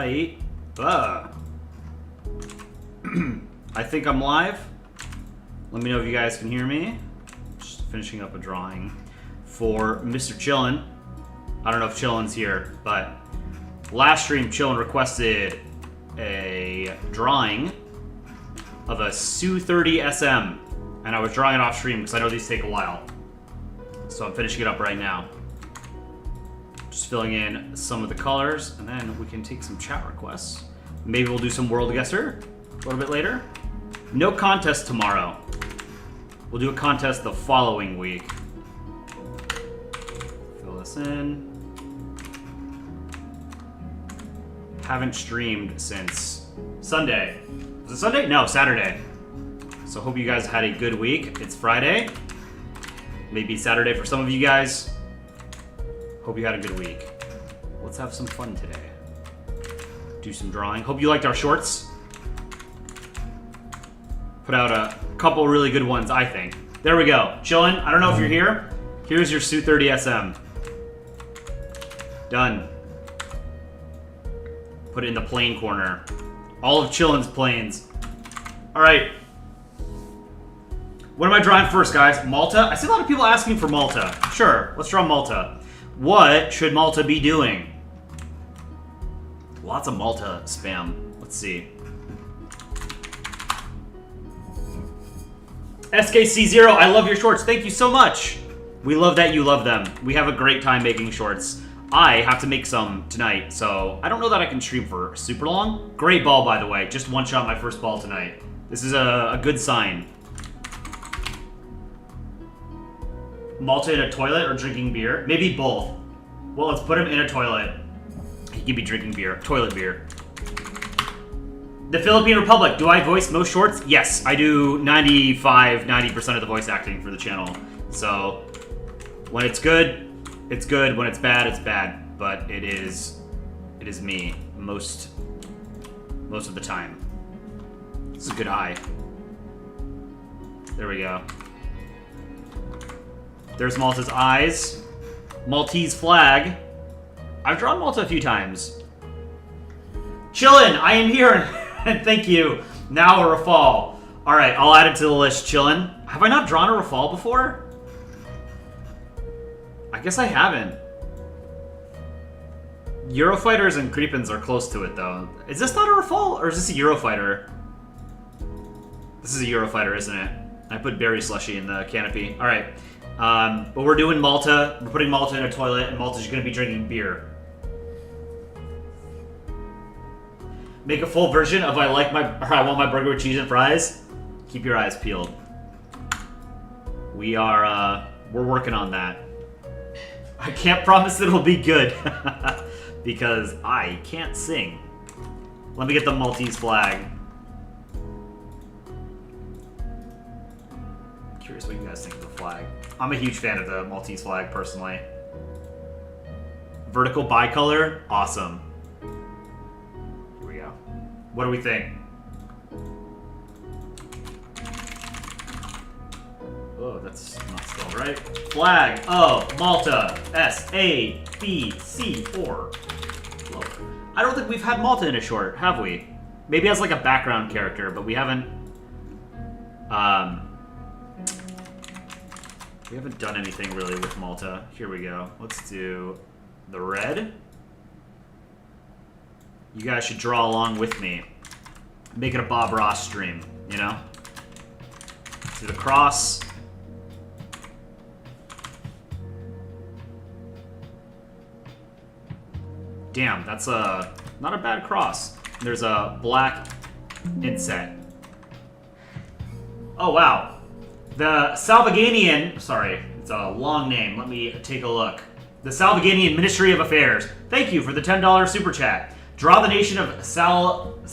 right. I think I'm live. Let me know if you guys can hear me. Just finishing up a drawing for Mr. Chillin. I don't know if Chillin's here, but last stream Chillin requested a drawing of a Su-30 SM, and I was drawing it off stream because I know these take a while. So I'm finishing it up right now. Just filling in some of the colors, and then we can take some chat requests. Maybe we'll do some World Guesser a little bit later. No contest tomorrow. We'll do a contest the following week. Fill this in. Haven't streamed since Sunday. Was it Sunday? No, Saturday. So hope you guys had a good week. It's Friday. Maybe Saturday for some of you guys. Hope you had a good week. Let's have some fun today. Do some drawing. Hope you liked our shorts. Put out a couple really good ones, I think. There we go. Chillin', I don't know if you're here. Here's your Su-30 SM. Done. Put it in the plane corner. All of Chillin's planes. All right. What am I drawing first, guys? Malta? I see a lot of people asking for Malta. Sure, let's draw Malta. What should Malta be doing? Lots of Malta spam. Let's see. SKC0, I love your shorts. Thank you so much. We love that you love them. We have a great time making shorts. I have to make some tonight, so I don't know that I can stream for super long. Great ball, by the way. Just one shot my first ball tonight. This is a good sign. Malta in a toilet or drinking beer? Maybe both. Well, let's put him in a toilet. He could be drinking beer. Toilet beer. The Philippine Republic. Do I voice most shorts? Yes, I do 90% of the voice acting for the channel. So, when it's good, it's good. When it's bad. But it is me most of the time. This is a good eye. There we go. There's Malta's eyes. Maltese flag. I've drawn Malta a few times. Chillin', I am here, and thank you. Now a Rafal. All right, I'll add it to the list. Chillin'. Have I not drawn a Rafal before? I guess I haven't. Eurofighters and Creepins are close to it, though. Is this not a Rafal, or is this a Eurofighter? This is a Eurofighter, isn't it? I put berry slushy in the canopy. All right. But we're doing Malta. We're putting Malta in a toilet, and Malta's going to be drinking beer. Make a full version of I want my burger with cheese and fries. Keep your eyes peeled. We're working on that. I can't promise that it'll be good because I can't sing. Let me get the Maltese flag. Curious what you guys think of the flag. I'm a huge fan of the Maltese flag, personally. Vertical bicolor, awesome. Here we go. What do we think? Oh, that's not spelled right. Flag of Malta, SABC4. I don't think we've had Malta in a short, have we? Maybe as like a background character, but we haven't. We haven't done anything really with Malta. Here we go. Let's do the red. You guys should draw along with me. Make it a Bob Ross stream, you know? Do the cross. Damn, that's not a bad cross. There's a black inset. Oh, wow. The Salvaganian, sorry, it's a long name. Let me take a look. The Salvaganian Ministry of Affairs. Thank you for the $10 super chat. Draw the nation of Salavania.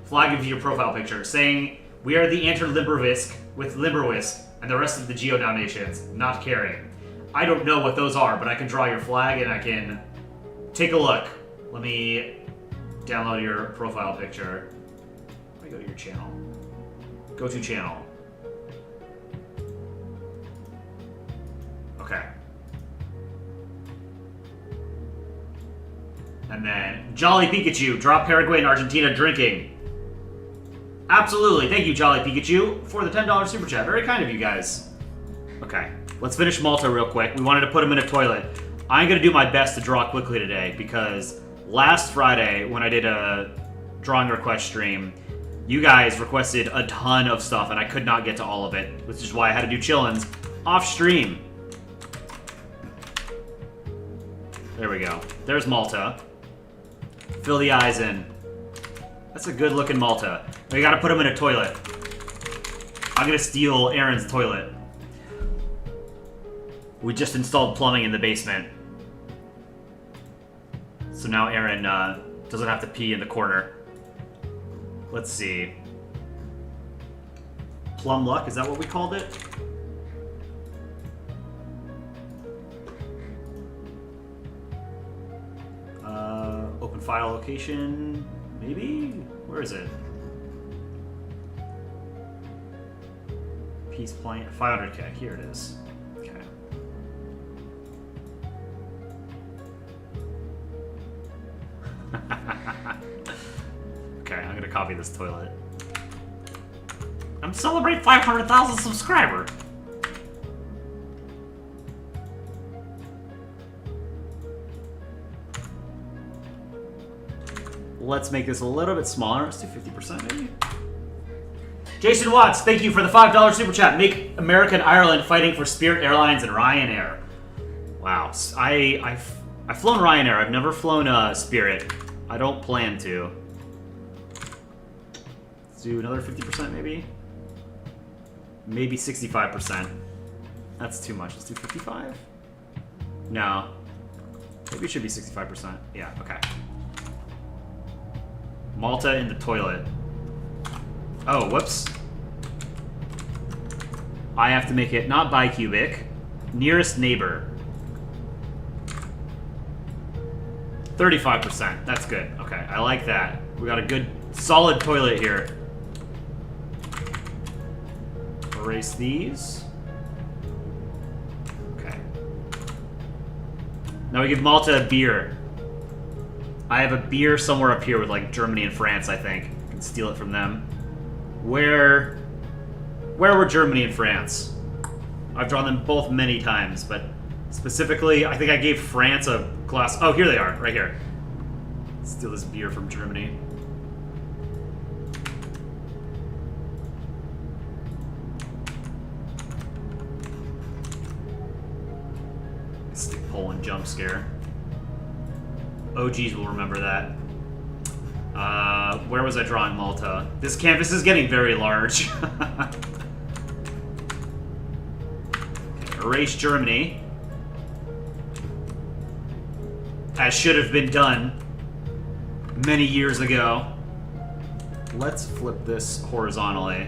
Flag of your profile picture, saying, we are the Anter-Limberwisk with Limberwisk and the rest of the Geodown nations, not caring. I don't know what those are, but I can draw your flag and I can take a look. Let me download your profile picture. Let me go to your channel. Go to channel. Okay. And then Jolly Pikachu, drop Paraguay and Argentina drinking. Absolutely. Thank you, Jolly Pikachu, for the $10 super chat. Very kind of you guys. Okay, let's finish Malta real quick. We wanted to put him in a toilet. I'm going to do my best to draw quickly today because last Friday when I did a drawing request stream, you guys requested a ton of stuff and I could not get to all of it, which is why I had to do chillins off stream. There we go. There's Malta. Fill the eyes in. That's a good looking Malta. We gotta put him in a toilet. I'm gonna steal Aaron's toilet. We just installed plumbing in the basement. So now Aaron doesn't have to pee in the corner. Let's see. Plum luck, is that what we called it? Open file location, maybe? Where is it? Peace plant, 500k, here it is. Okay. Okay, I'm gonna copy this toilet. I'm celebrating 500,000 subscribers. Let's make this a little bit smaller. Let's do 50% maybe. Jason Watts, thank you for the $5 super chat. Make America and Ireland fighting for Spirit Airlines and Ryanair. Wow, I've flown Ryanair. I've never flown Spirit. I don't plan to. Let's do another 50% maybe. Maybe 65%. That's too much. Let's do 55. No. Maybe it should be 65%. Yeah. Okay. Malta in the toilet. Oh, whoops. I have to make it not bicubic. Nearest neighbor. 35%. That's good. Okay, I like that. We got a good, solid toilet here. Erase these. Okay. Now we give Malta a beer. I have a beer somewhere up here with like Germany and France, I think. I can steal it from them. Where were Germany and France? I've drawn them both many times, but specifically, I think I gave France a glass. Oh, here they are, right here. Steal this beer from Germany. Stick Poland jump scare. OGs will remember that. Where was I drawing Malta? This canvas is getting very large. Okay, erase Germany. As should have been done many years ago. Let's flip this horizontally.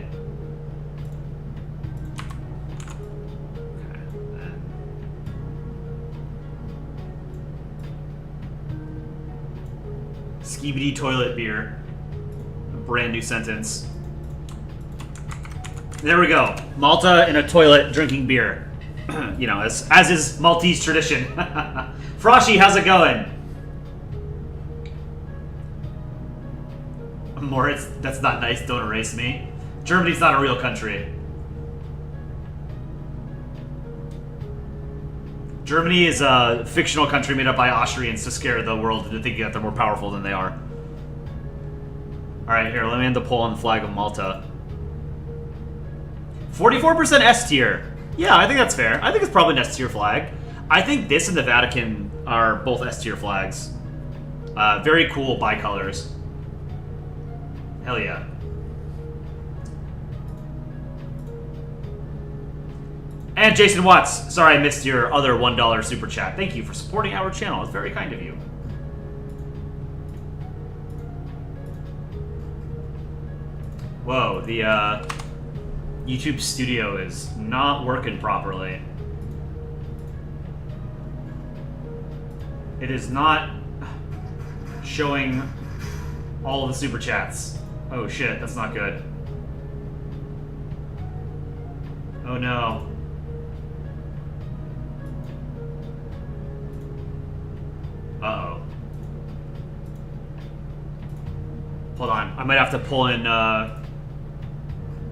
Skibidi toilet beer. A brand new sentence. There we go. Malta in a toilet drinking beer. You know, as is Maltese tradition. Froshy, how's it going? Moritz, that's not nice. Don't erase me. Germany's not a real country. Germany is a fictional country made up by Austrians to scare the world into thinking that they're more powerful than they are. Alright, here, let me end the poll on the flag of Malta. 44% S tier. Yeah, I think that's fair. I think it's probably an S tier flag. I think this and the Vatican are both S tier flags. Very cool bicolors. Hell yeah. And Jason Watts, sorry I missed your other $1 super chat. Thank you for supporting our channel. It's very kind of you. Whoa, the YouTube studio is not working properly. It is not showing all of the super chats. Oh shit, that's not good. Oh no. Uh-oh. might have to pull in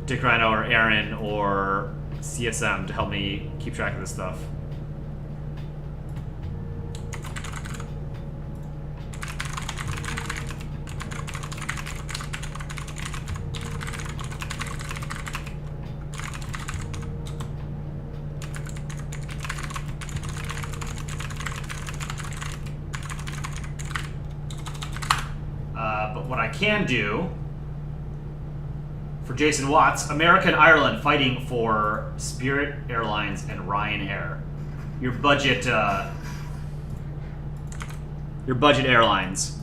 Dick Rhino or Aaron or CSM to help me keep track of this stuff. But what I can do for Jason Watts, America and Ireland fighting for Spirit Airlines and Ryanair. Your budget airlines.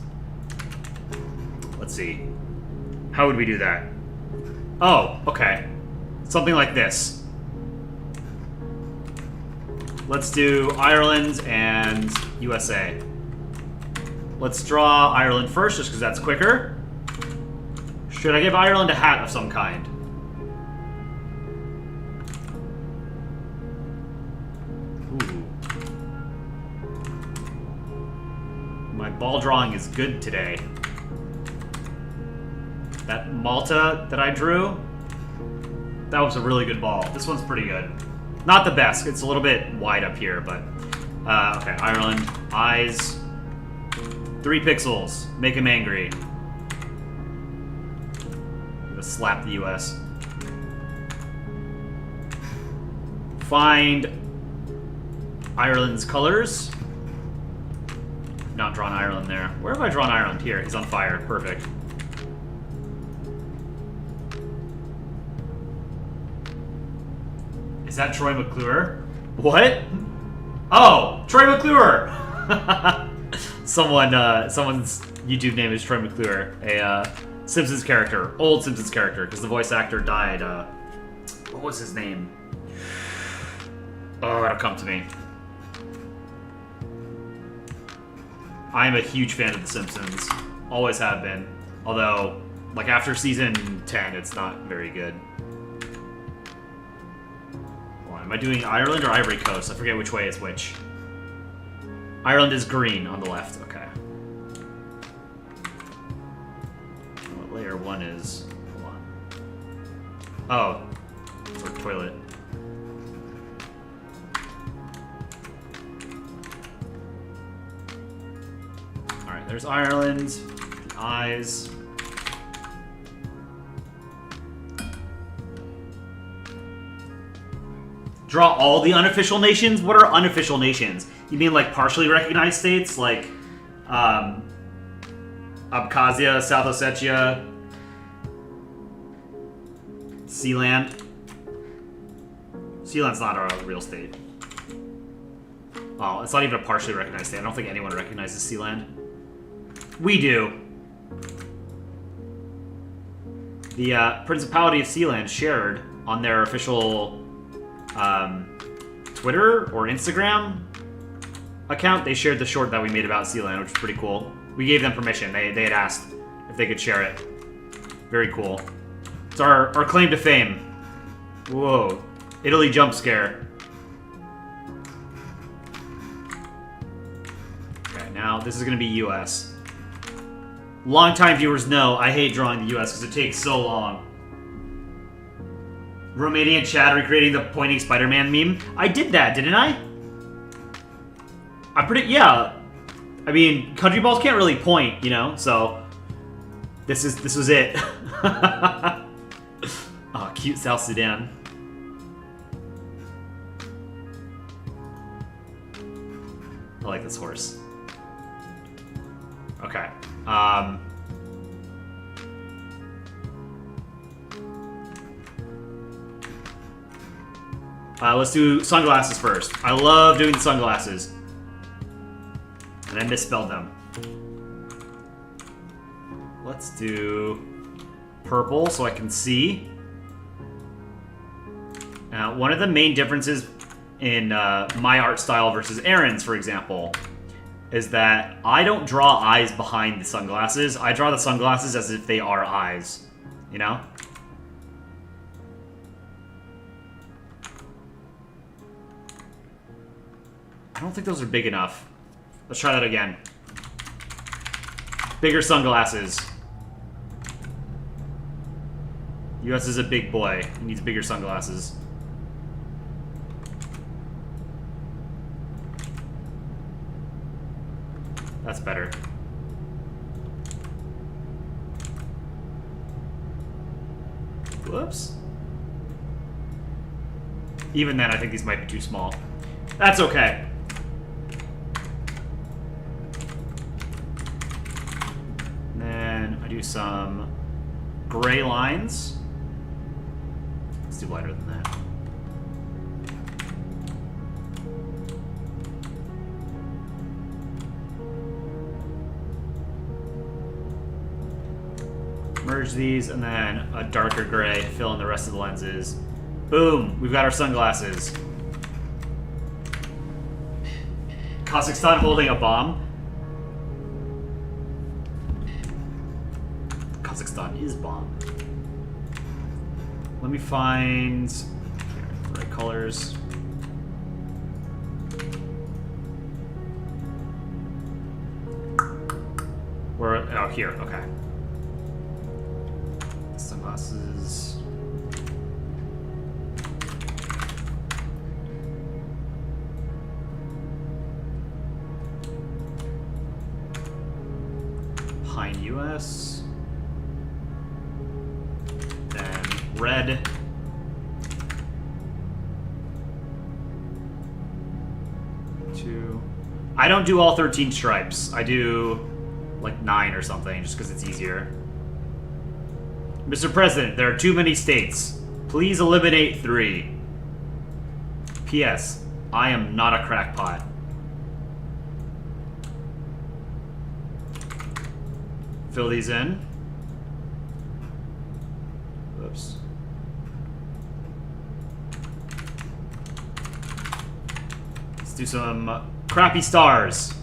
Let's see. How would we do that? Oh, okay. Something like this. Let's do Ireland and USA. Let's draw Ireland first, just because that's quicker. Should I give Ireland a hat of some kind? Ooh. My ball drawing is good today. That Malta that I drew, that was a really good ball. This one's pretty good. Not the best. It's a little bit wide up here, but... okay, Ireland. Eyes. 3 pixels. Make him angry. I'm gonna slap the US. Find Ireland's colors. Not drawn Ireland there. Where have I drawn Ireland? Here. He's on fire. Perfect. Is that Troy McClure? What? Oh! Troy McClure! Someone's YouTube name is Troy McClure, a Simpsons character, old Simpsons character, because the voice actor died. What was his name? Oh, it'll come to me. I'm a huge fan of The Simpsons, always have been. Although, like after season 10, it's not very good. Hold on, am I doing Ireland or Ivory Coast? I forget which way is which. Ireland is green on the left. Okay. What layer 1 is? Hold on. Oh. For toilet. Alright, there's Ireland. The eyes. Draw all the unofficial nations? What are unofficial nations? You mean like partially recognized states? Like Abkhazia, South Ossetia, Sealand? Sealand's not a real state. Oh, it's not even a partially recognized state. I don't think anyone recognizes Sealand. We do. The Principality of Sealand shared on their official Twitter or Instagram account, they shared the short that we made about Sealand, which is pretty cool. We gave them permission. They had asked if they could share it. Very cool. It's our claim to fame. Whoa. Italy jump scare. Okay, now this is going to be US. Longtime viewers know I hate drawing the US because it takes so long. Romanian chat recreating the pointing Spider-Man meme. I did that, didn't I? Yeah. I mean, country balls can't really point, you know, so this was it. Oh, cute South Sudan. I like this horse. Okay. Let's do sunglasses first. I love doing the sunglasses. And I misspelled them. Let's do purple so I can see. Now, one of the main differences in my art style versus Aaron's, for example, is that I don't draw eyes behind the sunglasses. I draw the sunglasses as if they are eyes, you know? I don't think those are big enough. Let's try that again. Bigger sunglasses. US is a big boy. He needs bigger sunglasses. That's better. Whoops. Even then, I think these might be too small. That's okay. And then I do some gray lines. Let's do lighter than that. Merge these, and then a darker gray to fill in the rest of the lenses. Boom! We've got our sunglasses. Kazakhstan holding a bomb. Kazakhstan is bomb. Let me find the right colors. Where? Oh, here. Okay. Sunglasses. Pine US. Then red. Two. I don't do all 13 stripes. I do like 9 or something just because it's easier. Mr. President, there are too many states. Please eliminate 3. P.S. I am not a crackpot. Fill these in. Oops. Let's do some crappy stars.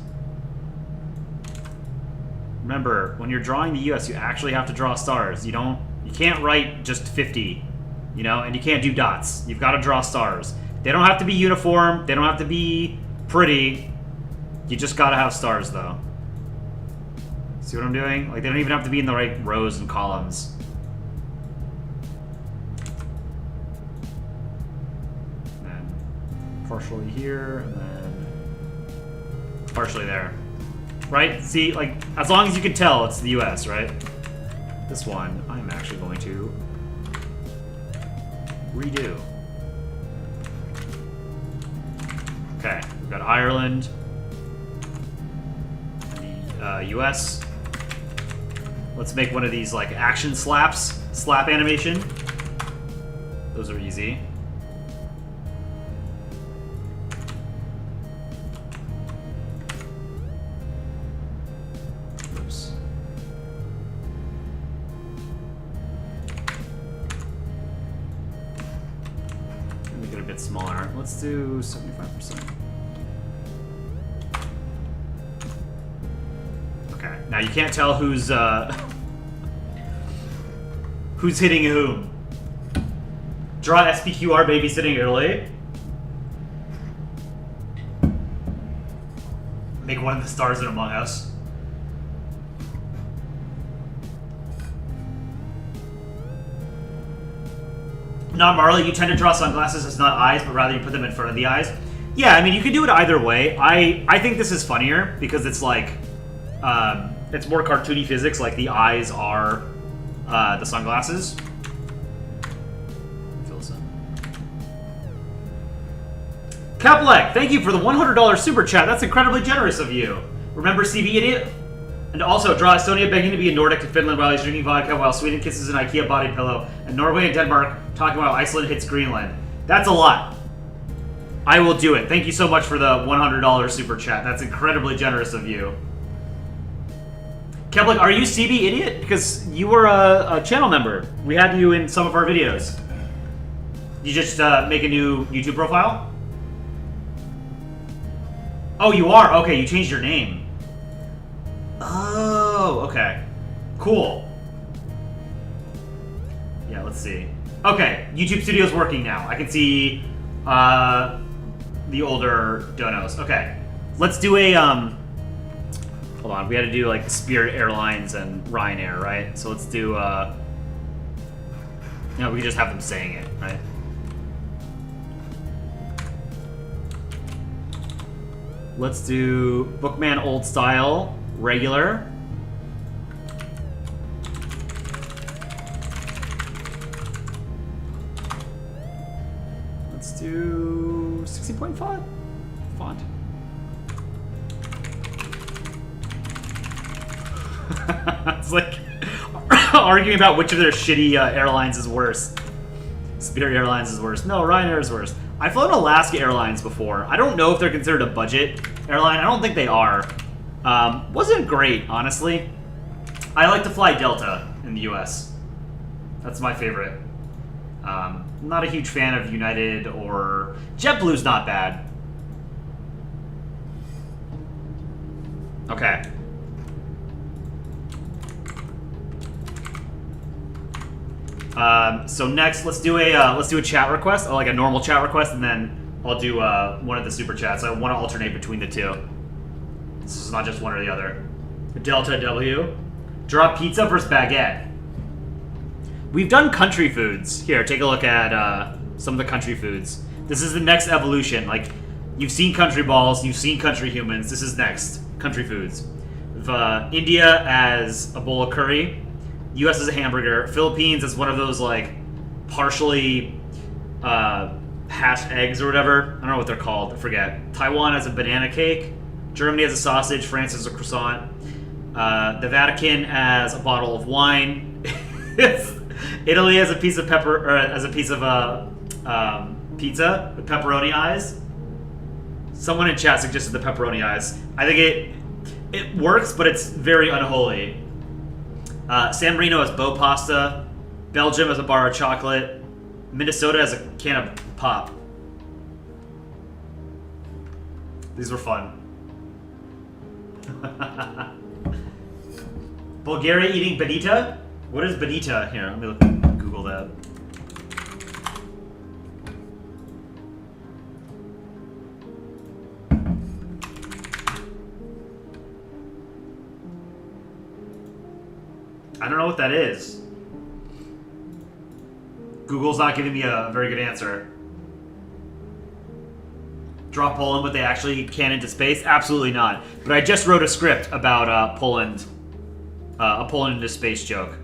Remember, when you're drawing the US, you actually have to draw stars. You can't write just 50, you know, and you can't do dots. You've got to draw stars. They don't have to be uniform. They don't have to be pretty. You just got to have stars, though. See what I'm doing? Like, they don't even have to be in the right rows and columns. And then partially here, and then partially there. Right? See, like, as long as you can tell, it's the US, right? This one, I'm actually going to redo. Okay, we've got Ireland, the US. Let's make one of these, like, action slaps, slap animation. Those are easy. Smaller. Let's do 75%. Okay. Now you can't tell who's hitting whom. Draw SPQR babysitting Italy. Make one of the stars in Among Us. Not Marley, you tend to draw sunglasses as not eyes, but rather you put them in front of the eyes. Yeah, I mean, you can do it either way. I think this is funnier because it's like, it's more cartoony physics, like the eyes are the sunglasses. Fill this in. Caplek, thank you for the $100 super chat. That's incredibly generous of you. Remember CB Idiot? And also, draw Estonia begging to be a Nordic to Finland while he's drinking vodka, while Sweden kisses an IKEA body pillow, and Norway and Denmark talking while Iceland hits Greenland. That's a lot. I will do it. Thank you so much for the $100 super chat. That's incredibly generous of you. Kevlik, are you CB Idiot? Because you were a channel member. We had you in some of our videos. You just make a new YouTube profile? Oh, you are? Okay, you changed your name. Oh, okay. Cool. Yeah, let's see. Okay, YouTube Studio's working now. I can see the older donos. Okay. Let's do a, hold on, we had to do like Spirit Airlines and Ryanair, right? So let's do No, we just have them saying it, right? Let's do Bookman Old Style, regular. Let's do 60.5 font. It's like arguing about which of their shitty airlines is worse. Spirit Airlines is worse. No, Ryanair is worse. I've flown Alaska Airlines before. I don't know if they're considered a budget airline. I don't think they are. Wasn't great, honestly. I like to fly Delta in the US. That's my favorite. Not a huge fan of United or... JetBlue's not bad. Okay. So next, let's do a chat request, like a normal chat request, and then I'll do one of the super chats. I want to alternate between the two. This is not just one or the other. Delta W. Draw pizza versus baguette. We've done country foods. Here, take a look at some of the country foods. This is the next evolution. Like, you've seen country balls, you've seen country humans. This is next. Country foods. India as a bowl of curry. US as a hamburger. Philippines as one of those, like, partially hashed eggs or whatever. I don't know what they're called. I forget. Taiwan as a banana cake. Germany as a sausage. France as a croissant. The Vatican as a bottle of wine. Italy as a piece of pepper, or as a piece of pizza with pepperoni eyes. Someone in chat suggested the pepperoni eyes. I think it works, but it's very unholy. San Marino has bow pasta. Belgium has a bar of chocolate. Minnesota has a can of pop. These were fun. Bulgaria eating bonita? What is bonita? Here, let me Google that. I don't know what that is. Google's not giving me a very good answer. Drop Poland, but they actually can into space? Absolutely not. But I just wrote a script about Poland, a Poland into space joke.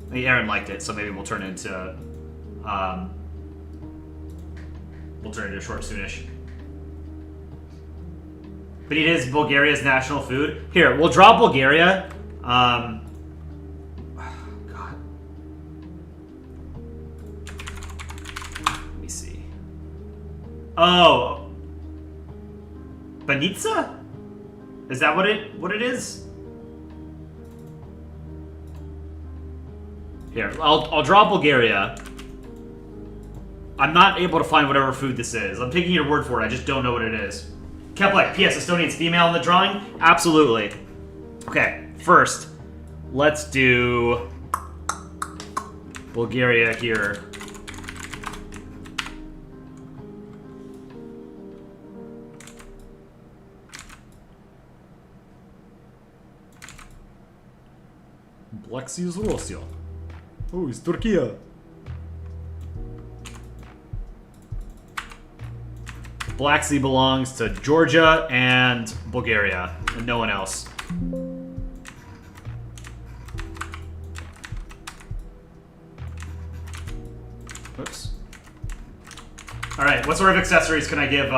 I think Aaron liked it, so maybe we'll turn it into a short soonish. But it is Bulgaria's national food. Here, we'll draw Bulgaria. God. Let me see. Oh, Banitsa? Is that what it is? Here, I'll draw Bulgaria. I'm not able to find whatever food this is. I'm taking your word for it. I just don't know what it is. Keplek, P.S. Estonian's female in the drawing? Absolutely. Okay, first, let's do Bulgaria here. Black Sea is Russia. Oh, it's Turkey. Black Sea belongs to Georgia and Bulgaria, and no one else. Oops. Alright, what sort of accessories can I give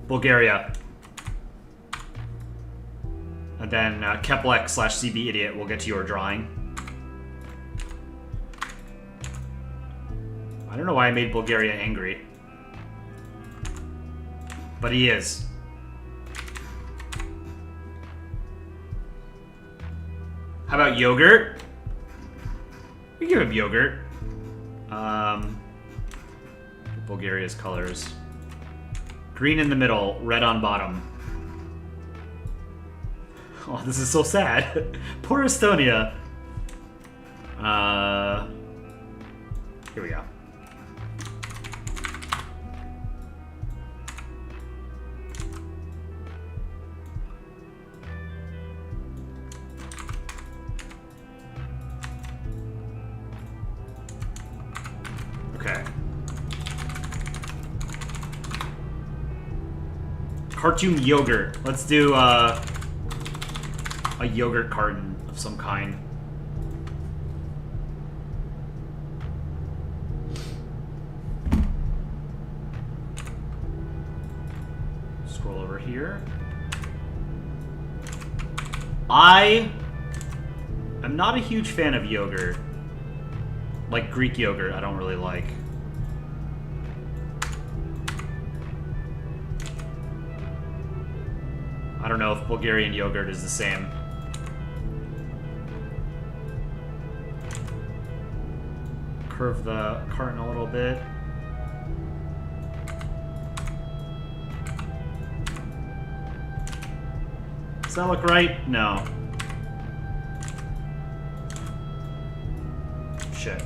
Bulgaria? And then Keplek/CB Idiot will get to your drawing. I don't know why I made Bulgaria angry. But he is. How about yogurt? We give him yogurt. Bulgaria's colors. Green in the middle, red on bottom. Oh, this is so sad. Poor Estonia. Here we go. Okay. Cartoon yogurt. Let's do a yogurt carton of some kind. Scroll over here. I am not a huge fan of yogurt. Like Greek yogurt, I don't really like. I don't know if Bulgarian yogurt is the same. Curve the carton a little bit. Does that look right? No. Shit.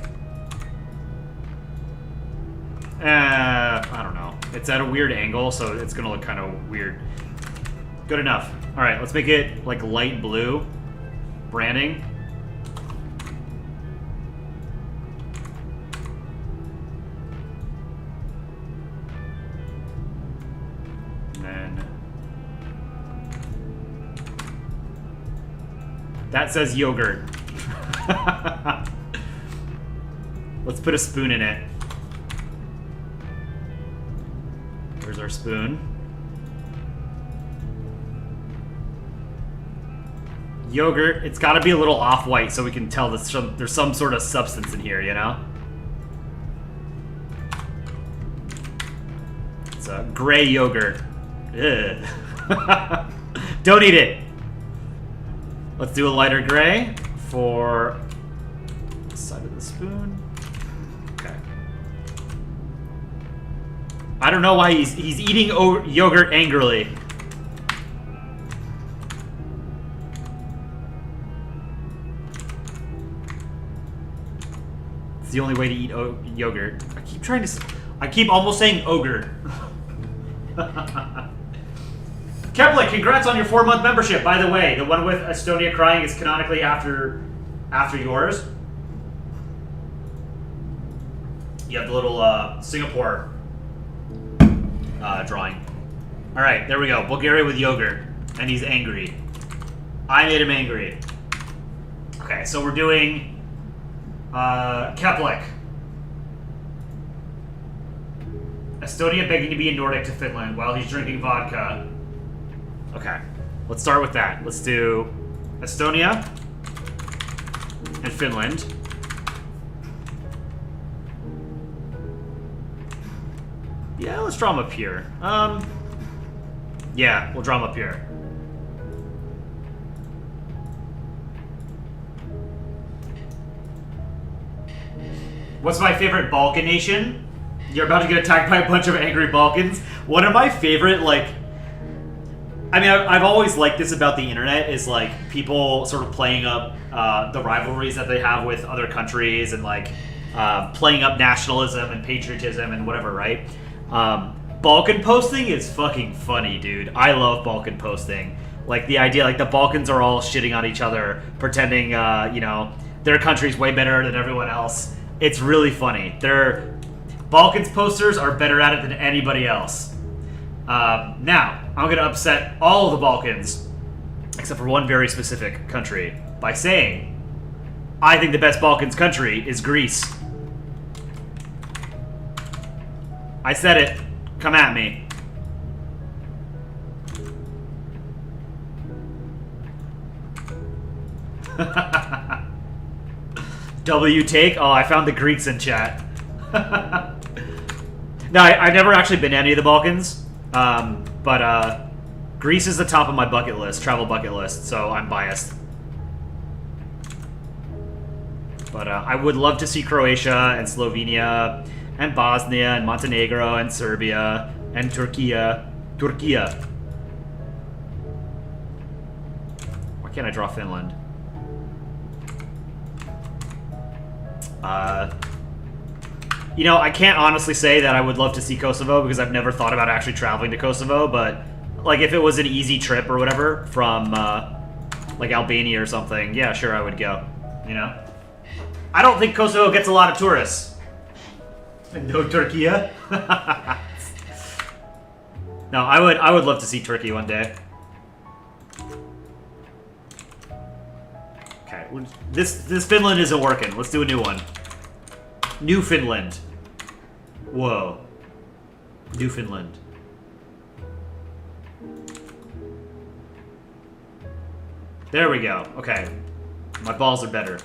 I don't know. It's at a weird angle, so it's gonna look kind of weird. Good enough. All right, let's make it like light blue branding. And then that says yogurt. Let's put a spoon in it. There's our spoon. Yogurt, it's got to be a little off-white so we can tell there's some sort of substance in here, you know? It's a gray yogurt. Ugh. Don't eat it. Let's do a lighter gray for the side of the spoon. Okay. I don't know why he's eating yogurt angrily. It's the only way to eat yogurt. I keep almost saying ogre. Kepler, congrats on your 4-month membership. By the way, the one with Estonia crying is canonically after yours. You have the little Singapore drawing. All right, there we go. Bulgaria with yogurt, and he's angry. I made him angry. Okay, so we're doing Kepler. Estonia begging to be a Nordic to Finland while he's drinking vodka. Okay, let's start with that. Let's do Estonia and Finland. Yeah, let's draw him up here. Yeah, we'll draw him up here. What's my favorite Balkan nation? You're about to get attacked by a bunch of angry Balkans. One of my favorite, like... I mean, I've always liked this about the internet, is, like, people sort of playing up the rivalries that they have with other countries and, like, playing up nationalism and patriotism and whatever, right? Balkan posting is fucking funny, dude. I love Balkan posting. Like, the idea, like, the Balkans are all shitting on each other, pretending, you know, their country's way better than everyone else. It's really funny. Balkans posters are better at it than anybody else. Now, I'm going to upset all of the Balkans, except for one very specific country, by saying, I think the best Balkans country is Greece. I said it. Come at me. W take? Oh, I found the Greeks in chat. No, I've never actually been to any of the Balkans, but Greece is the top of my bucket list, travel bucket list, so I'm biased. But I would love to see Croatia and Slovenia and Bosnia and Montenegro and Serbia and Turkey. Why can't I draw Finland? You know, I can't honestly say that I would love to see Kosovo because I've never thought about actually traveling to Kosovo, but like if it was an easy trip or whatever from like Albania or something, yeah, sure, I would go, you know? I don't think Kosovo gets a lot of tourists. No Turkey. No, I would love to see Turkey one day. Okay, this Finland isn't working. Let's do a new one. New Finland. Whoa. New Finland. There we go. Okay. My balls are better.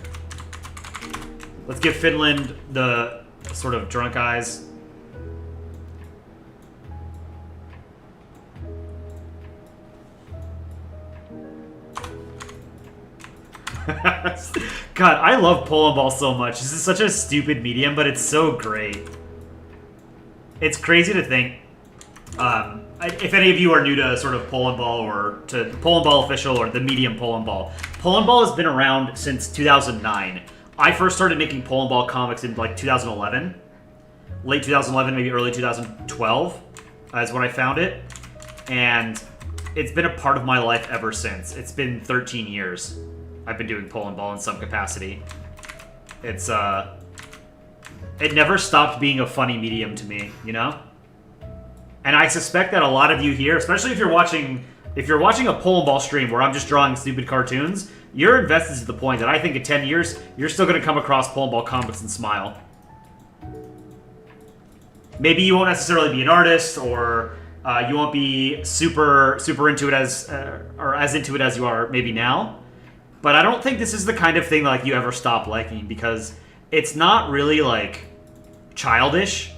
Let's give Finland the sort of drunk eyes. God, I love Polandball so much. This is such a stupid medium, but it's so great. It's crazy to think. If any of you are new to sort of Polandball or to Polandball official or the medium Polandball, Polandball has been around since 2009. I first started making Polandball comics in like 2011. Late 2011, maybe early 2012 is when I found it. And it's been a part of my life ever since. It's been 13 years. I've been doing Polandball in some capacity. It's, it never stopped being a funny medium to me, you know? And I suspect that a lot of you here, especially if you're watching a Polandball stream where I'm just drawing stupid cartoons, you're invested to the point that I think in 10 years, you're still going to come across Polandball comics and smile. Maybe you won't necessarily be an artist, or you won't be super into it or as into it as you are maybe now. But I don't think this is the kind of thing like you ever stop liking, because it's not really like childish,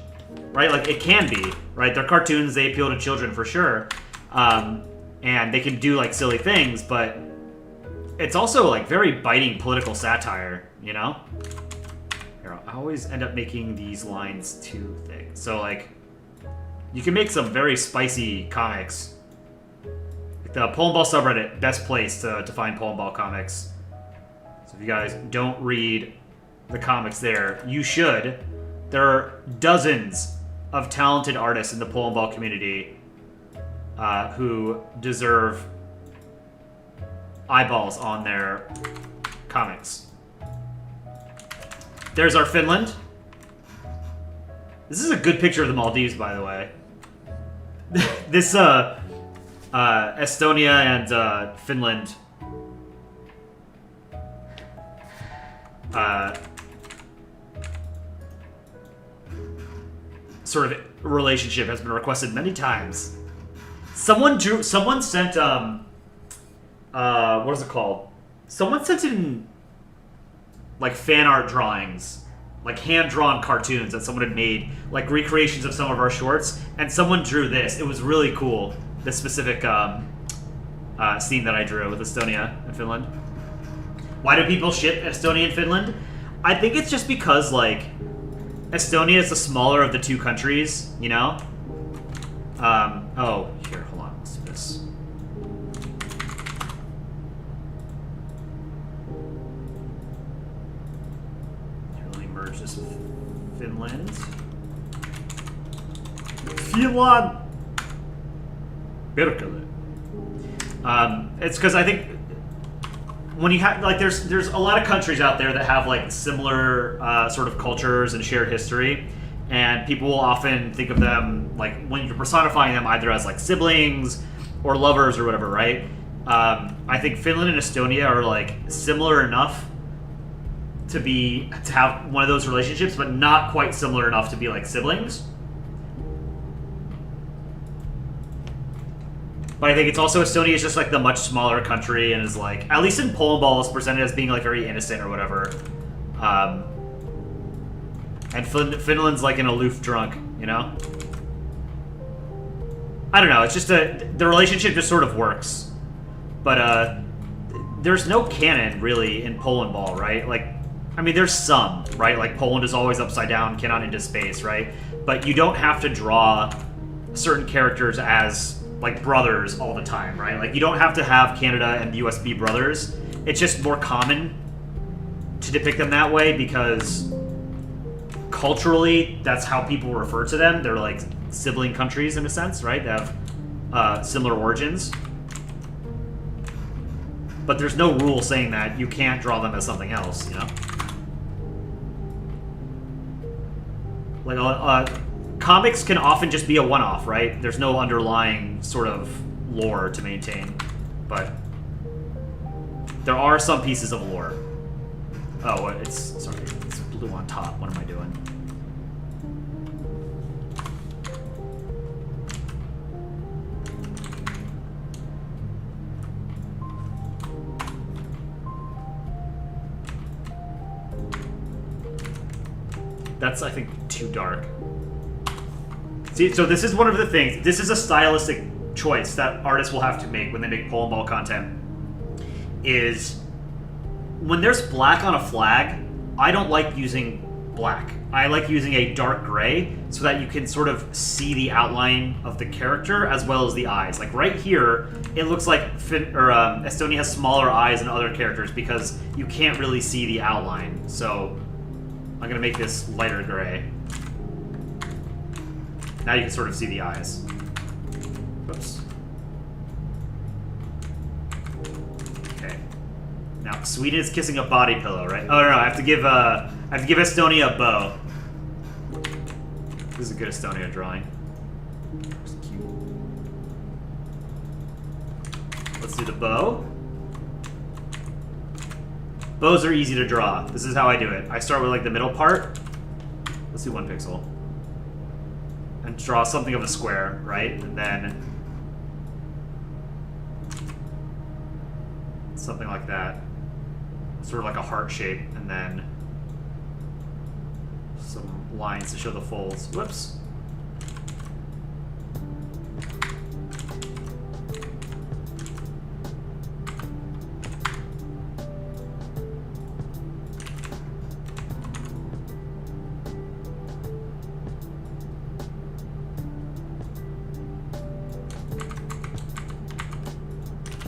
right? Like it can be, right? They're cartoons, they appeal to children for sure, and they can do like silly things, but it's also like very biting political satire, you know? Here, I always end up making these lines too thick. So like, you can make some very spicy comics. The Polandball subreddit, best place to find Polandball comics. So if you guys don't read the comics there, you should. There are dozens of talented artists in the Polandball community who deserve eyeballs on their comics. There's our Finland. This is a good picture of the Maldives, by the way. This, Estonia and Finland sort of relationship has been requested many times. Someone sent what is it called? Someone sent in like fan art drawings, like hand-drawn cartoons that someone had made, like recreations of some of our shorts, and someone drew this. It was really cool. This specific scene that I drew with Estonia and Finland. Why do people ship Estonia and Finland? I think it's just because, like, Estonia is the smaller of the two countries, you know? Oh, here, hold on. Let's do this. Here, let me merge this with Finland. Finland! It's because I think when you have like there's a lot of countries out there that have like similar sort of cultures and shared history, and people will often think of them like when you're personifying them either as like siblings or lovers or whatever, right? I think Finland and Estonia are like similar enough to have one of those relationships, but not quite similar enough to be like siblings. But I think it's also Estonia is just like the much smaller country and is like, at least in Polandball, is presented as being like very innocent or whatever. And Finland's like an aloof drunk, you know? I don't know, it's just the relationship just sort of works. But there's no canon really in Polandball, right? Like, I mean, there's some, right? Like Poland is always upside down, cannot into space, right? But you don't have to draw certain characters as like brothers all the time, right? Like you don't have to have Canada and the US be brothers. It's just more common to depict them that way because culturally that's how people refer to them. They're like sibling countries in a sense, right? They have similar origins. But there's no rule saying that you can't draw them as something else, you know? Like comics can often just be a one-off, right? There's no underlying sort of lore to maintain, but there are some pieces of lore. Oh, it's blue on top. What am I doing? That's, I think, too dark. See, so this is one of the things. This is a stylistic choice that artists will have to make when they make Polandball content. Is when there's black on a flag, I don't like using black. I like using a dark gray so that you can sort of see the outline of the character as well as the eyes. Like right here, it looks like Estonia has smaller eyes than other characters because you can't really see the outline. So I'm gonna make this lighter gray. Now you can sort of see the eyes. Oops. Okay. Now Sweden is kissing a body pillow, right? Oh no, I have to give Estonia a bow. This is a good Estonia drawing. It's cute. Let's do the bow. Bows are easy to draw. This is how I do it. I start with like the middle part. Let's do 1 pixel. And draw something of a square, right? And then something like that. Sort of like a heart shape, and then some lines to show the folds. Whoops.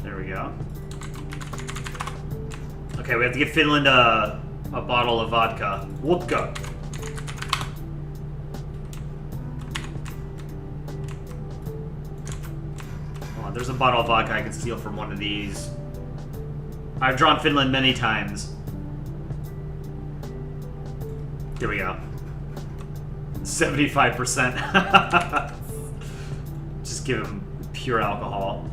There we go. Okay, we have to give Finland a bottle of vodka. Wodka. Hold on, there's a bottle of vodka I can steal from one of these. I've drawn Finland many times. Here we go. 75%. Just give him pure alcohol.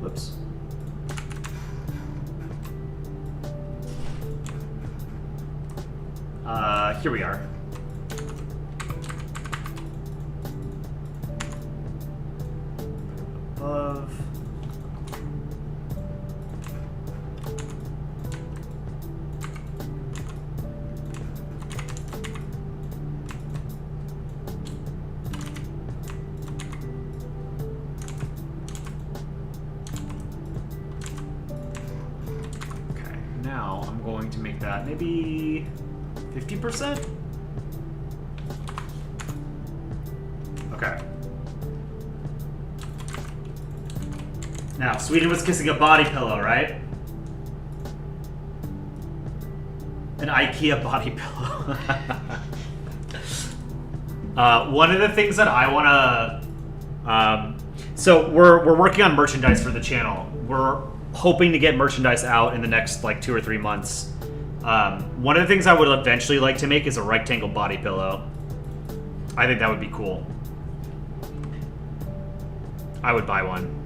Whoops. Here we are. Above. Okay, now I'm going to make that maybe 50%? Okay. Now, Sweden was kissing a body pillow, right? An IKEA body pillow. One of the things that I want to... so we're working on merchandise for the channel. We're hoping to get merchandise out in the next, like, 2 or 3 months. One of the things I would eventually like to make is a rectangle body pillow. I think that would be cool. I would buy one.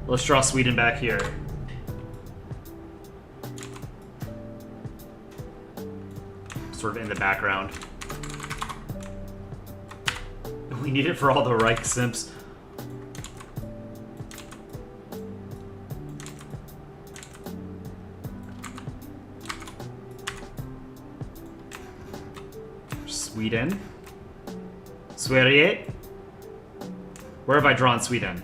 Let's draw Sweden back here. Sort of in the background. We need it for all the Reich simps. Sweden. Sverige. Where have I drawn Sweden?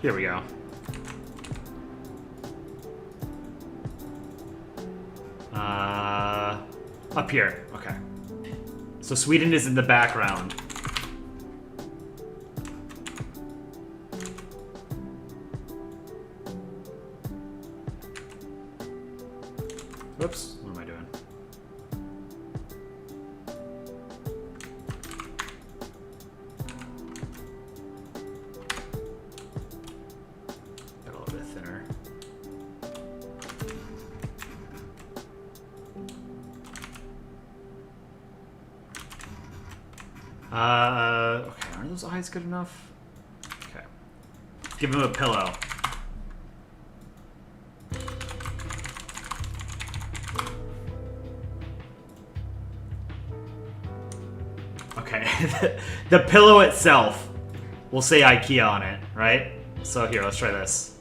Here we go. Up here. Okay. So Sweden is in the background. Whoops. What am I doing? Okay, are those eyes good enough? Okay. Give him a pillow. Okay, the pillow itself will say IKEA on it, right? So here, let's try this.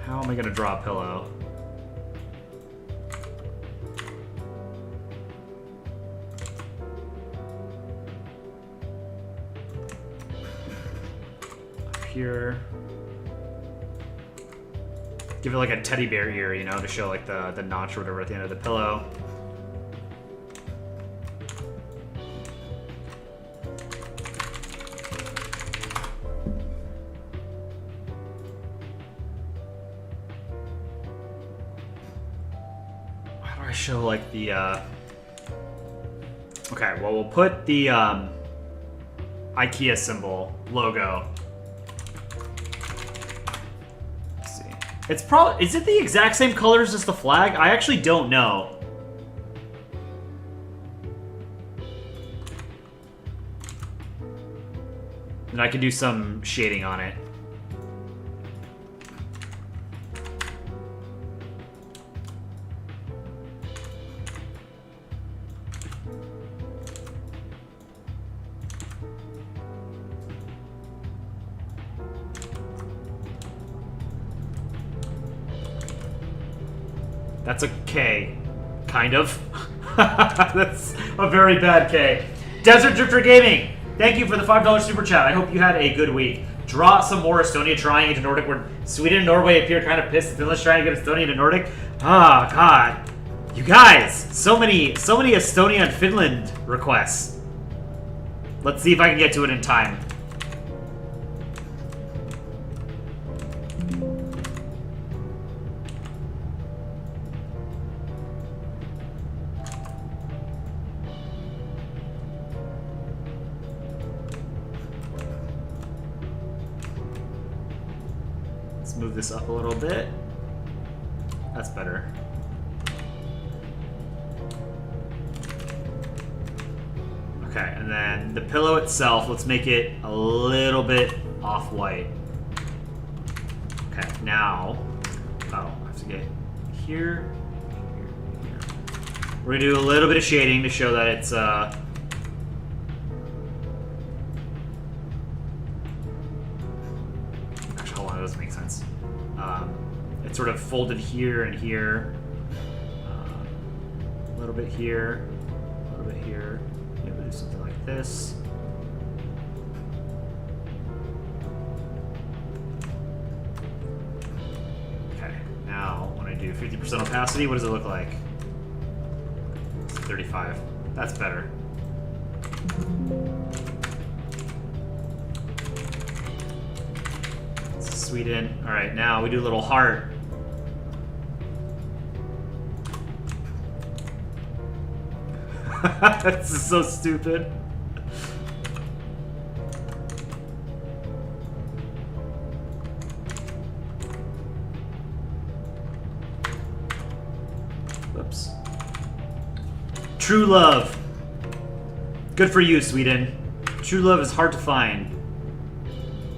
How am I gonna draw a pillow? Up here. Give it like a teddy bear ear, you know, to show like the notch or whatever at the end of the pillow. Show like the okay, well, we'll put the IKEA symbol logo. Let's see, it's probably, is it the exact same colors as the flag? I actually don't know. And I can do some shading on it. That's a K, kind of. That's a very bad K. Desert Drifter Gaming, thank you for the $5 super chat. I hope you had a good week. Draw some more Estonia trying into Nordic, where Sweden and Norway appear kind of pissed. Finland's trying to get Estonia to Nordic. Ah, God. You guys, so many Estonia and Finland requests. Let's see if I can get to it in time. Move this up a little bit. That's better. Okay, and then the pillow itself, let's make it a little bit off-white. Okay, now, oh, I have to get here, here. We're gonna do a little bit of shading to show that it's actually, hold on, that doesn't make sense. It's sort of folded here and here. A little bit here, a little bit here. Maybe we'll do something like this. Okay, now when I do 50% opacity, what does it look like? It's 35. That's better. Sweden. All right, now we do a little heart. That's so stupid. Whoops. True love. Good for you, Sweden. True love is hard to find.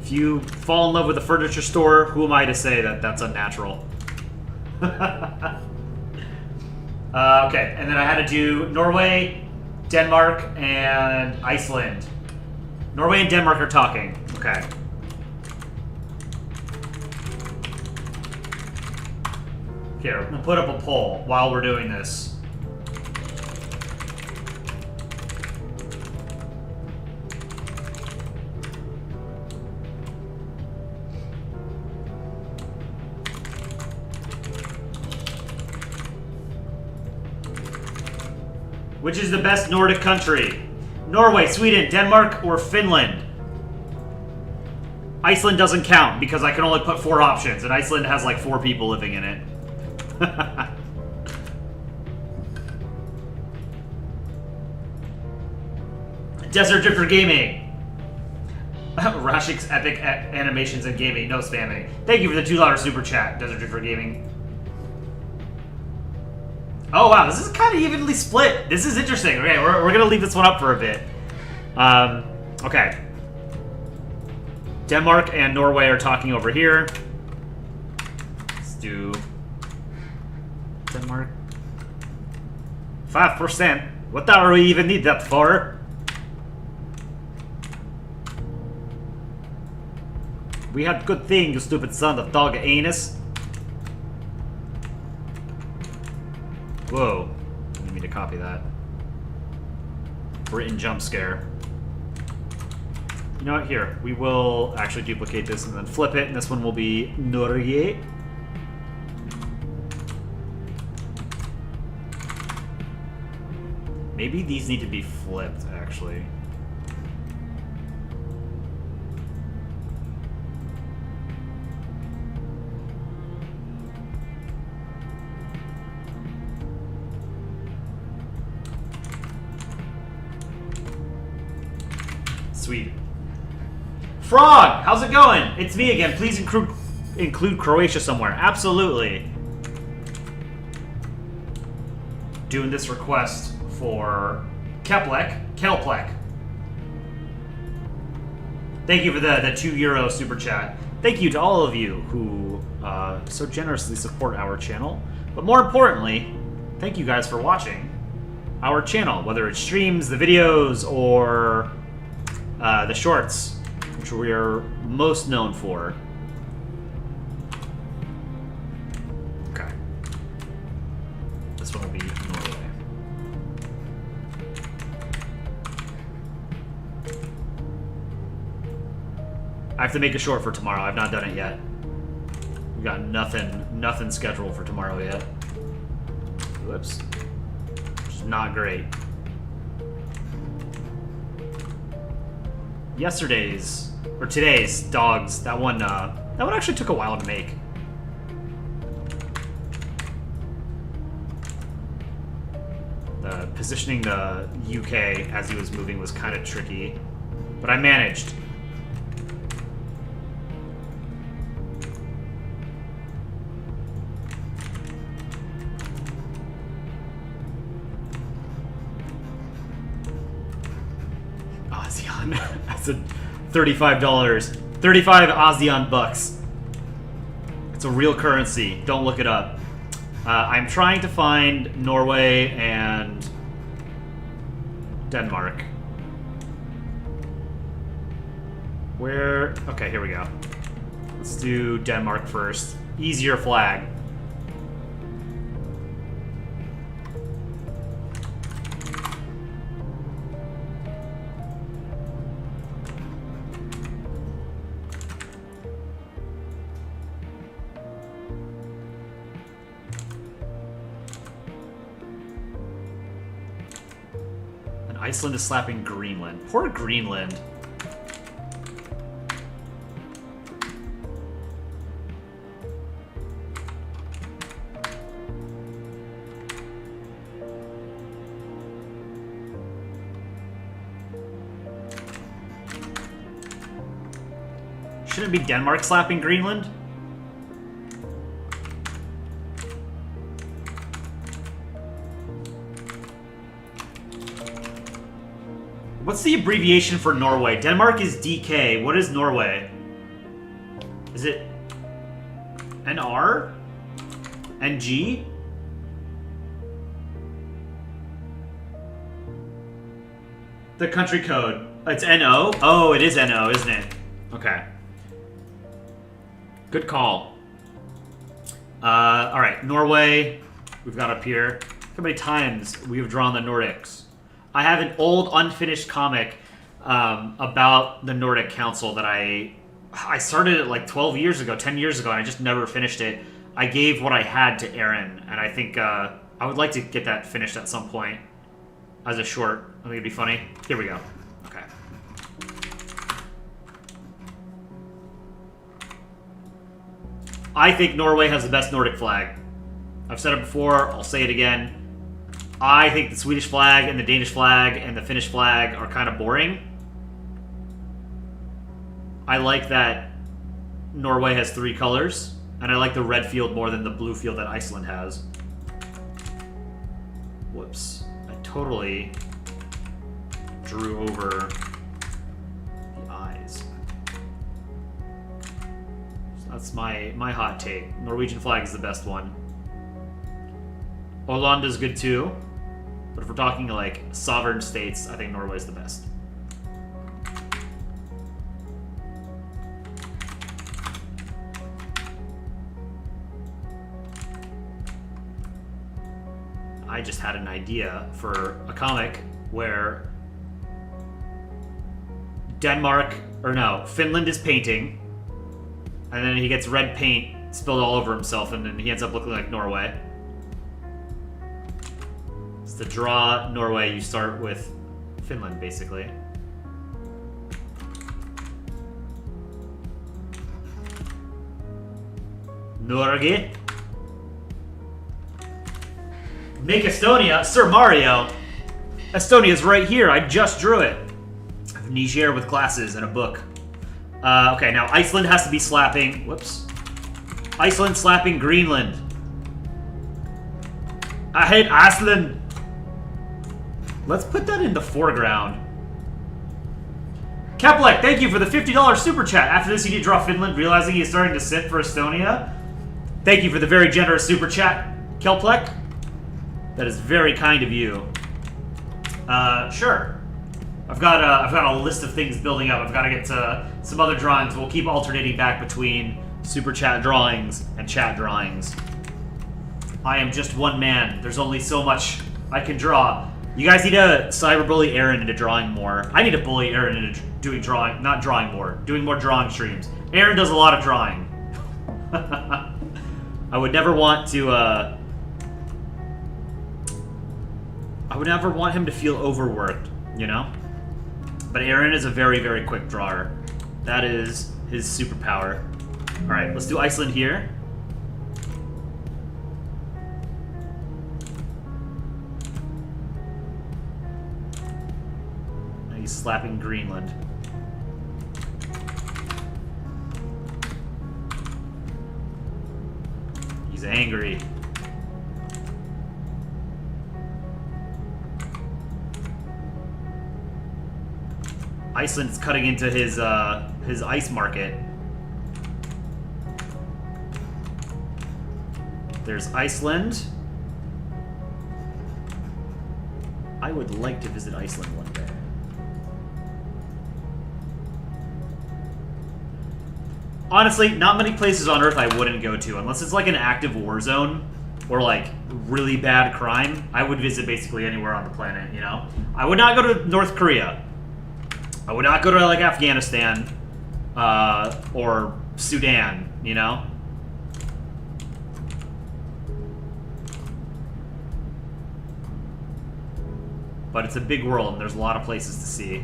If you fall in love with a furniture store, who am I to say that that's unnatural? Okay, and then I had to do Norway, Denmark, and Iceland. Norway and Denmark are talking. Okay. Here, we'll put up a poll while we're doing this. Which is the best Nordic country? Norway, Sweden, Denmark, or Finland? Iceland doesn't count because I can only put 4 options, and Iceland has like 4 people living in it. Desert Drifter Gaming. Rashik's epic animations and gaming. No spamming. Thank you for the $2 super chat, Desert Drifter Gaming. Oh wow, this is kind of evenly split. This is interesting. Okay, we're gonna leave this one up for a bit. Okay. Denmark and Norway are talking over here. Let's do Denmark. 5%. What do we even need that for? We had good thing, you stupid son of dog anus. Whoa. I didn't mean to copy that. Written jump scare. You know what? Here. We will actually duplicate this and then flip it, and this one will be Norge. Maybe these need to be flipped, actually. Sweet. Frog, how's it going? It's me again. Please include Croatia somewhere. Absolutely. Doing this request for Kelplek. Thank you for the €2 super chat. Thank you to all of you who so generously support our channel. But more importantly, thank you guys for watching our channel, whether it's streams, the videos, or the shorts, which we are most known for. Okay. This one will be Norway. I have to make a short for tomorrow. I've not done it yet. We got nothing scheduled for tomorrow yet. Whoops. Which is not great. Yesterday's or today's dogs, that one actually took a while to make. The positioning the UK as he was moving was kind of tricky, but I managed. That's a $35. 35 ASEAN bucks. It's a real currency. Don't look it up. I'm trying to find Norway and Denmark. Where? Okay, here we go. Let's do Denmark first. Easier flag. Iceland is slapping Greenland. Poor Greenland. Shouldn't it be Denmark slapping Greenland? What's the abbreviation for Norway? Denmark is DK. What is Norway? Is it NR? NG? The country code. It's NO? Oh, it is NO, isn't it? Okay. Good call. Alright, Norway. We've got up here. How many times we have drawn the Nordics? I have an old unfinished comic about the Nordic Council that I started it like 12 years ago, 10 years ago, and I just never finished it. I gave what I had to Aaron, and I think I would like to get that finished at some point as a short. I think it'd be funny. Here we go. Okay. I think Norway has the best Nordic flag. I've said it before, I'll say it again. I think the Swedish flag and the Danish flag and the Finnish flag are kind of boring. I like that Norway has 3 colors, and I like the red field more than the blue field that Iceland has. Whoops. I totally drew over the eyes. So that's my hot take. Norwegian flag is the best one. Åland is good too, but if we're talking like sovereign states, I think Norway's the best. I just had an idea for a comic where Finland is painting, and then he gets red paint spilled all over himself, and then he ends up looking like Norway. So to draw Norway, you start with Finland, basically. Norge. Make Estonia. Sir Mario. Estonia's right here. I just drew it. Niger with glasses and a book. Okay, now Iceland has to be slapping. Whoops. Iceland slapping Greenland. I hate Iceland. Let's put that in the foreground. Keplek, thank you for the $50 super chat. After this, you need to draw Finland, realizing he's starting to sit for Estonia. Thank you for the very generous super chat, Keplek. That is very kind of you. Sure. I've got a list of things building up. I've got to get to some other drawings. We'll keep alternating back between super chat drawings and chat drawings. I am just one man. There's only so much I can draw. You guys need to cyberbully Aaron into drawing more. I need to bully Aaron into doing drawing, not drawing more, doing more drawing streams. Aaron does a lot of drawing. I would never want to, I would never want him to feel overworked, you know? But Aaron is a very, very quick drawer. That is his superpower. Alright, let's do Iceland here. Now he's slapping Greenland. He's angry. Iceland's cutting into his ice market. There's Iceland. I would like to visit Iceland one day. Honestly, not many places on Earth I wouldn't go to, unless it's like an active war zone or like really bad crime. I would visit basically anywhere on the planet, you know? I would not go to North Korea. I would not go to like Afghanistan or Sudan, you know? But it's a big world and there's a lot of places to see.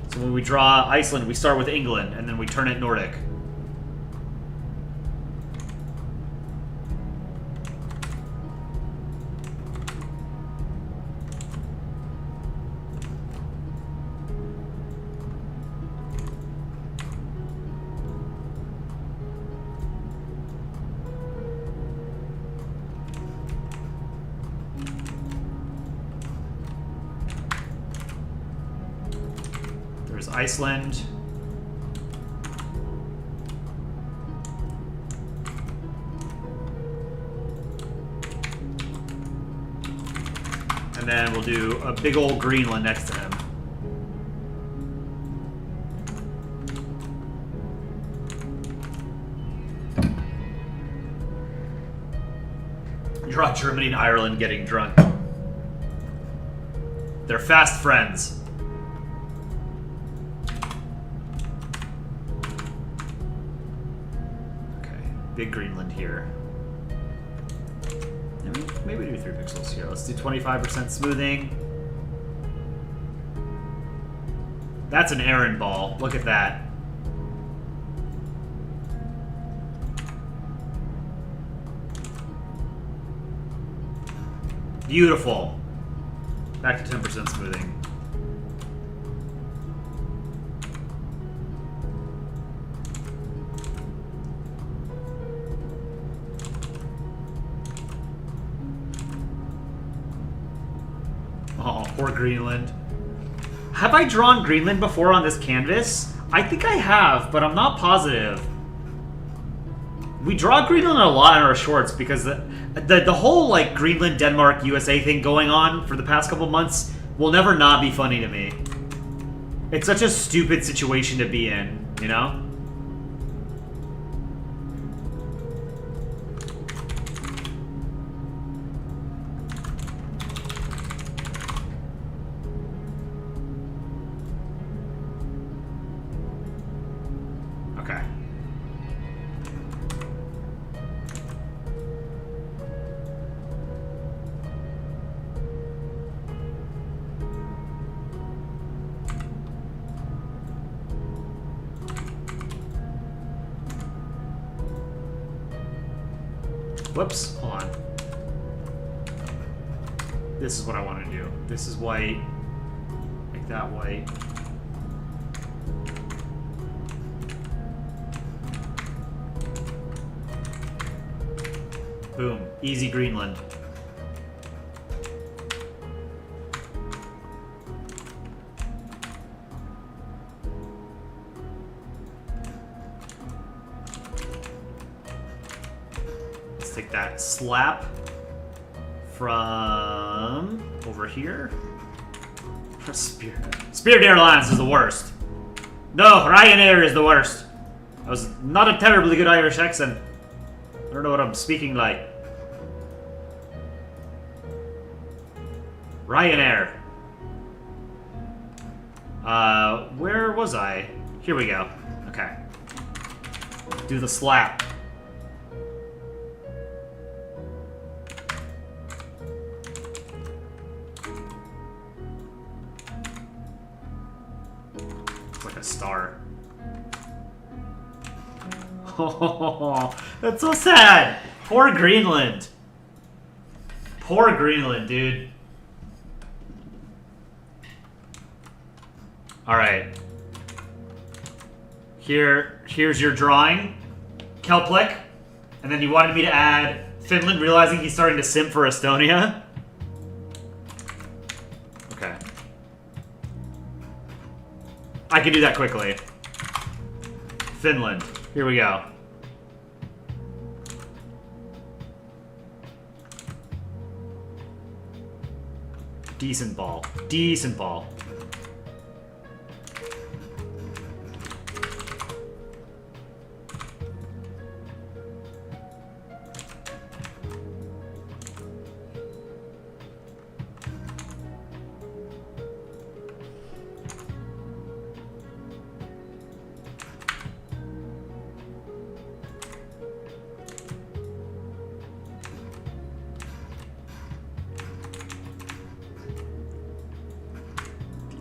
So when we draw Iceland, we start with England and then we turn it Nordic. Iceland. And then we'll do a big old Greenland next to him. Draw Germany and Ireland getting drunk. They're fast friends. Big Greenland here. Maybe do 3 pixels here. Let's do 25% smoothing. That's an Aaron ball. Look at that. Beautiful. Back to 10% smoothing. Oh, poor Greenland. Have I drawn Greenland before on this canvas? I think I have, but I'm not positive. We draw Greenland a lot in our shorts because the whole like Greenland, Denmark, USA thing going on for the past couple months will never not be funny to me. It's such a stupid situation to be in, you know? Whoops, hold on. This is what I want to do. This is white. Make that white. Boom. Easy Greenland. Take that slap from over here. Spirit Airlines is the worst. No, Ryanair is the worst. That was not a terribly good Irish accent. I don't know what I'm speaking like. Ryanair. Where was I? Here we go. Okay. Do the slap. Star. Oh, that's so sad. Poor Greenland. Poor Greenland, dude. All right. Here's your drawing, Kelplick, and then you wanted me to add Finland, realizing he's starting to simp for Estonia. Okay. I can do that quickly. Finland. Here we go. Decent ball. Decent ball.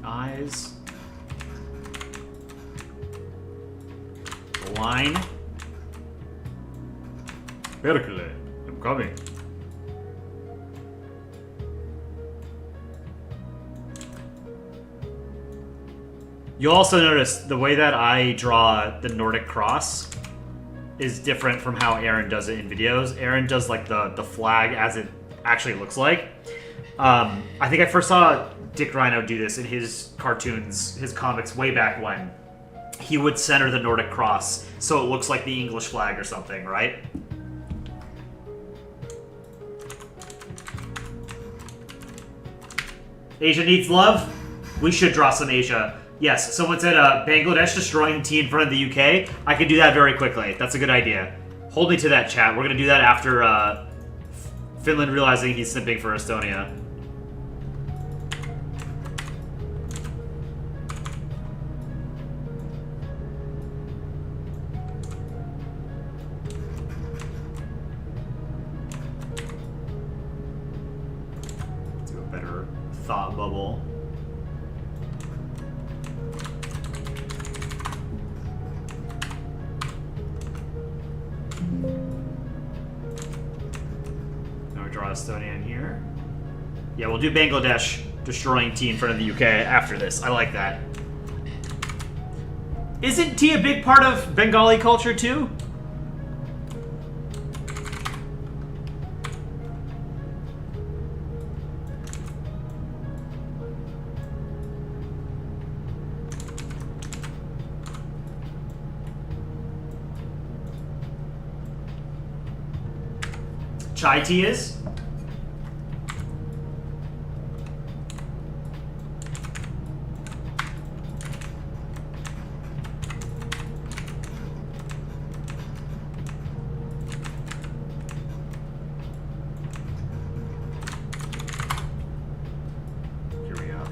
Eyes. Line. Berkeley, I'm coming. You'll also notice the way that I draw the Nordic cross is different from how Aaron does it in videos. Aaron does like the flag as it actually looks like. I think I first saw Dick Rhino do this in his cartoons, his comics way back when. He would center the Nordic cross so it looks like the English flag or something, right? Asia needs love? We should draw some Asia. Yes, someone said Bangladesh destroying tea in front of the UK. I could do that very quickly. That's a good idea. Hold me to that, chat. We're going to do that after Finland realizing he's simping for Estonia. Do a better thought bubble. Now we draw Estonia in here. Yeah, we'll do Bangladesh destroying T in front of the UK after this. I like that. Isn't tea a big part of Bengali culture too? Chai tea is? Here we go.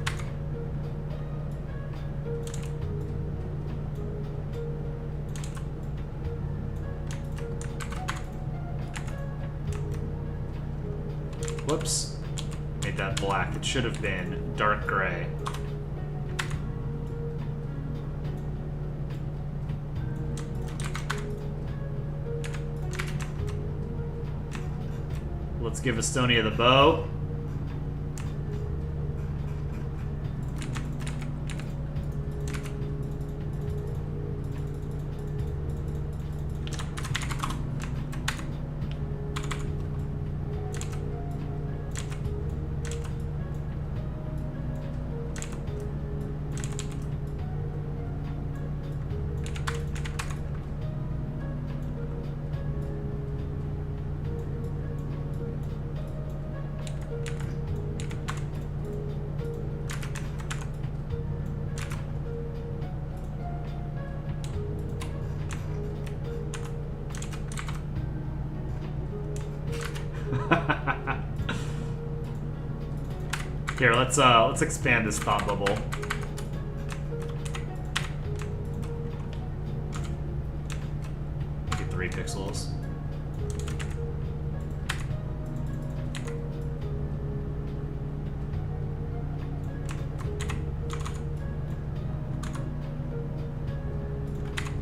Whoops. Made that black. It should have been dark gray. Let's give Estonia the bow. Here, let's expand this thought bubble. Get 3 pixels.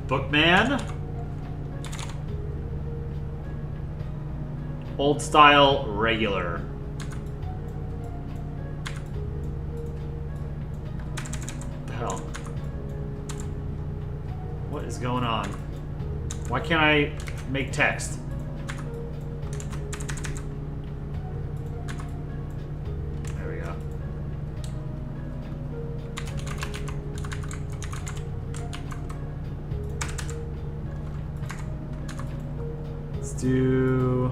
Bookman. Old style regular. What the hell? What is going on? Why can't I make text? There we go. Let's do...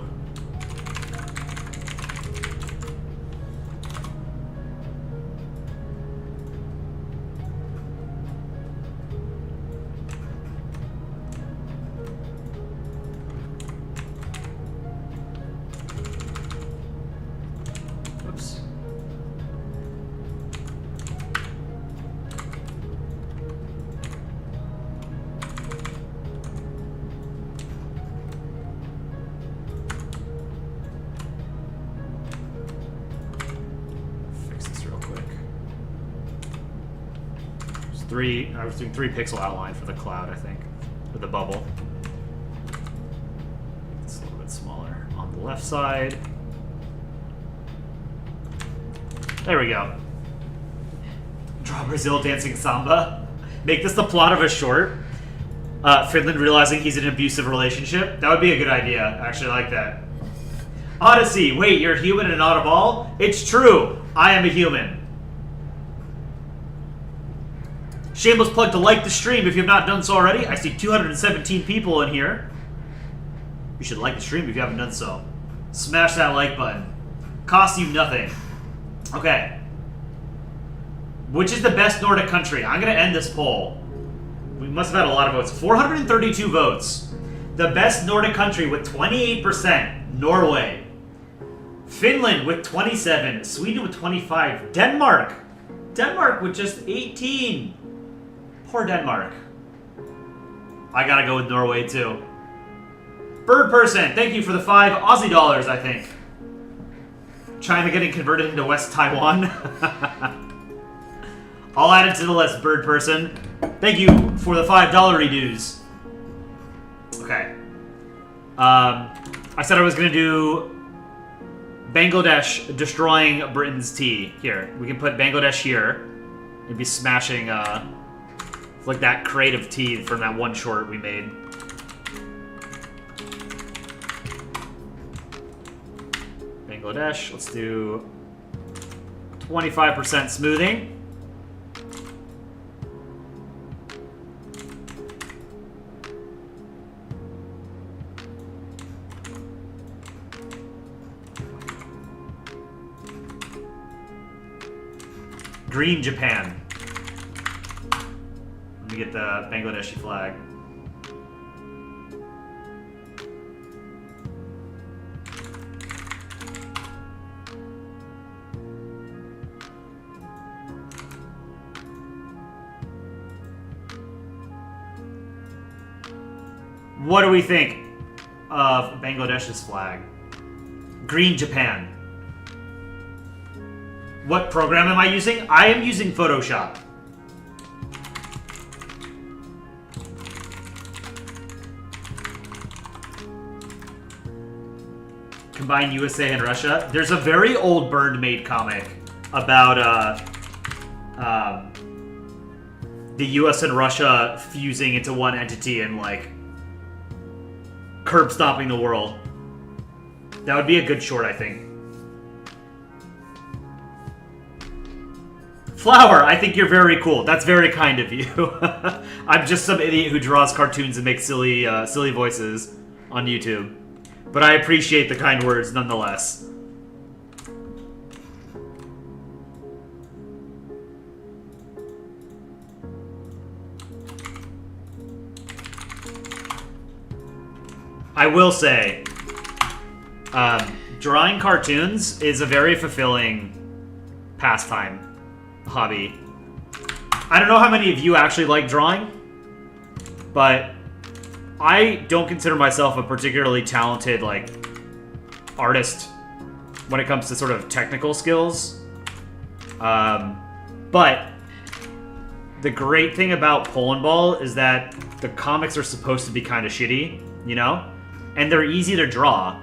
I was doing 3 pixel outline for the cloud, I think, for the bubble. It's a little bit smaller on the left side. There we go. Draw Brazil dancing samba. Make this the plot of a short. Finland realizing he's in an abusive relationship. That would be a good idea. I actually like that. Odyssey. Wait, you're a human and not a ball? It's true. I am a human. Shameless plug to like the stream if you have not done so already. I see 217 people in here. You should like the stream if you haven't done so. Smash that like button. Costs you nothing. Okay. Which is the best Nordic country? I'm going to end this poll. We must have had a lot of votes. 432 votes. The best Nordic country with 28%. Norway. Finland with 27. Sweden with 25. Denmark. Denmark with just 18. Poor Denmark. I gotta go with Norway too. Bird person, thank you for the 5 Aussie dollars, I think. China getting converted into West Taiwan. I'll add it to the list, bird person. Thank you for the $5 redues. Okay. I said I was gonna do Bangladesh destroying Britain's tea. Here, we can put Bangladesh here and be smashing like that crate of tea from that one short we made. Bangladesh, let's do 25% smoothing. Green Japan. Let me get the Bangladeshi flag. What do we think of Bangladesh's flag? Green Japan. What program am I using? I am using Photoshop. Combine USA and Russia. There's a very old Bird-made comic about the US and Russia fusing into one entity and like curb stomping the world. That would be a good short, I think. Flower, I think you're very cool. That's very kind of you. I'm just some idiot who draws cartoons and makes silly voices on YouTube. But I appreciate the kind words nonetheless. I will say, drawing cartoons is a very fulfilling pastime. Hobby. I don't know how many of you actually like drawing, but I don't consider myself a particularly talented like artist when it comes to sort of technical skills. But the great thing about Polandball is that the comics are supposed to be kind of shitty, you know? And they're easy to draw.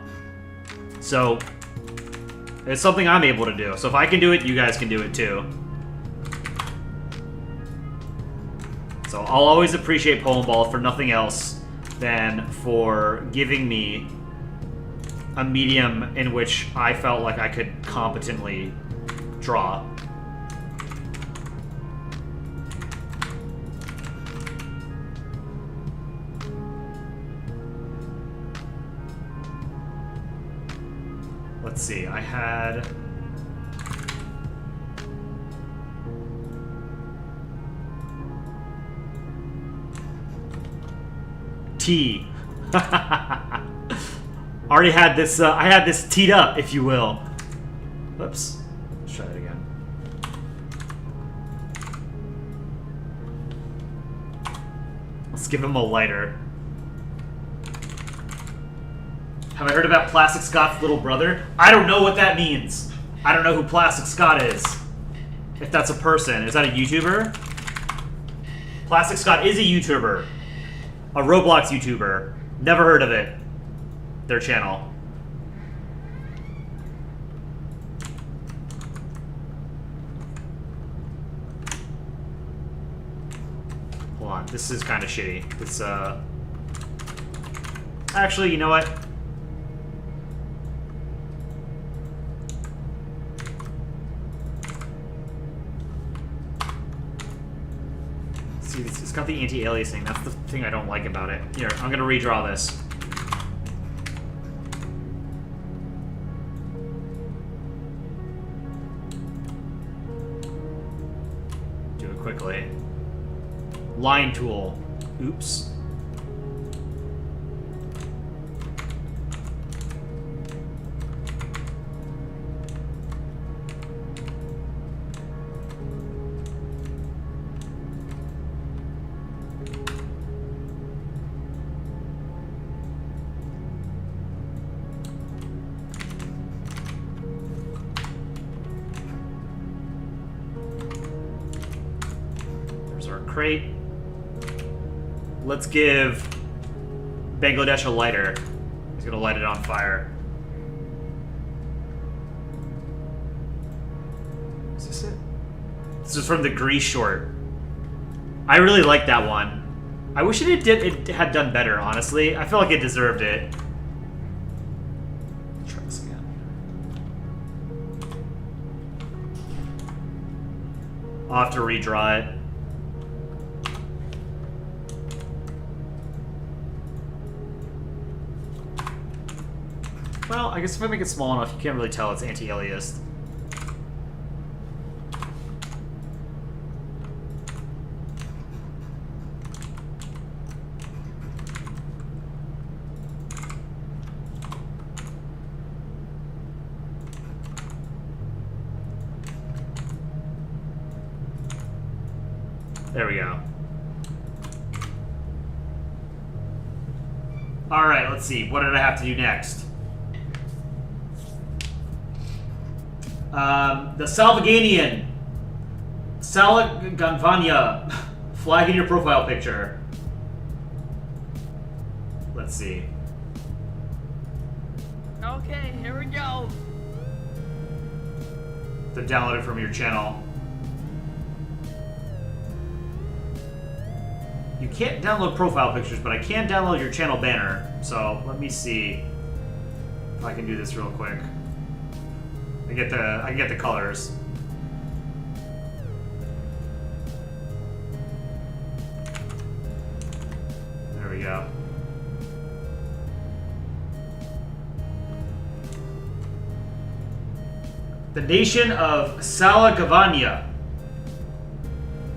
So it's something I'm able to do. So if I can do it, you guys can do it too. So I'll always appreciate Polandball for nothing else than for giving me a medium in which I felt like I could competently draw. Let's see, I had... Tea. Already had this, I had this teed up, if you will. Whoops. Let's try that again. Let's give him a lighter. Have I heard about Plastic Scott's little brother? I don't know what that means. I don't know who Plastic Scott is. If that's a person. Is that a YouTuber? Plastic Scott is a YouTuber. A Roblox YouTuber. Never heard of it. Their channel. Hold on. This is kind of shitty. It's, Actually, you know what? See, it's got the anti-aliasing. That's the thing I don't like about it. Here, I'm gonna redraw this. Do it quickly. Line tool. Oops. Crate. Let's give Bangladesh a lighter. He's gonna light it on fire. Is this it? This is from the Greece short. I really like that one. I wish it had done better, honestly. I feel like it deserved it. Let's try this again. I'll have to redraw it. Well, I guess if I make it small enough, you can't really tell it's anti-aliased. There we go. Alright, let's see. What did I have to do next? The Salavania flag in your profile picture. Let's see. Okay, here we go. To download it from your channel. You can't download profile pictures, but I can download your channel banner. So let me see if I can do this real quick. I can get the colors. There we go. The nation of Salavania,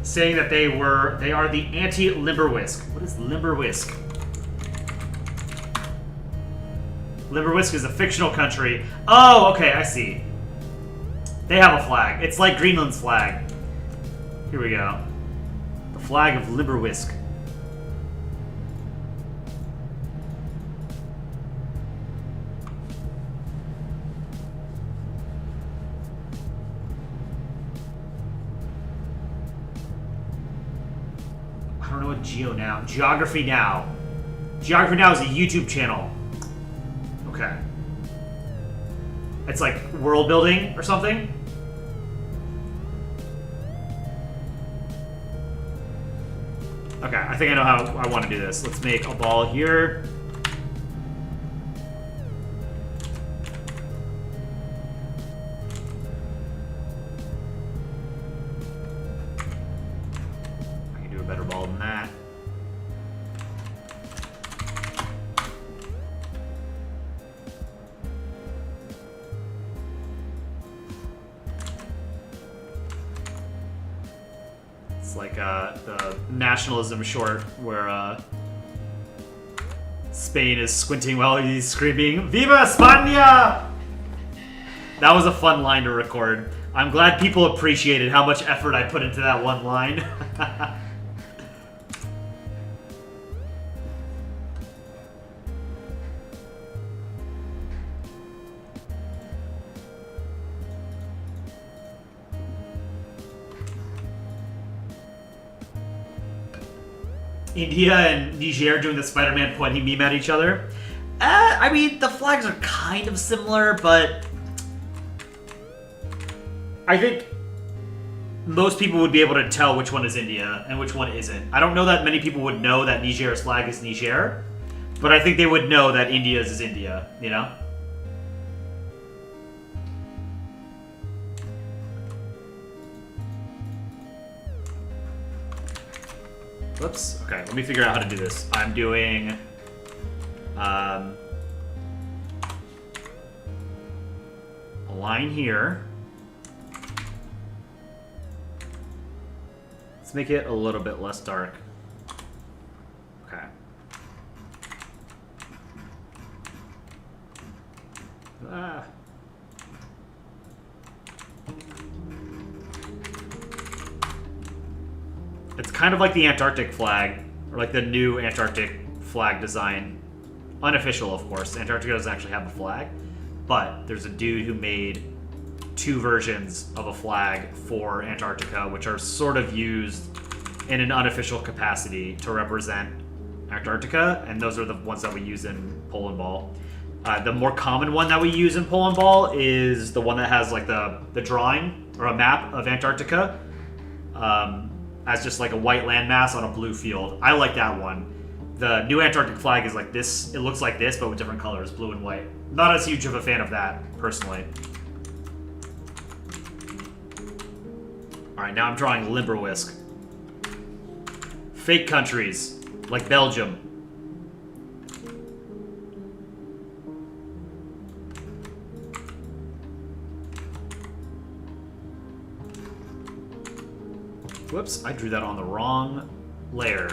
saying that they are the anti-Limberwisk. What is Limberwisk? Limberwisk is a fictional country. Oh, okay, I see. They have a flag. It's like Greenland's flag. Here we go. The flag of Limberwisk. I don't know what Geography Now. Geography Now is a YouTube channel. Okay. It's like world building or something. Okay, I think I know how I want to do this. Let's make a ball here. I can do a better ball than that. Like the nationalism short where Spain is squinting while he's screaming, "Viva España!" That was a fun line to record. I'm glad people appreciated how much effort I put into that one line. India and Niger doing the Spider-Man pointing meme at each other. I mean, the flags are kind of similar, but I think most people would be able to tell which one is India and which one isn't. I don't know that many people would know that Niger's flag is Niger, but I think they would know that India's is India, you know? Whoops. Okay, let me figure out how to do this. I'm doing... a line here. Let's make it a little bit less dark. Okay. Ah. It's kind of like the Antarctic flag, or like the new Antarctic flag design. Unofficial, of course. Antarctica doesn't actually have a flag, but there's a dude who made two versions of a flag for Antarctica, which are sort of used in an unofficial capacity to represent Antarctica, and those are the ones that we use in Polandball. The more common one that we use in Polandball is the one that has like the drawing or a map of Antarctica as just like a white landmass on a blue field. I like that one. The new Antarctic flag is like this. It looks like this, but with different colors, blue and white. Not as huge of a fan of that, personally. Alright, now I'm drawing Limberwisk. Fake countries, like Belgium. Whoops, I drew that on the wrong layer.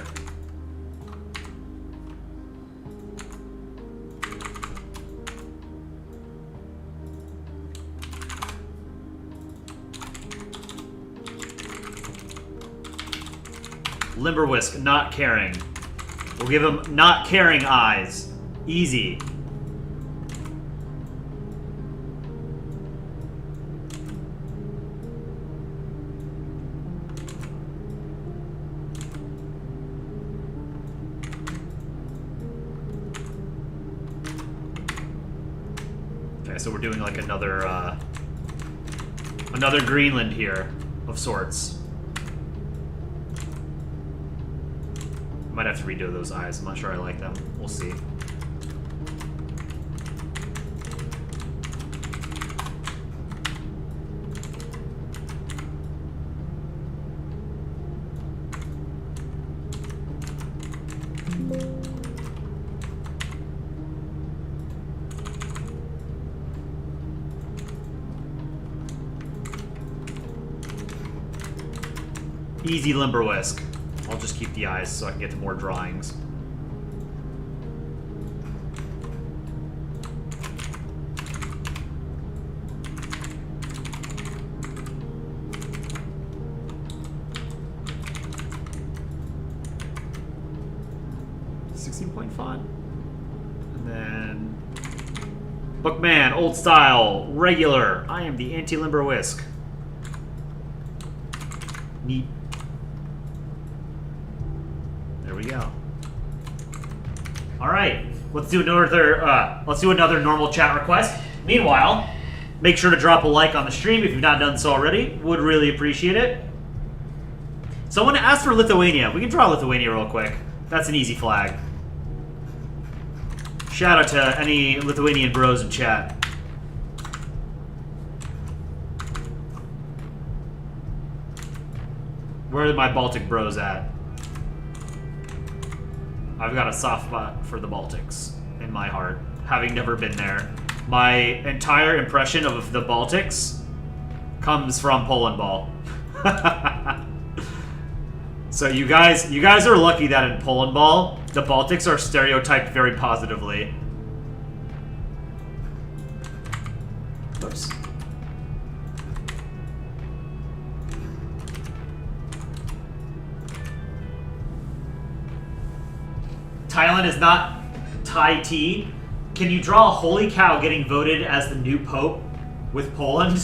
Limberwisk, not caring. We'll give him not caring eyes. Easy. Okay, so we're doing like another Greenland here of sorts. Might have to redo those eyes. I'm not sure I like them. We'll see. Easy Limberwisk. I'll just keep the eyes so I can get to more drawings. .16-point font. And then Bookman, old style, regular. I am the anti-Limberwisk. Neat. There we go. All right, let's do another normal chat request. Meanwhile, make sure to drop a like on the stream if you've not done so already. Would really appreciate it. Someone asked for Lithuania. We can draw Lithuania real quick. That's an easy flag. Shout out to any Lithuanian bros in chat. Where are my Baltic bros at? I've got a soft spot for the Baltics in my heart, having never been there. My entire impression of the Baltics comes from Polandball. So you guys are lucky that in Polandball, the Baltics are stereotyped very positively. Oops. Thailand is not Thai tea. Can you draw a holy cow getting voted as the new pope with Poland?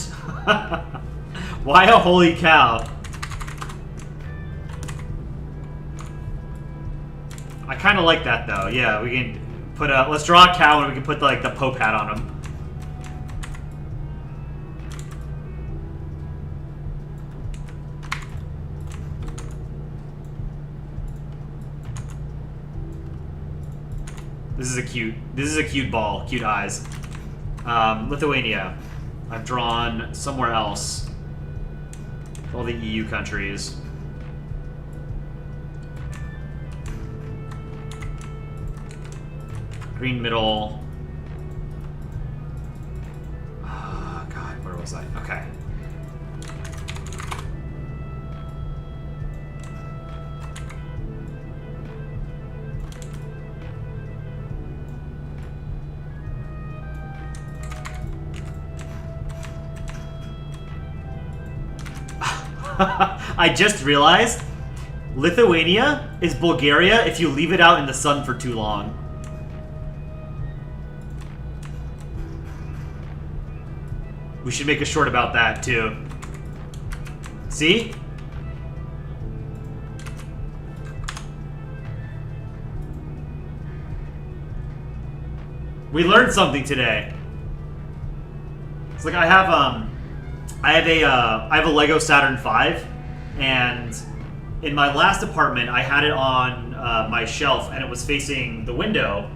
Why a holy cow? I kind of like that though. Yeah, we can put a. Let's draw a cow and we can put like the pope hat on him. This is a cute ball, cute eyes. Lithuania. I've drawn somewhere else. All the EU countries. Green middle. Oh, God, where was I? Okay. I just realized Lithuania is Bulgaria if you leave it out in the sun for too long. We should make a short about that too. See? We learned something today. It's like I have I have a Lego Saturn V, and in my last apartment, I had it on my shelf, and it was facing the window,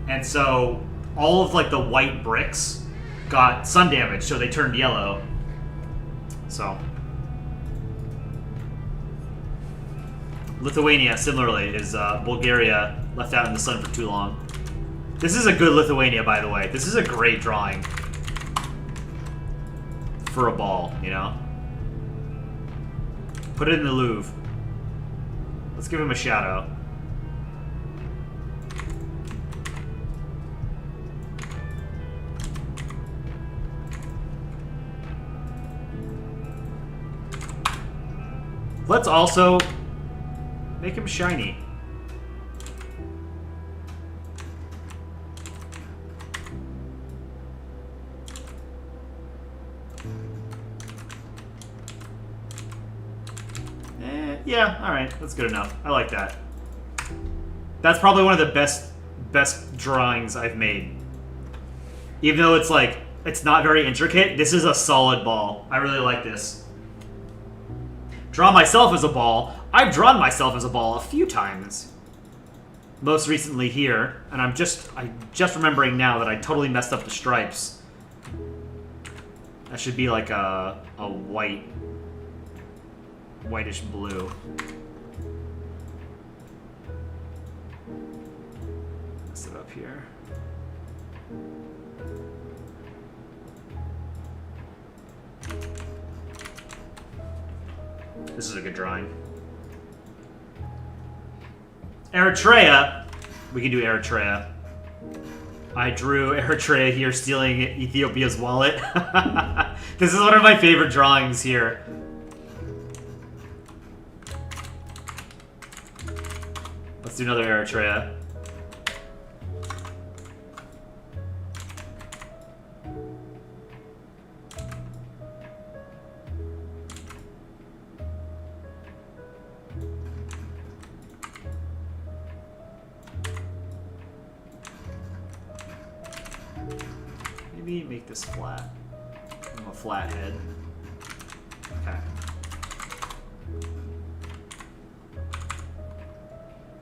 and so all of like the white bricks got sun damage, so they turned yellow. So Lithuania, similarly, is Bulgaria left out in the sun for too long. This is a good Lithuania, by the way. This is a great drawing for a ball, you know? Put it in the Louvre. Let's give him a shadow. Let's also make him shiny. Yeah, alright, that's good enough. I like that. That's probably one of the best drawings I've made. Even though it's like, it's not very intricate, this is a solid ball. I really like this. Draw myself as a ball. I've drawn myself as a ball a few times. Most recently here, and I'm just remembering now that I totally messed up the stripes. That should be like a whitish blue. Mess it up here. This is a good drawing. Eritrea. We can do Eritrea. I drew Eritrea here stealing Ethiopia's wallet. This is one of my favorite drawings here. Let's do another Eritrea. Maybe make this flat. A flat head. Okay.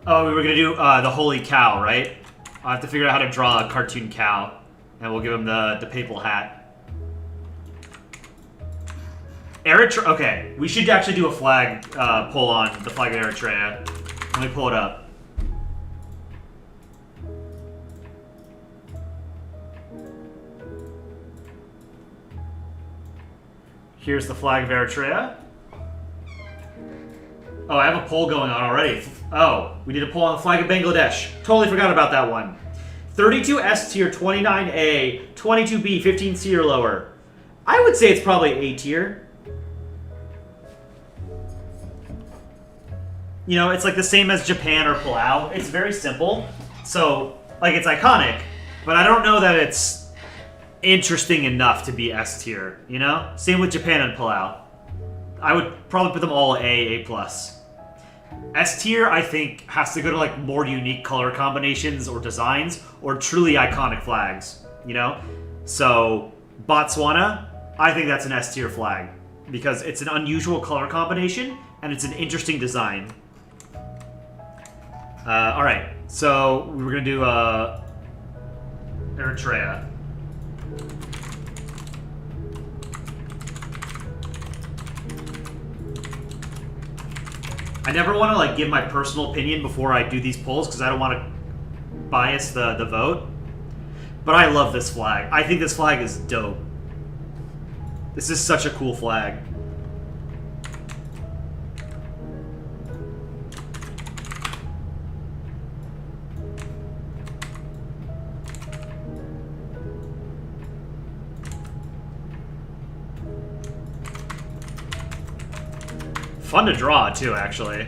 Oh, we were gonna do the holy cow, right? I'll have to figure out how to draw a cartoon cow, and we'll give him the papal hat. Eritrea. Okay, we should actually do a flag pull on the flag of Eritrea. Let me pull it up. Here's the flag of Eritrea. Oh, I have a poll going on already. Oh, we need a poll on the flag of Bangladesh. Totally forgot about that one. 32 S tier, 29A, 22B, 15C or lower. I would say it's probably A tier. You know, it's like the same as Japan or Palau. It's very simple. So, like, it's iconic, but I don't know that it's interesting enough to be S tier, you know? Same with Japan and Palau. I would probably put them all A+. S tier, I think, has to go to like more unique color combinations or designs or truly iconic flags, you know? So, Botswana, I think that's an S tier flag because it's an unusual color combination and it's an interesting design. Alright, so we're gonna do Eritrea. I never want to like give my personal opinion before I do these polls because I don't want to bias the vote. But I love this flag. I think this flag is dope. This is such a cool flag. Fun to draw, too, actually.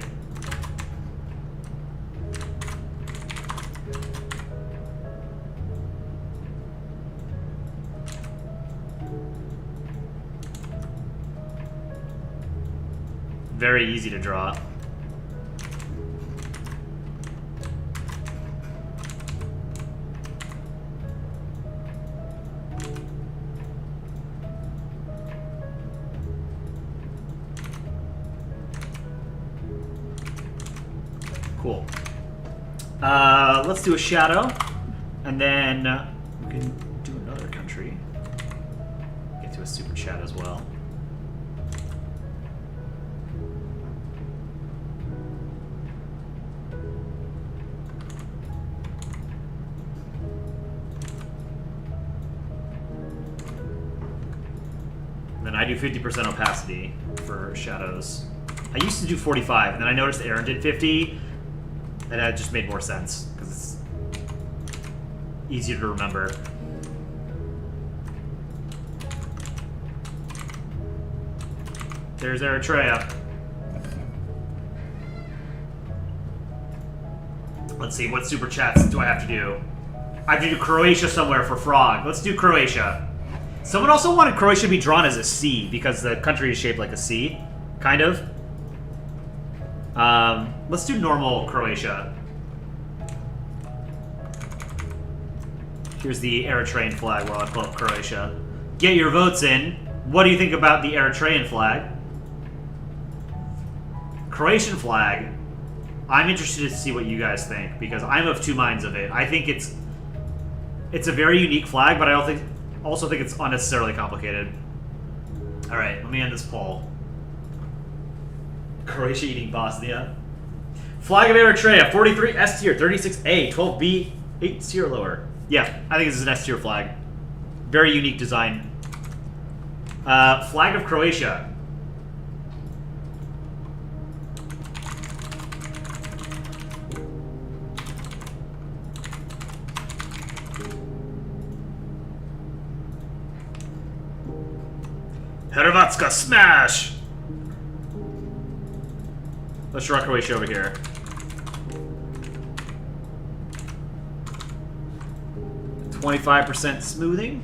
Very easy to draw. Cool. Let's do a shadow, and then we can do another country. Get to a super chat as well. And then I do 50% opacity for shadows. I used to do 45, and then I noticed Aaron did 50, and that just made more sense, because it's easier to remember. There's Eritrea. Let's see, what super chats do I have to do? I have to do Croatia somewhere for Frog. Let's do Croatia. Someone also wanted Croatia to be drawn as a C, because the country is shaped like a C, kind of. Let's do normal Croatia. Here's the Eritrean flag while I pull up Croatia. Get your votes in. What do you think about the Eritrean flag? Croatian flag. I'm interested to see what you guys think, because I'm of two minds of it. I think it's a very unique flag, but I also think it's unnecessarily complicated. Alright, let me end this poll. Croatia eating Bosnia. Flag of Eritrea, 43 S tier, 36A, 12B, 8 tier lower. Yeah, I think this is an S tier flag. Very unique design. Flag of Croatia. Hrvatska smash! Let's draw Croatia over here. .25% smoothing.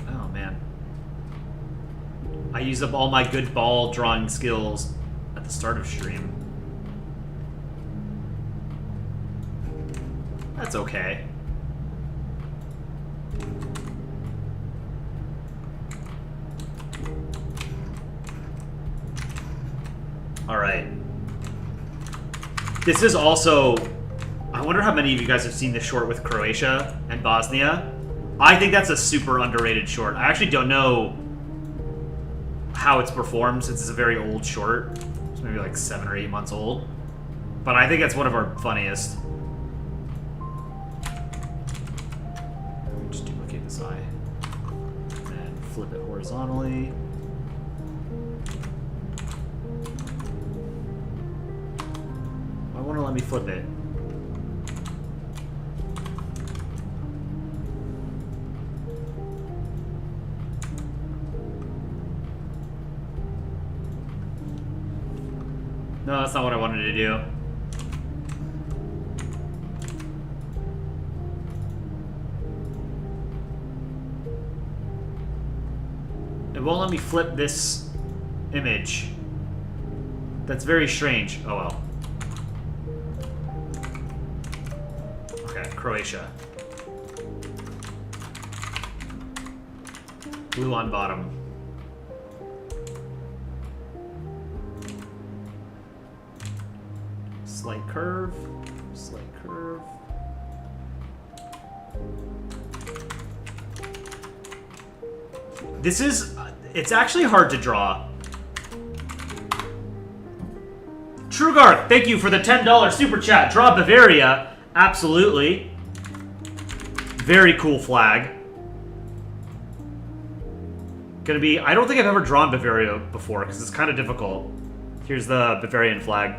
Oh man. I used up all my good ball drawing skills at the start of stream. That's okay. Alright. This is also... I wonder how many of you guys have seen this short with Croatia and Bosnia. I think that's a super underrated short. I actually don't know how it's performed since it's a very old short. It's maybe like 7 or 8 months old. But I think that's one of our funniest. Just duplicate this eye. And flip it horizontally. I want to let me flip it. No, that's not what I wanted to do. It won't let me flip this image. That's very strange. Oh well. Okay, Croatia. Blue on bottom. Slight curve. Slight curve. This is... It's actually hard to draw. Truegarth, thank you for the $10 super chat. Draw Bavaria. Absolutely. Very cool flag. Gonna be... I don't think I've ever drawn Bavaria before, because it's kind of difficult. Here's the Bavarian flag.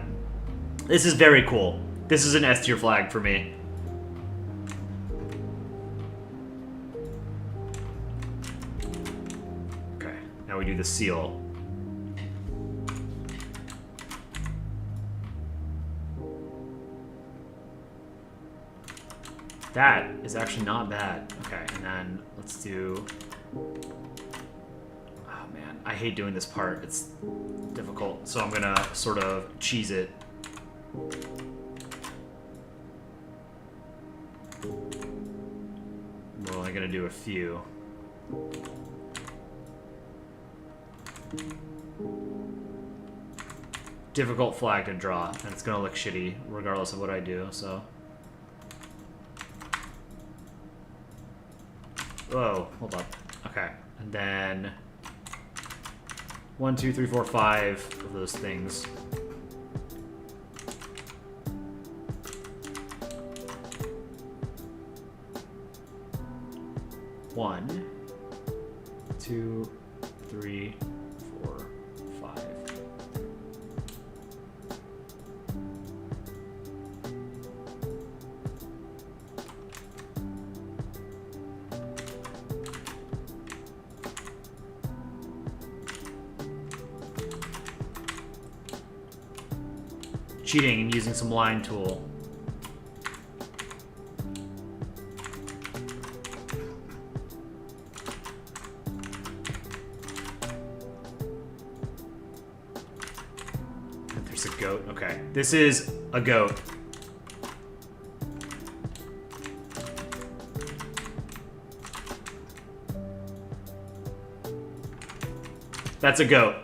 This is very cool. This is an S tier flag for me. Okay, now we do the seal. That is actually not bad. Okay, and then let's do... Oh man, I hate doing this part. It's difficult, so I'm gonna sort of cheese it. gonna do a few. Difficult flag to draw, and it's gonna look shitty regardless of what I do, so. Whoa, hold up. Okay, and then 1, 2, 3, 4, 5 of those things. One, 2, 3, 4, 5. Cheating and using some line tool. There's a goat. Okay. This is a goat. That's a goat.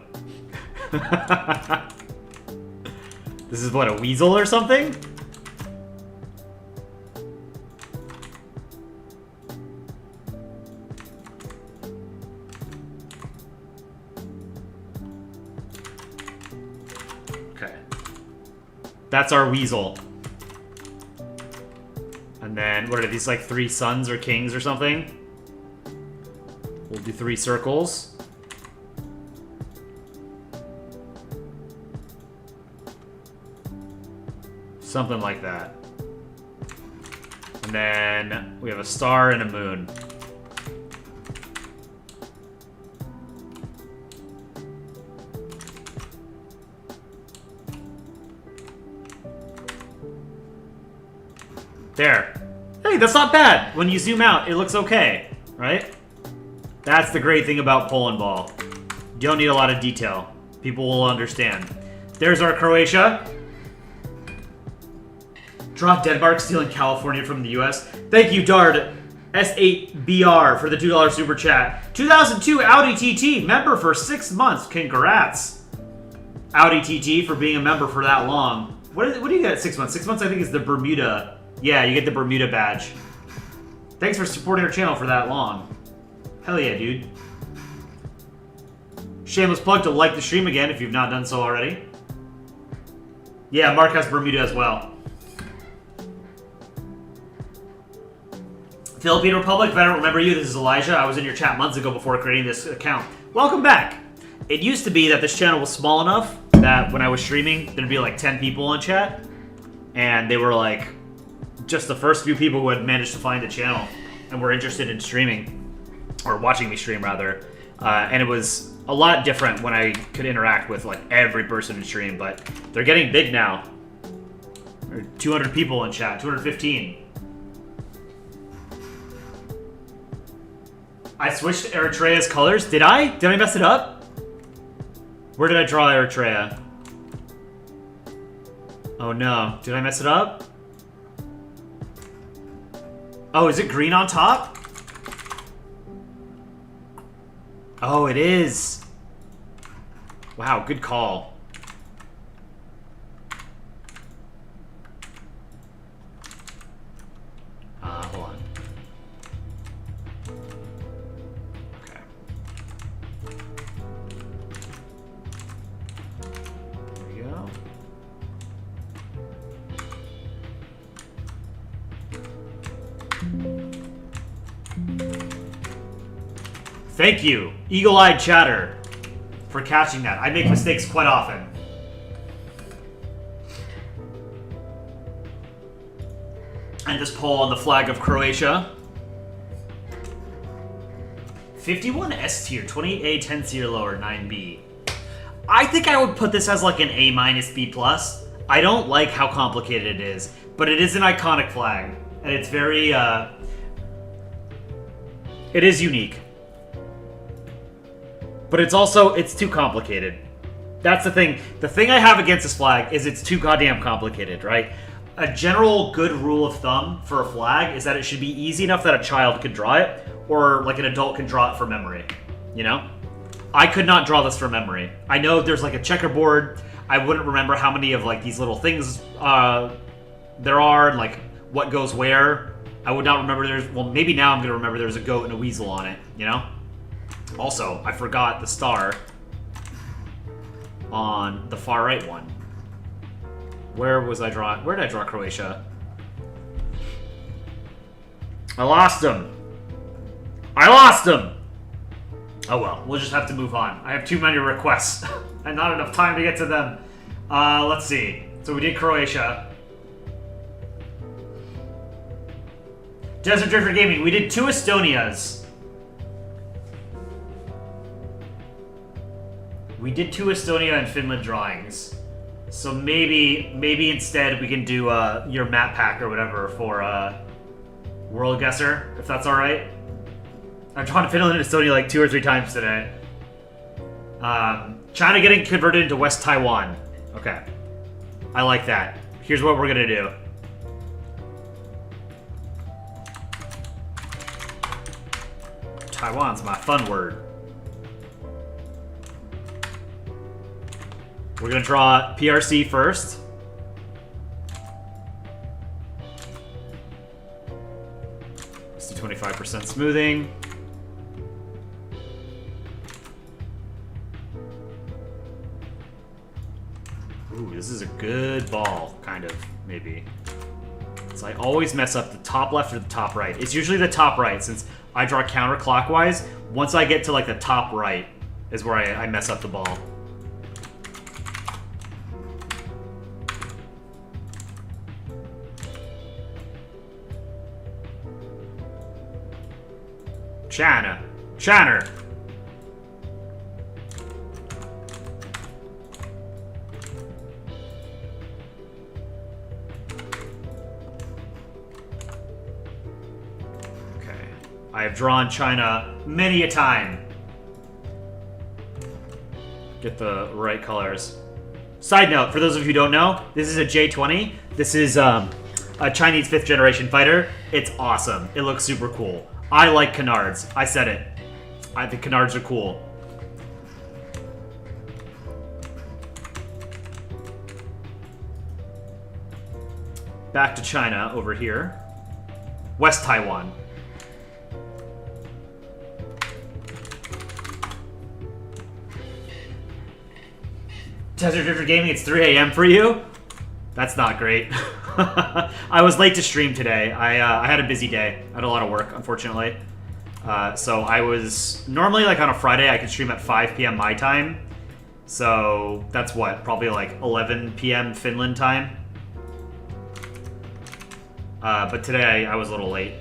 This is what, a weasel or something? Okay. That's our weasel. And then, what are these, like 3 sons or kings or something? We'll do 3 circles. Something like that. And then we have a star and a moon. There. Hey, that's not bad. When you zoom out, it looks okay, right? That's the great thing about Polandball. You don't need a lot of detail. People will understand. There's our Croatia. Draw Denmark stealing California from the US. Thank you, Dard S8BR for the $2 super chat. 2002 Audi TT, member for 6 months. Congrats. Audi TT for being a member for that long. What do you get at 6 months? 6 months, I think, is the Bermuda. Yeah, you get the Bermuda badge. Thanks for supporting our channel for that long. Hell yeah, dude. Shameless plug to like the stream again if you've not done so already. Yeah, Mark has Bermuda as well. Philippine Republic, if I don't remember you, this is Elijah. I was in your chat months ago before creating this account. Welcome back. It used to be that this channel was small enough that when I was streaming, there'd be like 10 people in chat. And they were like just the first few people who had managed to find the channel and were interested in streaming, or watching me stream rather. And it was a lot different when I could interact with like every person in stream, but they're getting big now. There are 200 people in chat, 215. I switched Eritrea's colors. Did I? Did I mess it up? Where did I draw Eritrea? Oh no. Did I mess it up? Oh, is it green on top? Oh, it is. Wow, good call. Hold on. Thank you, Eagle-Eyed Chatter, for catching that. I make mistakes quite often. And this poll on the flag of Croatia. 51 S tier, 28A, 10 tier lower, 9B. I think I would put this as like an A minus B plus. I don't like how complicated it is, but it is an iconic flag, and it's very, it is unique. But it's also, it's too complicated. That's the thing. The thing I have against this flag is it's too goddamn complicated, right? a general good rule of thumb for a flag is that it should be easy enough that a child could draw it, or like an adult can draw it from memory. You know? I could not draw this from memory. I know there's like a checkerboard. I wouldn't remember how many of like these little things there are, and like what goes where. I would not remember well, maybe now I'm going to remember there's a goat and a weasel on it, you know? Also, I forgot the star on the far right one. Where was I drawing? Where did I draw Croatia? I lost him. I lost him! Oh well, we'll just have to move on. I have too many requests and not enough time to get to them. Let's see. So we did Croatia. Desert Drifter Gaming, we did 2 Estonias. We did 2 Estonia and Finland drawings. So maybe instead we can do your map pack or whatever for World Guesser, if that's alright. I've drawn Finland and Estonia like 2 or 3 times today. China getting converted into West Taiwan. Okay. I like that. Here's what we're gonna do. Taiwan's my fun word. We're gonna draw PRC first. Let's do 25% smoothing. Ooh, this is a good ball, kind of, maybe. So I always mess up the top left or the top right. It's usually the top right, since I draw counterclockwise. Once I get to like the top right is where I mess up the ball. China. Okay. I have drawn China many a time. Get the right colors. Side note, for those of you who don't know, this is a J20. This is a Chinese 5th generation fighter. It's awesome. It looks super cool. I like canards. I said it. I think canards are cool. Back to China over here. West Taiwan. Desert Drifter Gaming, it's 3 a.m. for you? That's not great. I was late to stream today. I had a busy day. I had a lot of work, unfortunately. So I was... Normally, like on a Friday, I could stream at 5 p.m. my time. So that's what? Probably like 11 p.m. Finland time. But today, I was a little late.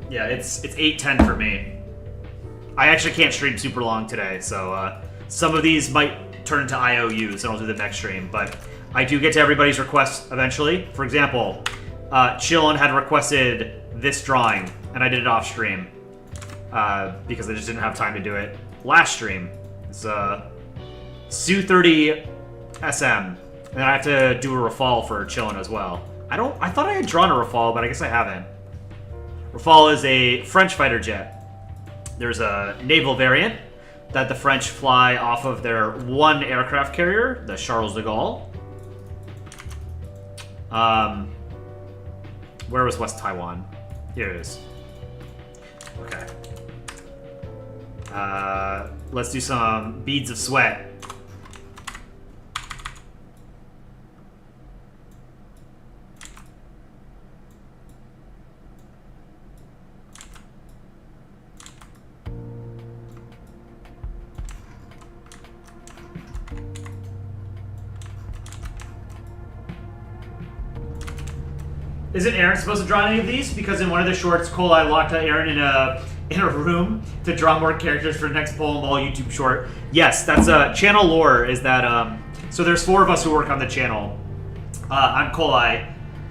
Yeah, it's 8:10 for me. I actually can't stream super long today, so some of these might turn into IOUs, and I'll do the next stream. But I do get to everybody's requests eventually. For example, Chillin had requested this drawing, and I did it off stream because I just didn't have time to do it last stream. It's Su30 SM, and I have to do a Rafale for Chillin as well. I thought I had drawn a Rafale, but I guess I haven't. Rafale is a French fighter jet. There's a naval variant that the French fly off of their one aircraft carrier, the Charles de Gaulle. Where was West Taiwan? Here it is. Okay. Let's do some beads of sweat. Isn't Aaron supposed to draw any of these? Because in one of the shorts, Cole, I locked Aaron in a room to draw more characters for the next Polandball YouTube short. Yes, that's channel lore. Is that so? There's 4 of us who work on the channel. I'm Cole.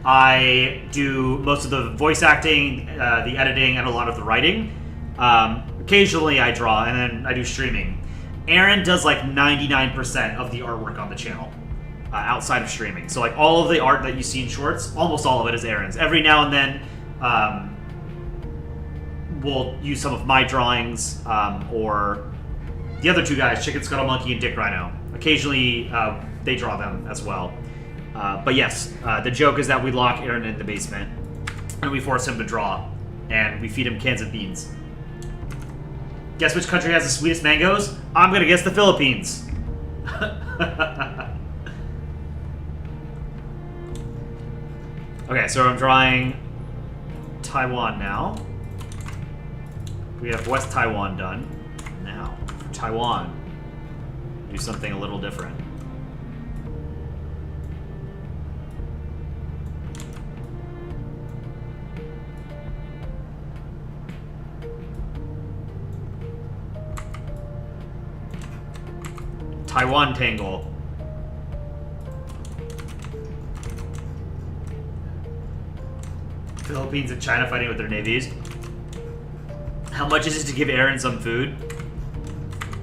I do most of the voice acting, the editing, and a lot of the writing. Occasionally, I draw, and then I do streaming. Aaron does like 99% of the artwork on the channel. outside of streaming. So like all of the art that you see in shorts, almost all of it is Aaron's. Every now and then, we'll use some of my drawings, or the other two guys, Chicken Scuttle Monkey and Dick Rhino. Occasionally, they draw them as well. But yes, the joke is that we lock Aaron in the basement, and we force him to draw, and we feed him cans of beans. Guess which country has the sweetest mangoes? I'm gonna guess the Philippines. Okay, so I'm drawing Taiwan now. We have West Taiwan done. Now, for Taiwan, do something a little different. Taiwan Tangle. Philippines and China fighting with their navies. How much is it to give Aaron some food?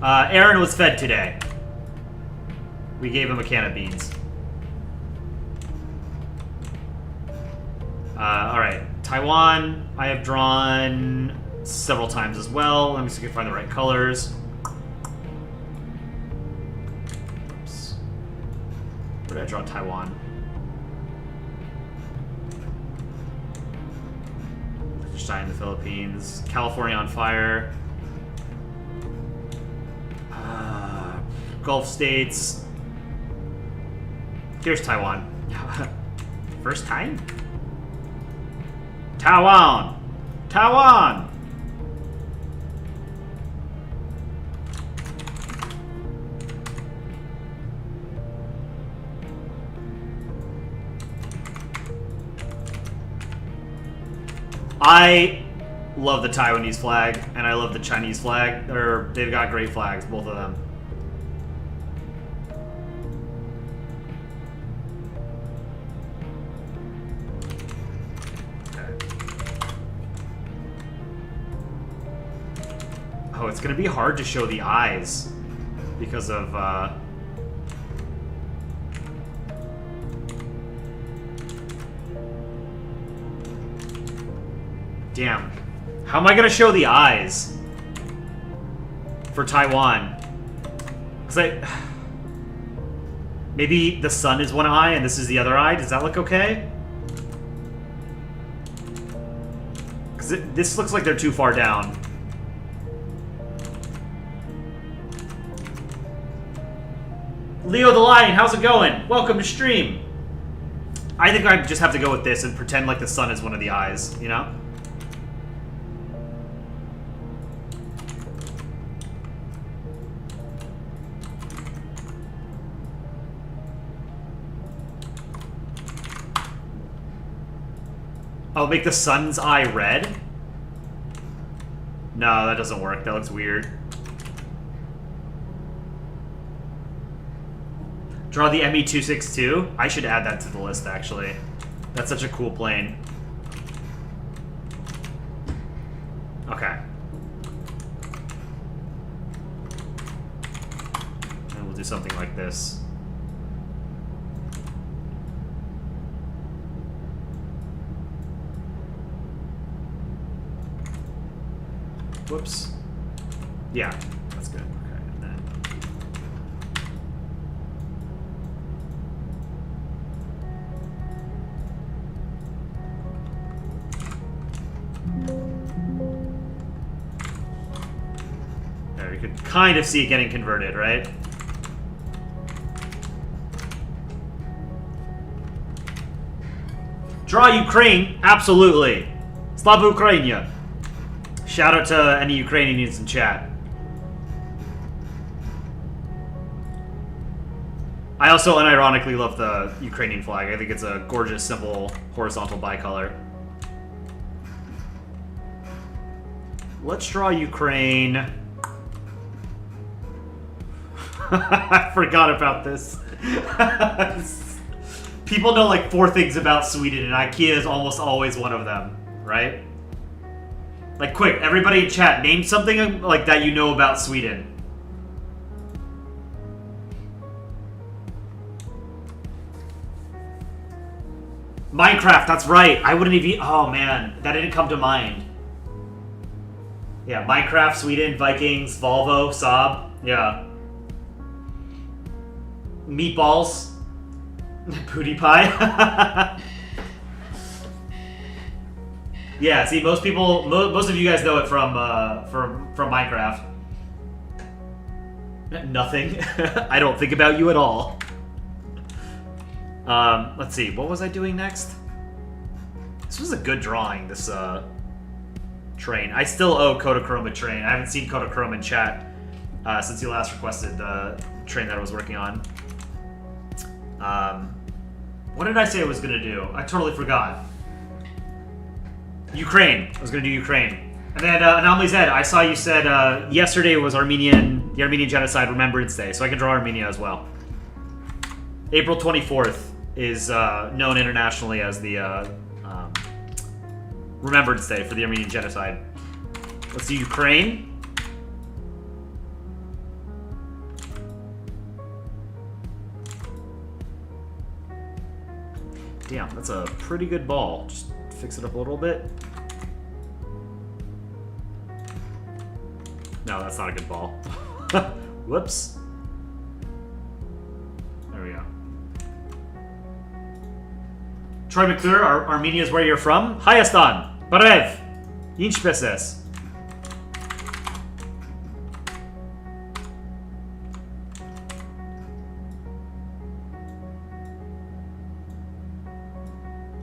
Aaron was fed today. We gave him a can of beans. Alright. Taiwan, I have drawn several times as well. Let me see if I can find the right colors. Oops. Where did I draw Taiwan? In the Philippines, California on fire, Gulf states. Here's Taiwan. First time? Taiwan! Taiwan! I love the Taiwanese flag, and I love the Chinese flag. They've got great flags, both of them. Okay. Oh, it's gonna be hard to show the eyes because of, damn. How am I gonna show the eyes for Taiwan? Because maybe the sun is one eye and this is the other eye. Does that look okay? Because this looks like they're too far down. Leo the Lion, how's it going? Welcome to stream. I think I just have to go with this and pretend like the sun is one of the eyes, you know? I'll make the sun's eye red? No, that doesn't work. That looks weird. Draw the ME-262? I should add that to the list, actually. That's such a cool plane. Okay. And we'll do something like this. Whoops. Yeah, that's good. Okay, and then... There, you could kind of see it getting converted, right? Draw Ukraine? Absolutely. Slava Ukrainia. Shout out to any Ukrainians in chat. I also unironically love the Ukrainian flag. I think it's a gorgeous, simple, horizontal bicolor. Let's draw Ukraine. I forgot about this. People know like 4 things about Sweden, and IKEA is almost always one of them, right? Like, quick, everybody in chat, name something like that you know about Sweden. Minecraft, that's right. I wouldn't even... Oh, man. That didn't come to mind. Yeah, Minecraft, Sweden, Vikings, Volvo, Saab. Yeah. Meatballs. Booty pie. Yeah, see, most people... Most of you guys know it from Minecraft. Nothing. I don't think about you at all. Let's see. What was I doing next? This was a good drawing, this, train. I still owe Kodachrome a train. I haven't seen Kodachrome in chat since he last requested the train that I was working on. What did I say I was going to do? I totally forgot. Ukraine. I was going to do Ukraine. And then, Anomaly's Ed, I saw you said yesterday was the Armenian Genocide Remembrance Day, so I can draw Armenia as well. April 24th is known internationally as the Remembrance Day for the Armenian Genocide. Let's do Ukraine. Damn, that's a pretty good ball. Just fix it up a little bit. No, that's not a good ball. Whoops. There we go. Troy McClure, Armenia is where you're from. Hayastan, Barev, Inchpeses.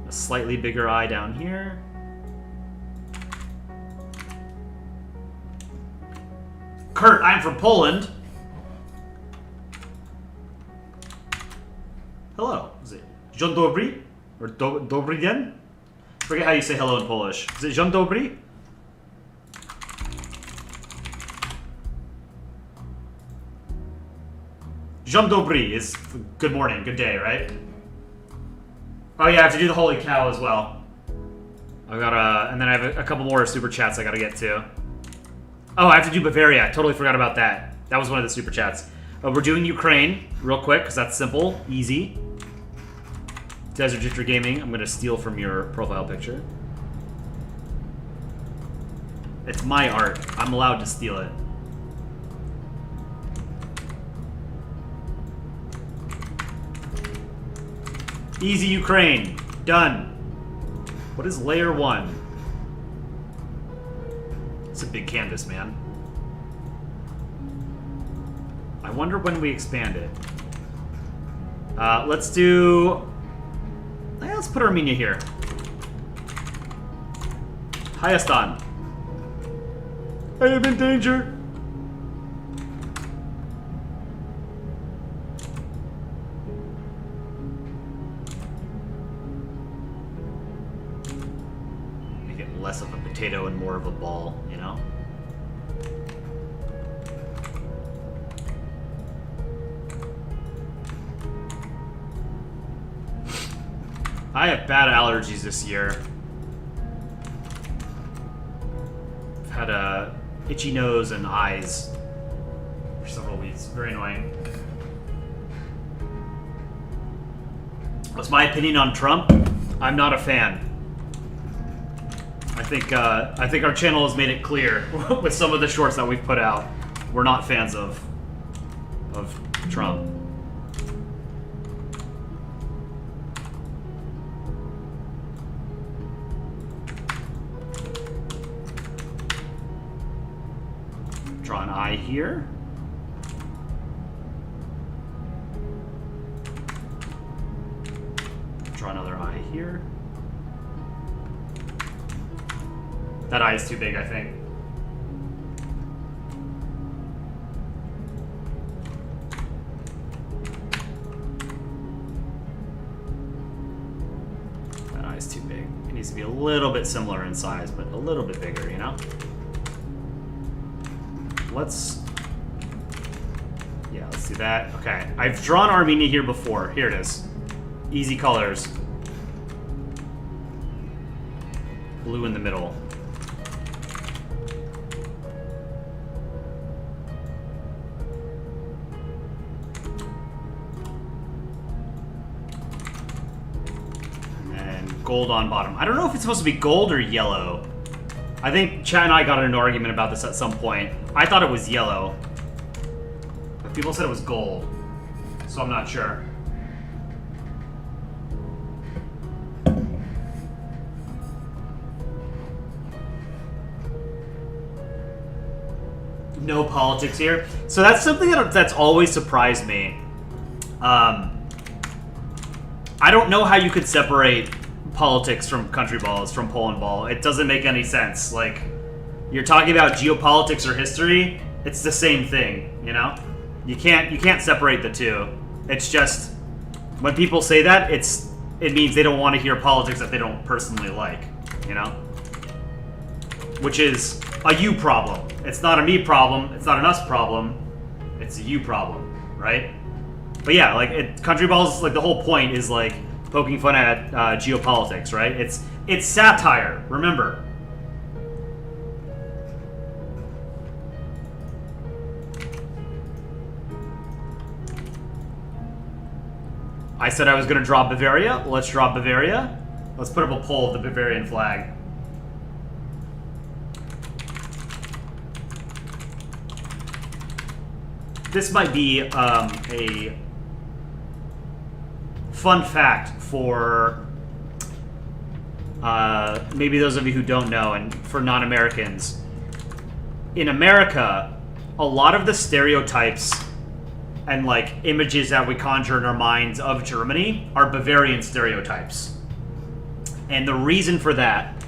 A slightly bigger eye down here. Kurt, I'm from Poland. Hello. Is it Dzień dobry? Or dobry dzień? Forget how you say hello in Polish. Is it Dzień dobry? Dzień dobry is good morning, good day, right? Oh yeah, I have to do the holy cow as well. I gotta, and then I have a couple more super chats I gotta get to. Oh, I have to do Bavaria. I totally forgot about that. That was one of the super chats. We're doing Ukraine real quick because that's simple, easy. Desert Drifter Gaming, I'm going to steal from your profile picture. It's my art. I'm allowed to steal it. Easy Ukraine. Done. What is layer 1? It's a big canvas, man. I wonder when we expand it. Let's do... let's put Armenia here. Hayastan. I am in danger. Make it less of a potato and more of a ball, you know? I have bad allergies this year. I've had a itchy nose and eyes for several weeks. Very annoying. What's my opinion on Trump? I'm not a fan. I think our channel has made it clear with some of the shorts that we've put out. We're not fans of Trump. Draw an eye here. Draw another eye here. That eye is too big, I think. That eye is too big. It needs to be a little bit similar in size, but a little bit bigger, you know? Let's do that. Okay, I've drawn Armenia here before. Here it is. Easy colors. Blue in the middle. And then gold on bottom. I don't know if it's supposed to be gold or yellow. I think Chad and I got in an argument about this at some point. I thought it was yellow. But people said it was gold. So I'm not sure. No politics here. So that's something that's always surprised me. I don't know how you could separate politics from country balls, from Polandball. It doesn't make any sense. Like, you're talking about geopolitics or history, it's the same thing, you know? You can't separate the two. It's just, when people say that, it means they don't want to hear politics that they don't personally like, you know? Which is a you problem. It's not a me problem, it's not an us problem, it's a you problem, right? But yeah, like, country balls, like, the whole point is, like, poking fun at geopolitics, right? It's satire, remember. I said I was going to draw Bavaria. Let's draw Bavaria. Let's put up a poll of the Bavarian flag. This might be a fun fact for maybe those of you who don't know, and for non-Americans. In America, a lot of the stereotypes and like images that we conjure in our minds of Germany are Bavarian stereotypes. And the reason for that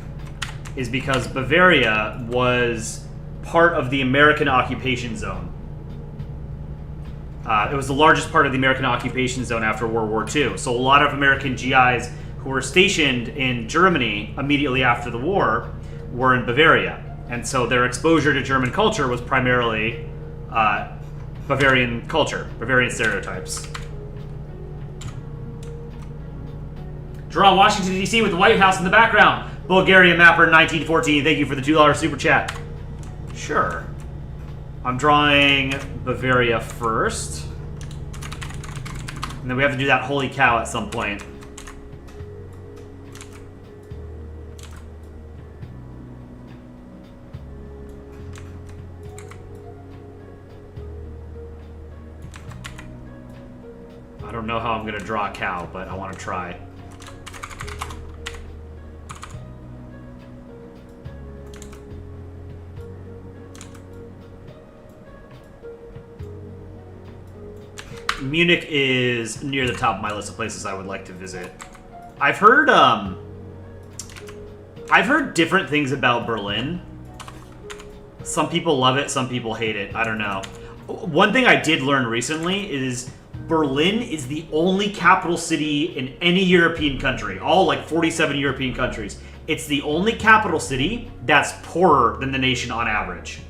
is because Bavaria was part of the American occupation zone. It was the largest part of the American occupation zone after World War II. So a lot of American GIs who were stationed in Germany immediately after the war were in Bavaria. And so their exposure to German culture was primarily Bavarian culture, Bavarian stereotypes. Draw Washington, D.C. with the White House in the background. Bulgaria Mapper 1914, thank you for the $2 super chat. Sure. I'm drawing Bavaria first. And then we have to do that holy cow at some point. I don't know how I'm going to draw a cow, but I want to try. Munich is near the top of my list of places I would like to visit. I've heard different things about Berlin. Some people love it, some people hate it. I don't know. One thing I did learn recently is Berlin is the only capital city in any European country, all like 47 European countries. It's the only capital city that's poorer than the nation on average.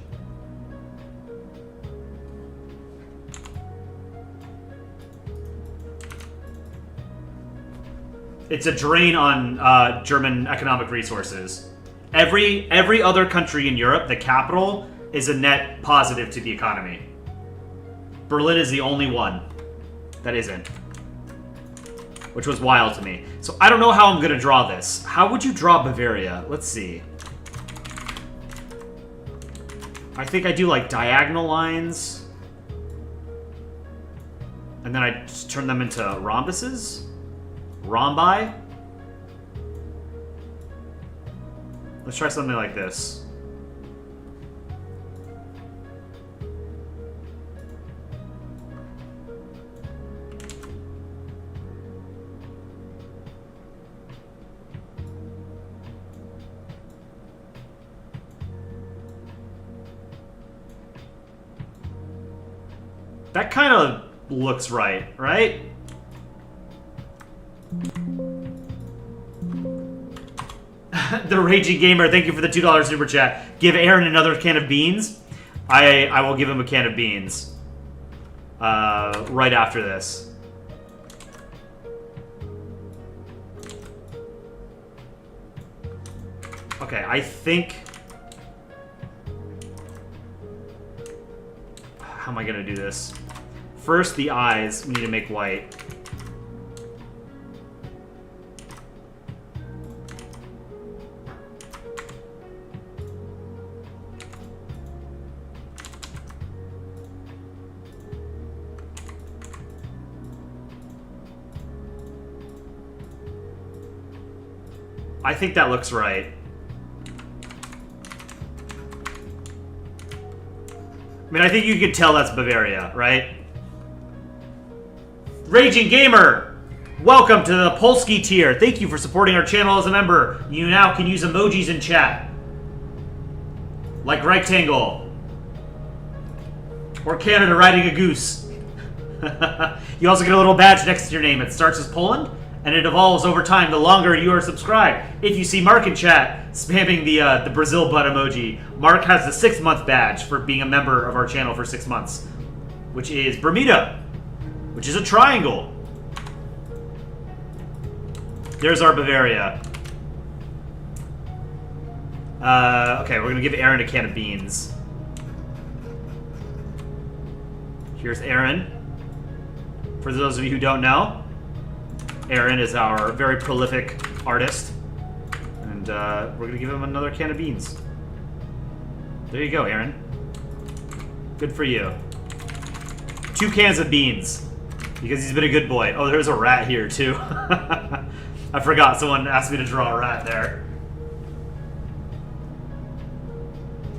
It's a drain on German economic resources. Every other country in Europe, the capital is a net positive to the economy. Berlin is the only one that isn't, which was wild to me. So I don't know how I'm going to draw this. How would you draw Bavaria? Let's see. I think I do like diagonal lines, and then I just turn them into rhombuses. Rhombi? Let's try something like this. That kind of looks right, right? The Raging Gamer, thank you for the $2 super chat. Give Aaron another can of beans. I will give him a can of beans. Right after this. Okay, I think... How am I gonna do this? First, the eyes we need to make white. I think that looks right. I mean, I think you could tell that's Bavaria, right? Raging Gamer! Welcome to the Polski tier. Thank you for supporting our channel as a member. You now can use emojis in chat. Like rectangle. Or Canada riding a goose. You also get a little badge next to your name. It starts as Poland, and it evolves over time the longer you are subscribed. If you see Mark in chat spamming the Brazil butt emoji, Mark has the 6-month badge for being a member of our channel for 6 months, which is Bermuda, which is a triangle. There's our Bavaria. Okay, we're gonna give Aaron a can of beans. Here's Aaron. For those of you who don't know, Aaron is our very prolific artist. And we're gonna give him another can of beans. There you go, Aaron. Good for you. 2 cans of beans. Because he's been a good boy. Oh, there's a rat here, too. I forgot someone asked me to draw a rat there.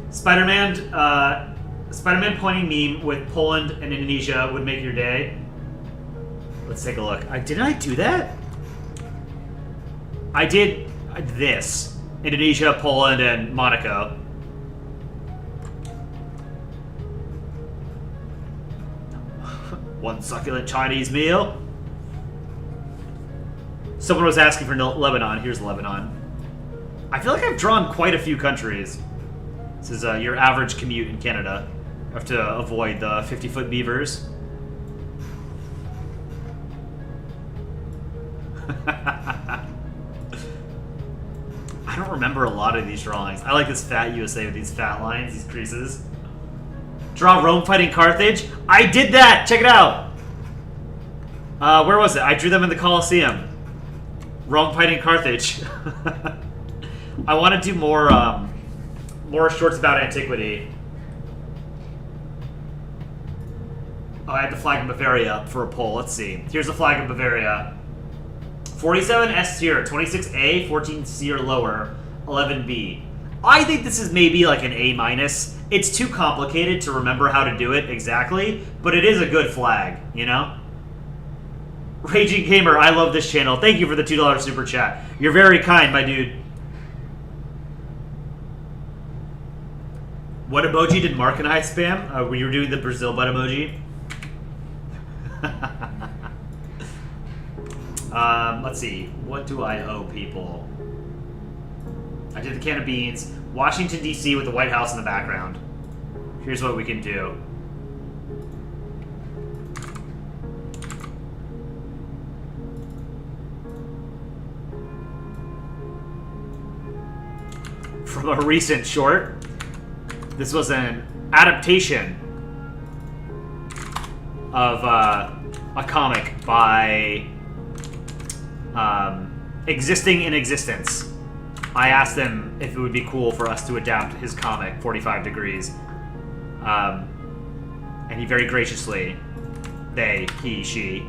Spider-Man pointing meme with Poland and Indonesia would make your day. Let's take a look. Didn't I do that? I did this. Indonesia, Poland, and Monaco. One succulent Chinese meal. Someone was asking for Lebanon. Here's Lebanon. I feel like I've drawn quite a few countries. This is your average commute in Canada. You have to avoid the 50-foot beavers. I don't remember a lot of these drawings. I like this fat USA with these fat lines, these creases. Draw Rome fighting Carthage. I did that! Check it out! Where was it? I drew them in the Colosseum. Rome fighting Carthage. I want to do more shorts about antiquity. Oh, I had the flag of Bavaria up for a poll. Let's see. Here's the flag of Bavaria. 47 S tier, 26A, 14C or lower, 11B. I think this is maybe like an A-. It's too complicated to remember how to do it exactly, but it is a good flag, you know? Raging Gamer, I love this channel. Thank you for the $2 super chat. You're very kind, my dude. What emoji did Mark and I spam when you were doing the Brazil butt emoji? Let's see. What do I owe people? I did the can of beans. Washington, D.C. with the White House in the background. Here's what we can do. From a recent short, this was an adaptation of a comic by Existing in Existence. I asked them if it would be cool for us to adapt his comic, 45 Degrees. And he very graciously, she,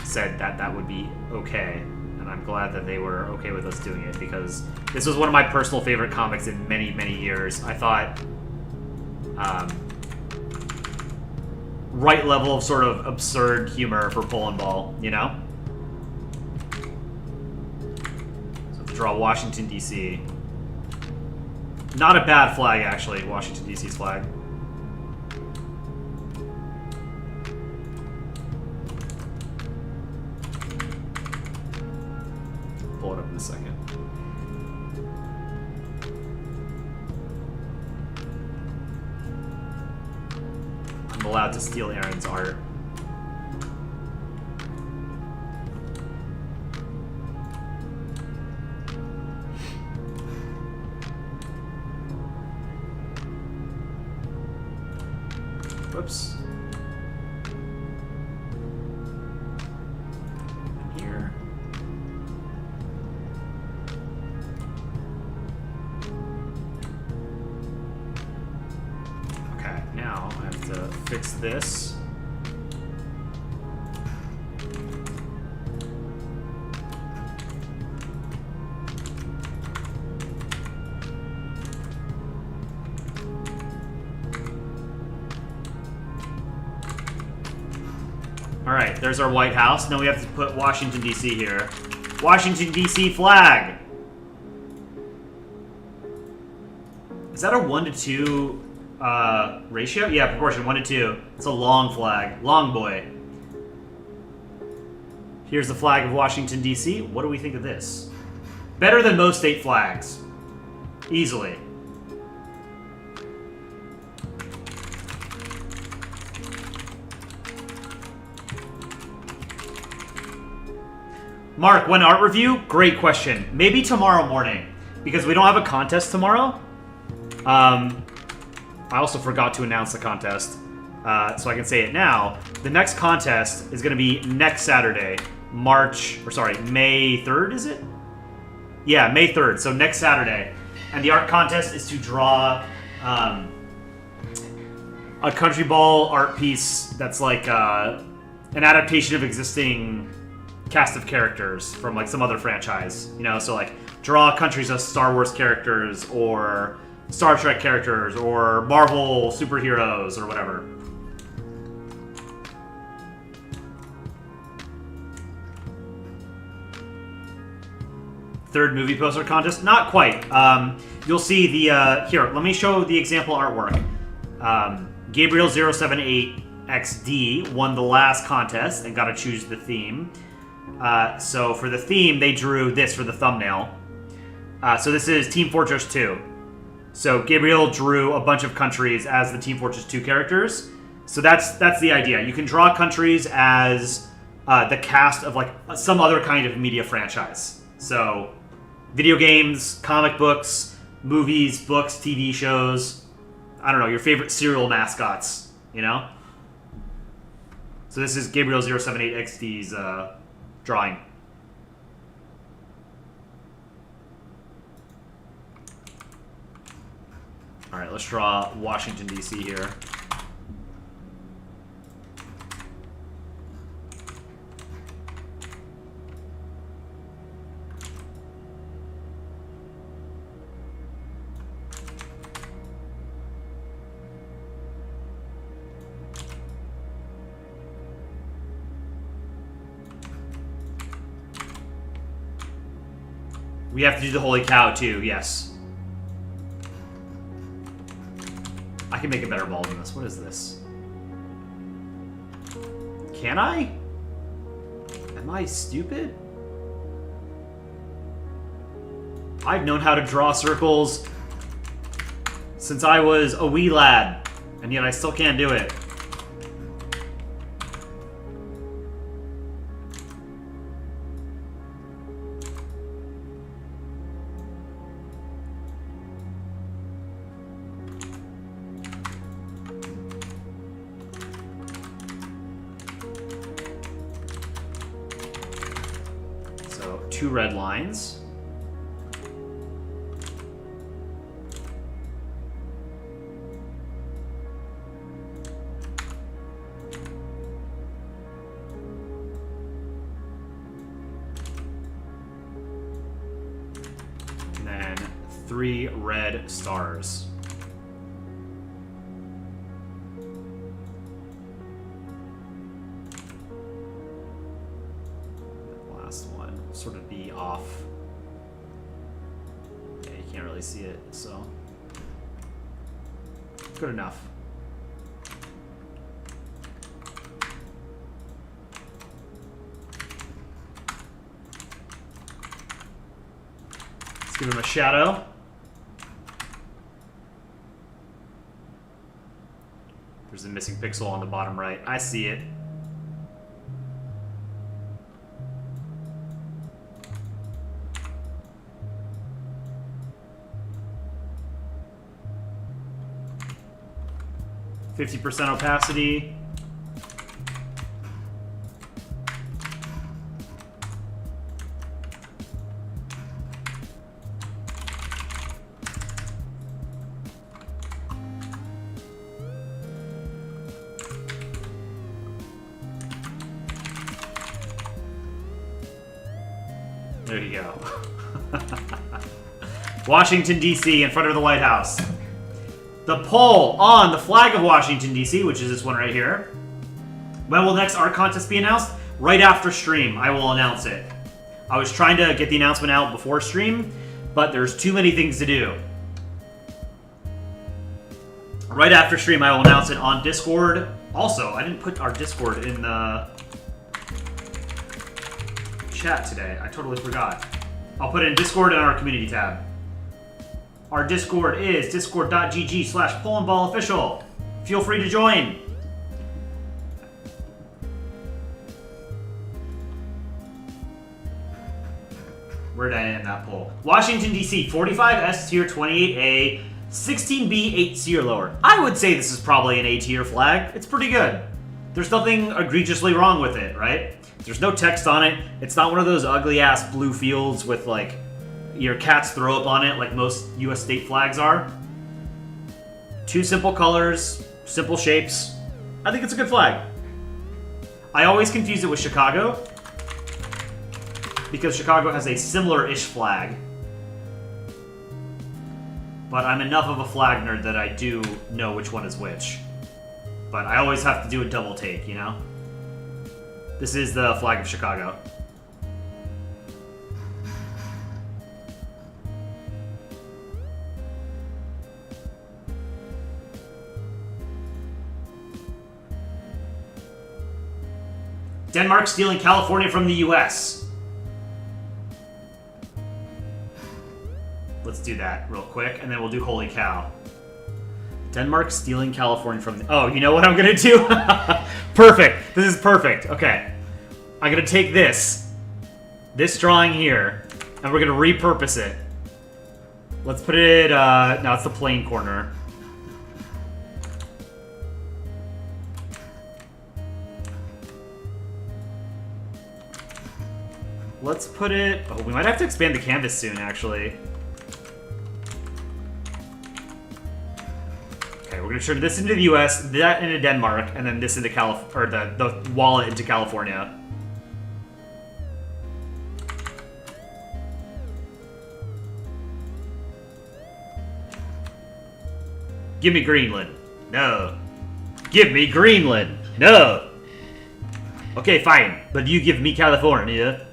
said that that would be okay. And I'm glad that they were okay with us doing it, because this was one of my personal favorite comics in many, many years. I thought, right level of sort of absurd humor for Polandball, you know? So to draw Washington, D.C. Not a bad flag, actually, Washington, D.C.'s flag. Pull it up in a second. I'm allowed to steal Aaron's art. Whoops. Here. Okay, now I have to fix this. Alright, there's our White House. Now we have to put Washington, D.C. here. Washington, D.C. flag! Is that a 1-to-2 ratio? Yeah, proportion, 1-to-2. It's a long flag. Long boy. Here's the flag of Washington, D.C. What do we think of this? Better than most state flags. Easily. Mark, when art review? Great question. Maybe tomorrow morning, because we don't have a contest tomorrow. I also forgot to announce the contest, so I can say it now. The next contest is going to be next Saturday, May 3rd, is it? Yeah, May 3rd, so next Saturday. And the art contest is to draw a country ball art piece that's like an adaptation of existing cast of characters from like some other franchise, you know, so like draw countries as Star Wars characters or Star Trek characters or Marvel superheroes or whatever. Third movie poster contest? Not quite. You'll see the, here, let me show the example artwork. Gabriel078XD won the last contest and got to choose the theme. So for the theme, they drew this for the thumbnail. So this is Team Fortress 2. So Gabriel drew a bunch of countries as the Team Fortress 2 characters. So that's the idea. You can draw countries as the cast of like some other kind of media franchise. So video games, comic books, movies, books, TV shows. I don't know, your favorite cereal mascots, you know? So this is Gabriel078XD's drawing. Alright, let's draw Washington, D.C. here. We have to do the holy cow too, yes. I can make a better ball than this. What is this? Can I? Am I stupid? I've known how to draw circles since I was a wee lad, and yet I still can't do it. Two red lines. And then 3 red stars. Sort of be off. Yeah, you can't really see it, so good enough. Let's give him a shadow. There's a missing pixel on the bottom right. I see it. %, opacity. There you go. Washington, D.C. in front of the White House. The pole on the flag of Washington, D.C., which is this one right here, When will the next art contest be announced? Right after stream, I will announce it. I was trying to get the announcement out before stream, but there's too many things to do. Right after stream, I will announce it on Discord. Also, I didn't put our Discord in the chat today. I totally forgot. I'll put it in Discord and our community tab. Our Discord is discord.gg/PolandballOfficial. Feel free to join. Where did I end that poll? Washington, D.C., 45 S tier, 28A, 16B, 8C or lower. I would say this is probably an A tier flag. It's pretty good. There's nothing egregiously wrong with it, right? There's no text on it. It's not one of those ugly-ass blue fields with, like, your cat's throw up on it like most U.S. state flags are. Two simple colors, simple shapes. I think it's a good flag. I always confuse it with Chicago, because Chicago has a similar-ish flag. But I'm enough of a flag nerd that I do know which one is which. But I always have to do a double take, you know? This is the flag of Chicago. Denmark stealing California from the US. Let's do that real quick, and then we'll do Holy Cow. Denmark stealing California from the... Oh, you know what I'm gonna do? Perfect. This is perfect. Okay. I'm gonna take this drawing here, and we're gonna repurpose it. Let's put it, no, it's the plain corner. Let's put it... Oh, we might have to expand the canvas soon, actually. Okay, we're gonna turn this into the US, that into Denmark, and then this into the wallet into California. Give me Greenland. No. Give me Greenland. No. Okay, fine. But you give me California.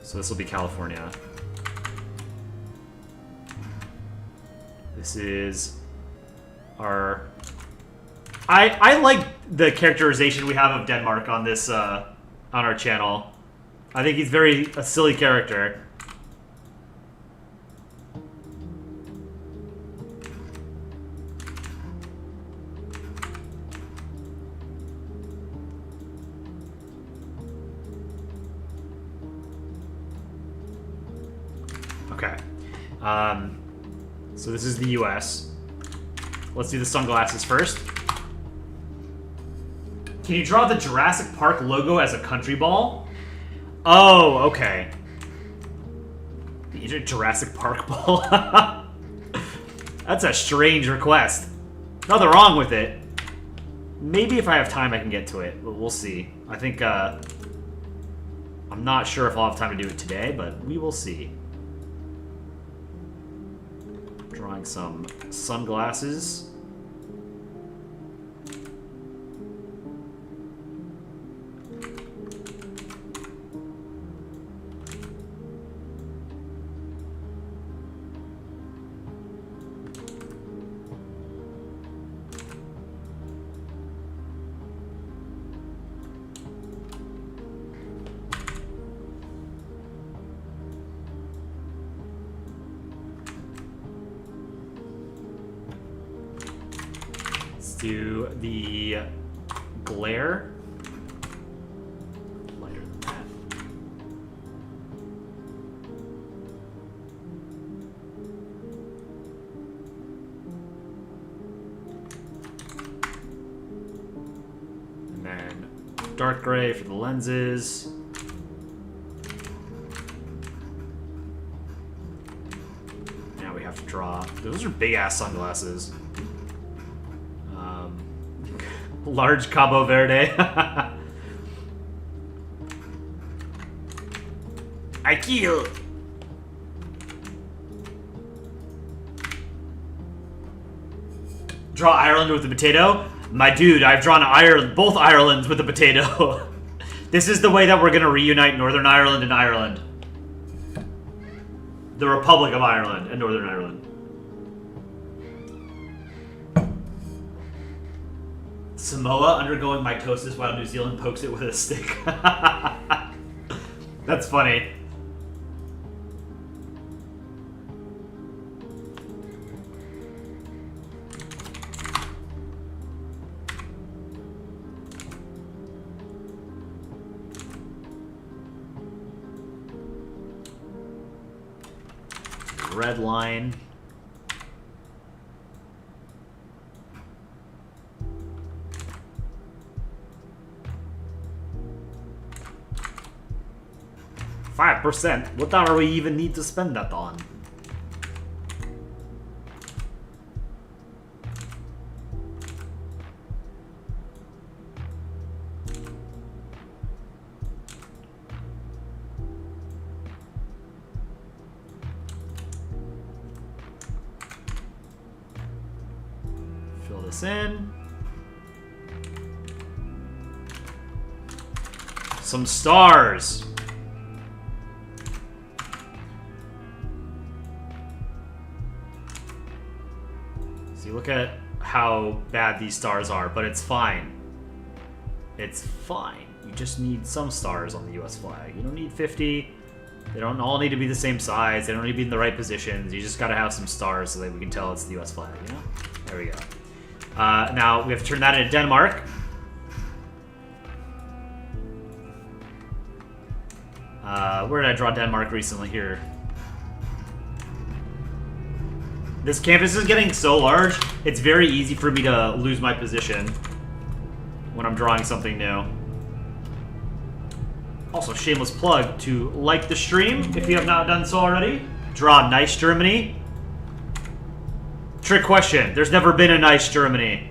So this will be California. This is our... I like the characterization we have of Denmark on this on our channel. I think he's a silly character. Okay. So this is the US. Let's do the sunglasses first. Can you draw the Jurassic Park logo as a country ball? Oh, okay. You did a Jurassic Park ball? That's a strange request. Nothing wrong with it. Maybe if I have time I can get to it. We'll see. I think, I'm not sure if I'll have time to do it today, but we will see. Drawing some sunglasses. Do the glare. Lighter than that. And then dark gray for the lenses. Now we have to draw. Those are big ass sunglasses. Large Cabo Verde. I kill. Draw Ireland with a potato? My dude, I've drawn Ireland, both Irelands with a potato. This is the way that we're going to reunite Northern Ireland and Ireland. The Republic of Ireland and Northern Ireland. Samoa undergoing mitosis while New Zealand pokes it with a stick. That's funny. Red line. $5%? What are we even need to spend that on? Fill this in. Some stars. Look at how bad these stars are, but it's fine. It's fine. You just need some stars on the US flag. You don't need 50. They don't all need to be the same size. They don't need to be in the right positions. You just gotta have some stars so that we can tell it's the US flag, you know? There we go. Now, we have to turn that into Denmark. Where did I draw Denmark recently here? This canvas is getting so large, it's very easy for me to lose my position when I'm drawing something new. Also, shameless plug to like the stream if you have not done so already. Draw nice Germany. Trick question. There's never been a nice Germany.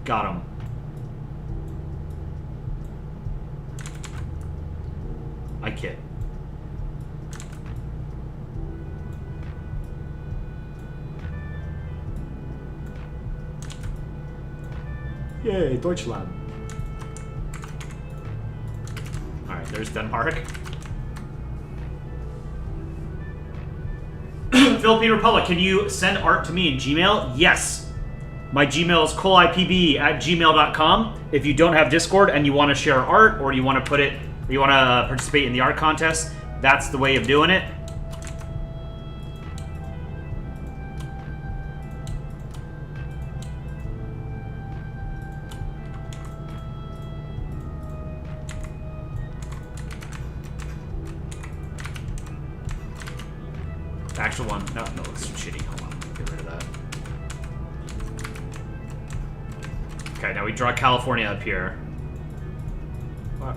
Got him. I kid. Yay, Deutschland. Alright, there's Denmark. Philippine Republic, can you send art to me in Gmail? Yes. My Gmail is colipb@gmail.com. If you don't have Discord and you want to share art, or you want to put it, or you want to participate in the art contest, that's the way of doing it. Actual one. No, it's shitty. Hold on. Get rid of that. Okay, now we draw California up here.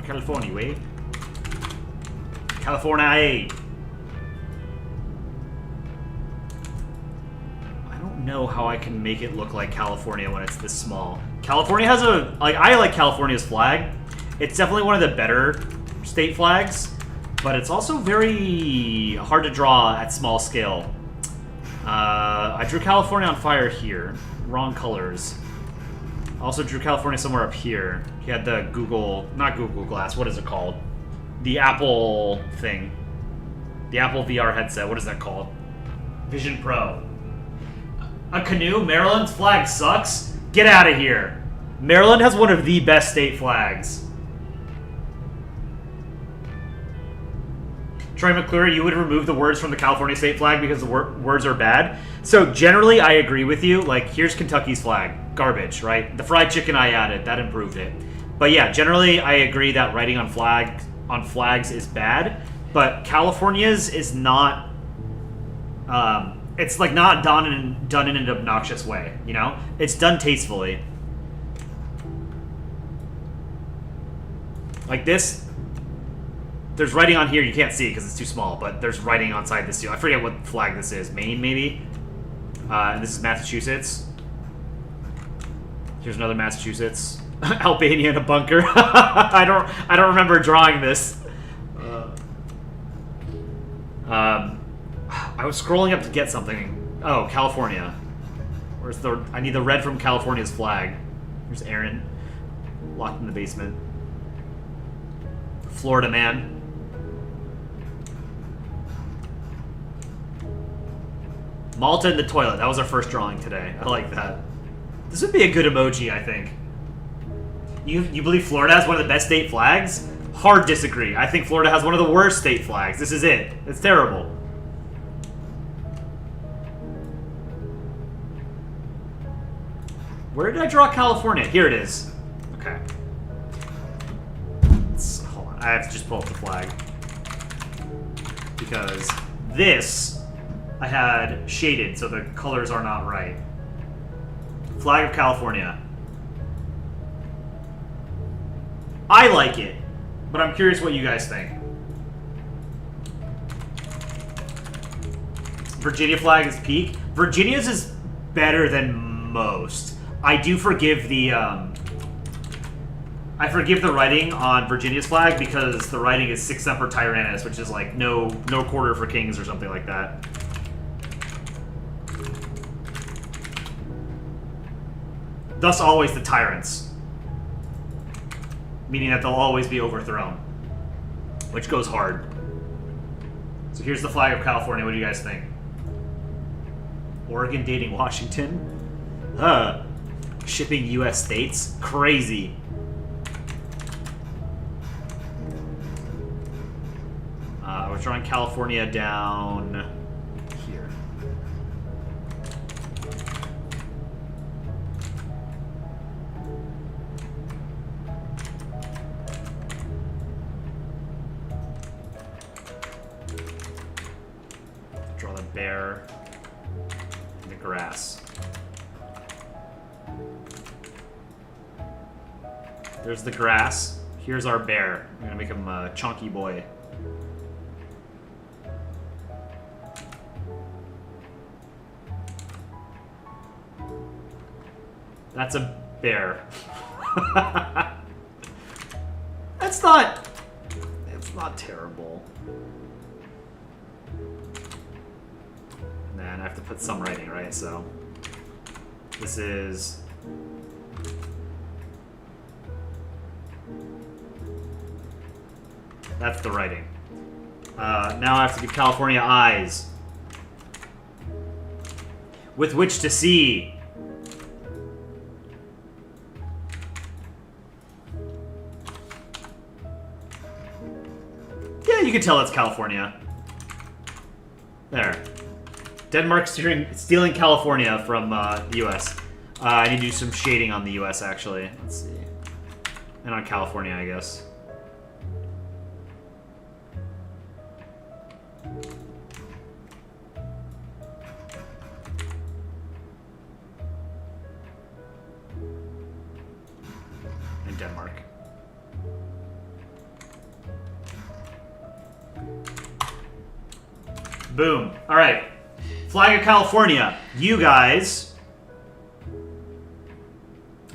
California, wait. California. I don't know how I can make it look like California when it's this small. California has a... I like California's flag. It's definitely one of the better state flags. But it's also very hard to draw at small scale. I drew California on fire here. Wrong colors. I also drew California somewhere up here. He had the Google... Not Google Glass. What is it called? The Apple thing. The Apple VR headset. What is that called? Vision Pro. A canoe? Maryland's flag sucks? Get out of here. Maryland has one of the best state flags. Troy McClure, you would remove the words from the California state flag because the words are bad. So generally, I agree with you. Like, here's Kentucky's flag. Garbage, right? The fried chicken I added, that improved it. But yeah, generally, I agree that writing on flags is bad. But California's is not... it's like not done in an obnoxious way, you know? It's done tastefully. Like this... There's writing on here, you can't see because it's too small, but there's writing outside this too. I forget what flag this is. Maine, maybe? And this is Massachusetts. Here's another Massachusetts. Albania in a bunker. I don't remember drawing this. I was scrolling up to get something. Oh, California. Where's the... I need the red from California's flag. Here's Aaron. Locked in the basement. Florida man. Malta in the toilet. That was our first drawing today. I like that. This would be a good emoji, I think. You believe Florida has one of the best state flags? Hard disagree. I think Florida has one of the worst state flags. This is it. It's terrible. Where did I draw California? Here it is. Okay. Hold on. I have to just pull up the flag. Because this I had shaded so the colors are not right. Flag of California. I like it, but I'm curious what you guys think. Virginia flag is peak. Virginia's is better than most. I do forgive the I forgive the writing on Virginia's flag because the writing is Sic Semper Tyrannis, which is like no quarter for kings or something like that. Thus always the tyrants. Meaning that they'll always be overthrown. Which goes hard. So here's the flag of California. What do you guys think? Oregon dating Washington? Shipping US states? Crazy. We're drawing California down here. Draw the bear in the grass. There's the grass. Here's our bear. I'm gonna make him a chunky boy. That's a bear. It's not terrible. Man, I have to put some writing, right? So this is that's the writing. Now I have to give California eyes with which to see. Yeah, you can tell it's California. There. Denmark stealing California from the US. I need to do some shading on the US, actually. Let's see. And on California, I guess. And Denmark. Boom. All right. Flag of California. You guys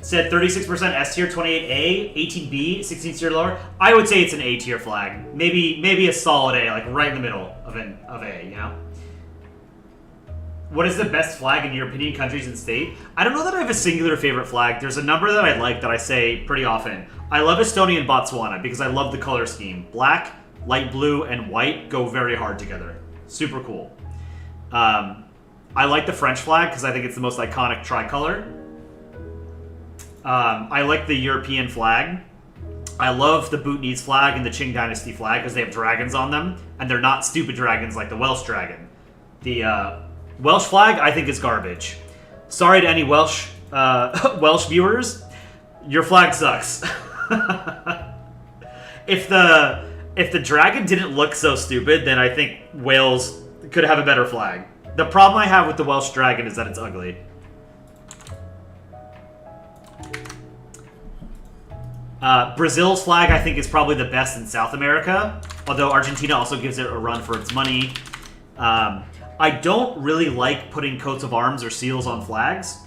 said 36% S tier, 28A, 18B, 16 tier lower. I would say it's an A tier flag. Maybe a solid A, like right in the middle of A, you know? What is the best flag in European countries and state? I don't know that I have a singular favorite flag. There's a number that I like that I say pretty often. I love Estonia and Botswana because I love the color scheme. Black, light blue, and white go very hard together. Super cool. I like the French flag because I think it's the most iconic tricolor. I like the European flag. I love the Bhutanese flag and the Qing Dynasty flag because they have dragons on them, and they're not stupid dragons like the Welsh dragon. The Welsh flag, I think, is garbage. Sorry to any Welsh Welsh viewers, your flag sucks. If the dragon didn't look so stupid, then I think Wales could have a better flag. The problem I have with the Welsh dragon is that it's ugly. Brazil's flag, I think, is probably the best in South America, although Argentina also gives it a run for its money. I don't really like putting coats of arms or seals on flags,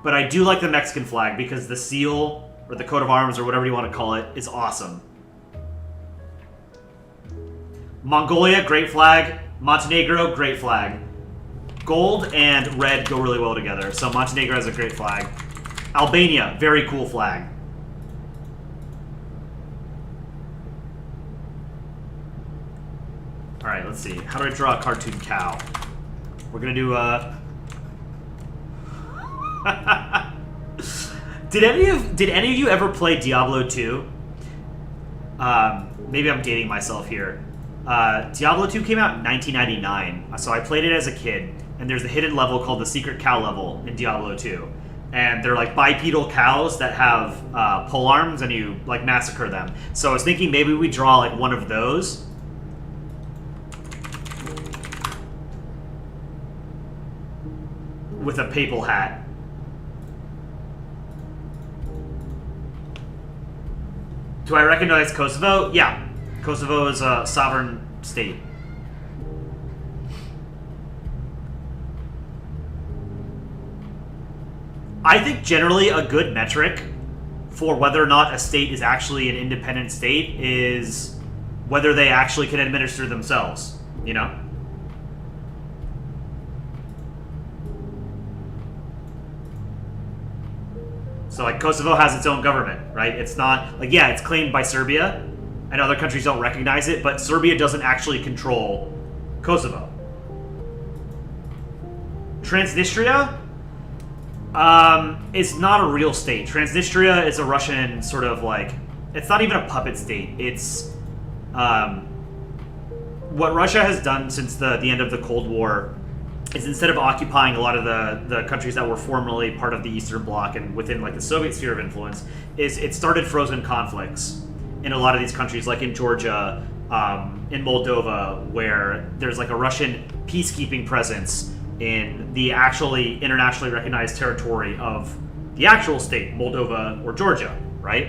but I do like the Mexican flag because the seal, or the coat of arms, or whatever you want to call it, is awesome. Mongolia, great flag. Montenegro, great flag. Gold and red go really well together. So Montenegro has a great flag. Albania, very cool flag. All right, let's see. How do I draw a cartoon cow? We're gonna do Did any of you ever play Diablo 2? Maybe I'm dating myself here. Diablo 2 came out in 1999, so I played it as a kid. And there's a hidden level called the Secret Cow level in Diablo 2, and they're like bipedal cows that have pole arms, and you like massacre them. So I was thinking maybe we draw like one of those. With a papal hat. Do I recognize Kosovo? Yeah. Kosovo is a sovereign state. I think generally a good metric for whether or not a state is actually an independent state is whether they actually can administer themselves, you know? So, like, Kosovo has its own government, right? It's not, like, yeah, it's claimed by Serbia, and other countries don't recognize it, but Serbia doesn't actually control Kosovo. Transnistria is not a real state. Transnistria is a Russian sort of, like, it's not even a puppet state. It's, what Russia has done since the end of the Cold War is instead of occupying a lot of the countries that were formerly part of the Eastern Bloc and within like the Soviet sphere of influence, is it started frozen conflicts in a lot of these countries, like in Georgia, in Moldova, where there's like a Russian peacekeeping presence in the actually internationally recognized territory of the actual state, Moldova or Georgia, right?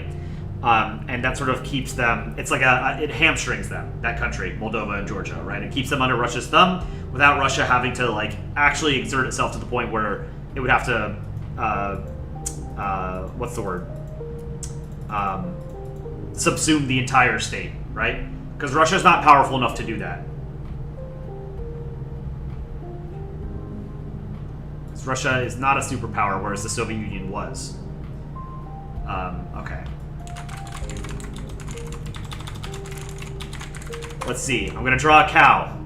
And that sort of keeps them, it's like it hamstrings them, that country, Moldova and Georgia, right? It keeps them under Russia's thumb without Russia having to like actually exert itself to the point where it would have to, what's the word? Subsume the entire state, right? Because Russia's not powerful enough to do that. Because Russia is not a superpower, whereas the Soviet Union was. Okay. Let's see. I'm gonna draw a cow.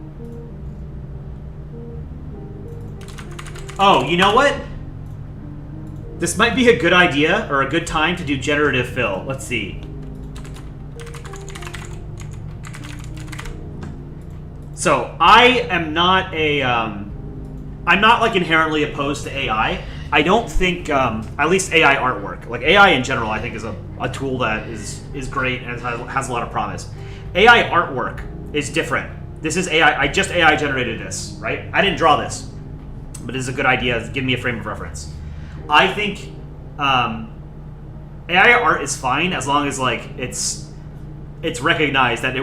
Oh, you know what? This might be a good idea, or a good time to do generative fill. Let's see. So, I am not a, I'm not, like, inherently opposed to AI. I don't think, at least AI artwork. Like, AI in general, I think, is a tool that is great and has a lot of promise. AI artwork is different. This is AI. I just AI generated this, right? I didn't draw this, but it is a good idea. Give me a frame of reference. I think AI art is fine as long as like it's recognized that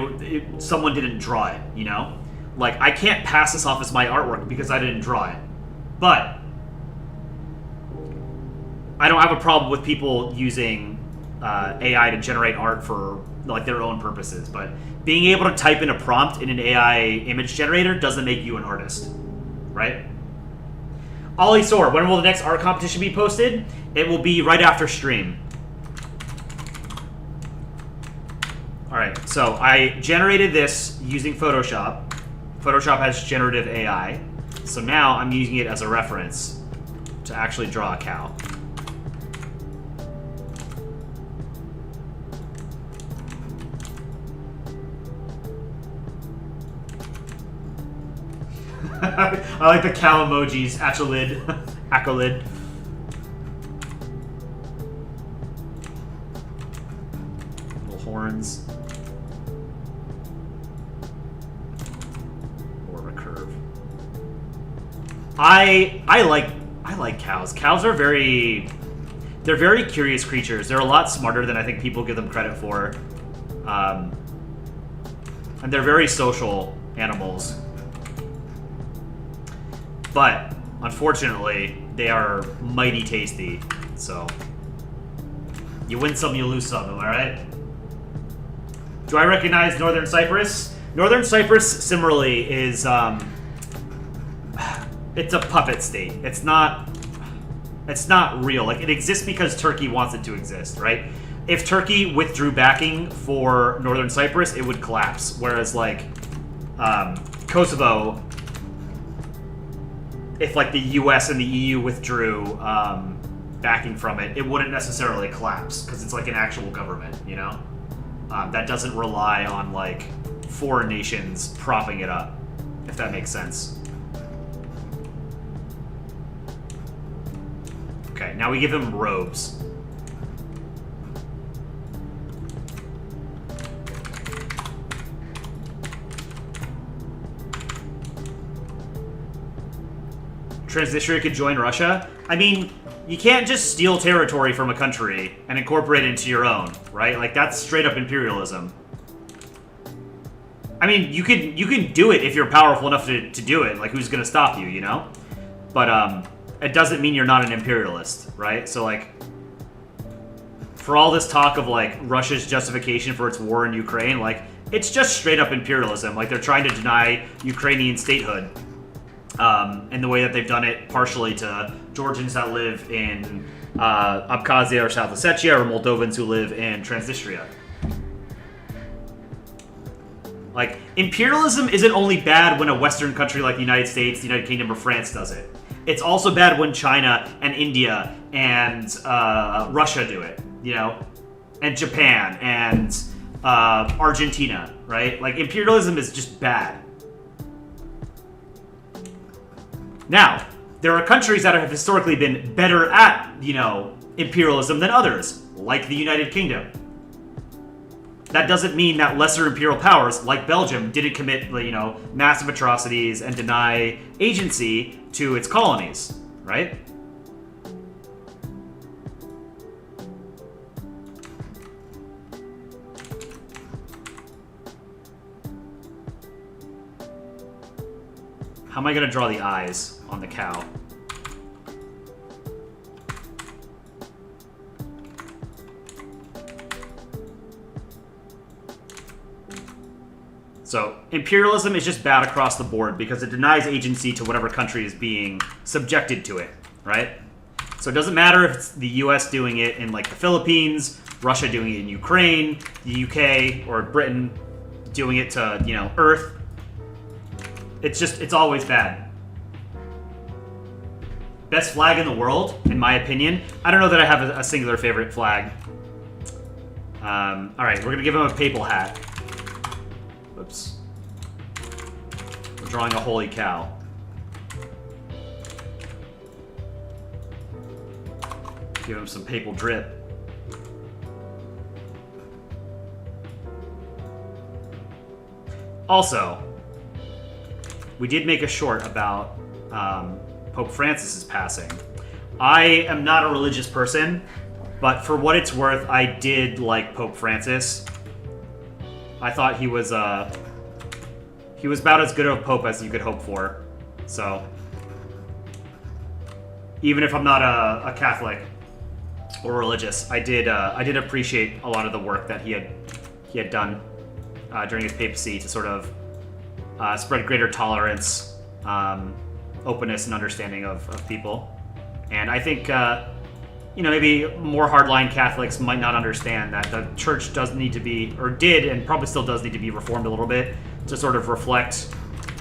someone didn't draw it. You know, like I can't pass this off as my artwork because I didn't draw it, but I don't have a problem with people using AI to generate art for like their own purposes, but being able to type in a prompt in an AI image generator doesn't make you an artist, right? Ollie Soar, when will the next art competition be posted? It will be right after stream. Alright, so I generated this using Photoshop. Photoshop has generative AI, so now I'm using it as a reference to actually draw a cow. I like the cow emojis. Acholid. Accolid. Little horns. More of a curve. I like cows. Cows are they're very curious creatures. They're a lot smarter than I think people give them credit for. And they're very social animals. But, unfortunately, they are mighty tasty, so you win some, you lose some, am I right? Do I recognize Northern Cyprus? Northern Cyprus, similarly, is, it's a puppet state. It's not real. Like, it exists because Turkey wants it to exist, right? If Turkey withdrew backing for Northern Cyprus, it would collapse. Whereas, like, Kosovo, if, like, the US and the EU withdrew backing from it, it wouldn't necessarily collapse, because it's, like, an actual government, you know? That doesn't rely on, like, foreign nations propping it up, if that makes sense. Okay, now we give him robes. Transnistria could join Russia? I mean, you can't just steal territory from a country and incorporate it into your own, right? Like, that's straight up imperialism. I mean, you can do it if you're powerful enough to do it. Like, who's gonna stop you, you know? But, it doesn't mean you're not an imperialist, right? So, like, for all this talk of, like, Russia's justification for its war in Ukraine, like, it's just straight up imperialism. Like, they're trying to deny Ukrainian statehood. And the way that they've done it partially to Georgians that live in Abkhazia or South Ossetia, or Moldovans who live in Transnistria. Like, imperialism isn't only bad when a Western country like the United States, the United Kingdom, or France does it. It's also bad when China and India and Russia do it, you know? And Japan and Argentina, right? Like, imperialism is just bad. Now, there are countries that have historically been better at, you know, imperialism than others, like the United Kingdom. That doesn't mean that lesser imperial powers, like Belgium, didn't commit, you know, massive atrocities and deny agency to its colonies, right? How am I going to draw the eyes on the cow? So, imperialism is just bad across the board because it denies agency to whatever country is being subjected to it, right? So it doesn't matter if it's the US doing it in, like, the Philippines, Russia doing it in Ukraine, the UK, or Britain doing it to, you know, Earth. It's always bad. Best flag in the world, in my opinion. I don't know that I have a singular favorite flag. Alright, we're going to give him a papal hat. Whoops. We're drawing a holy cow. Give him some papal drip. Also, we did make a short about Pope Francis's passing. I am not a religious person, but for what it's worth, I did like Pope Francis. I thought he was about as good of a pope as you could hope for. So, even if I'm not a Catholic or religious, I did appreciate a lot of the work that he had done during his papacy to sort of spread greater tolerance, openness, and understanding of people. And I think, you know, maybe more hardline Catholics might not understand that the church does need to be, or did, and probably still does need to be reformed a little bit to sort of reflect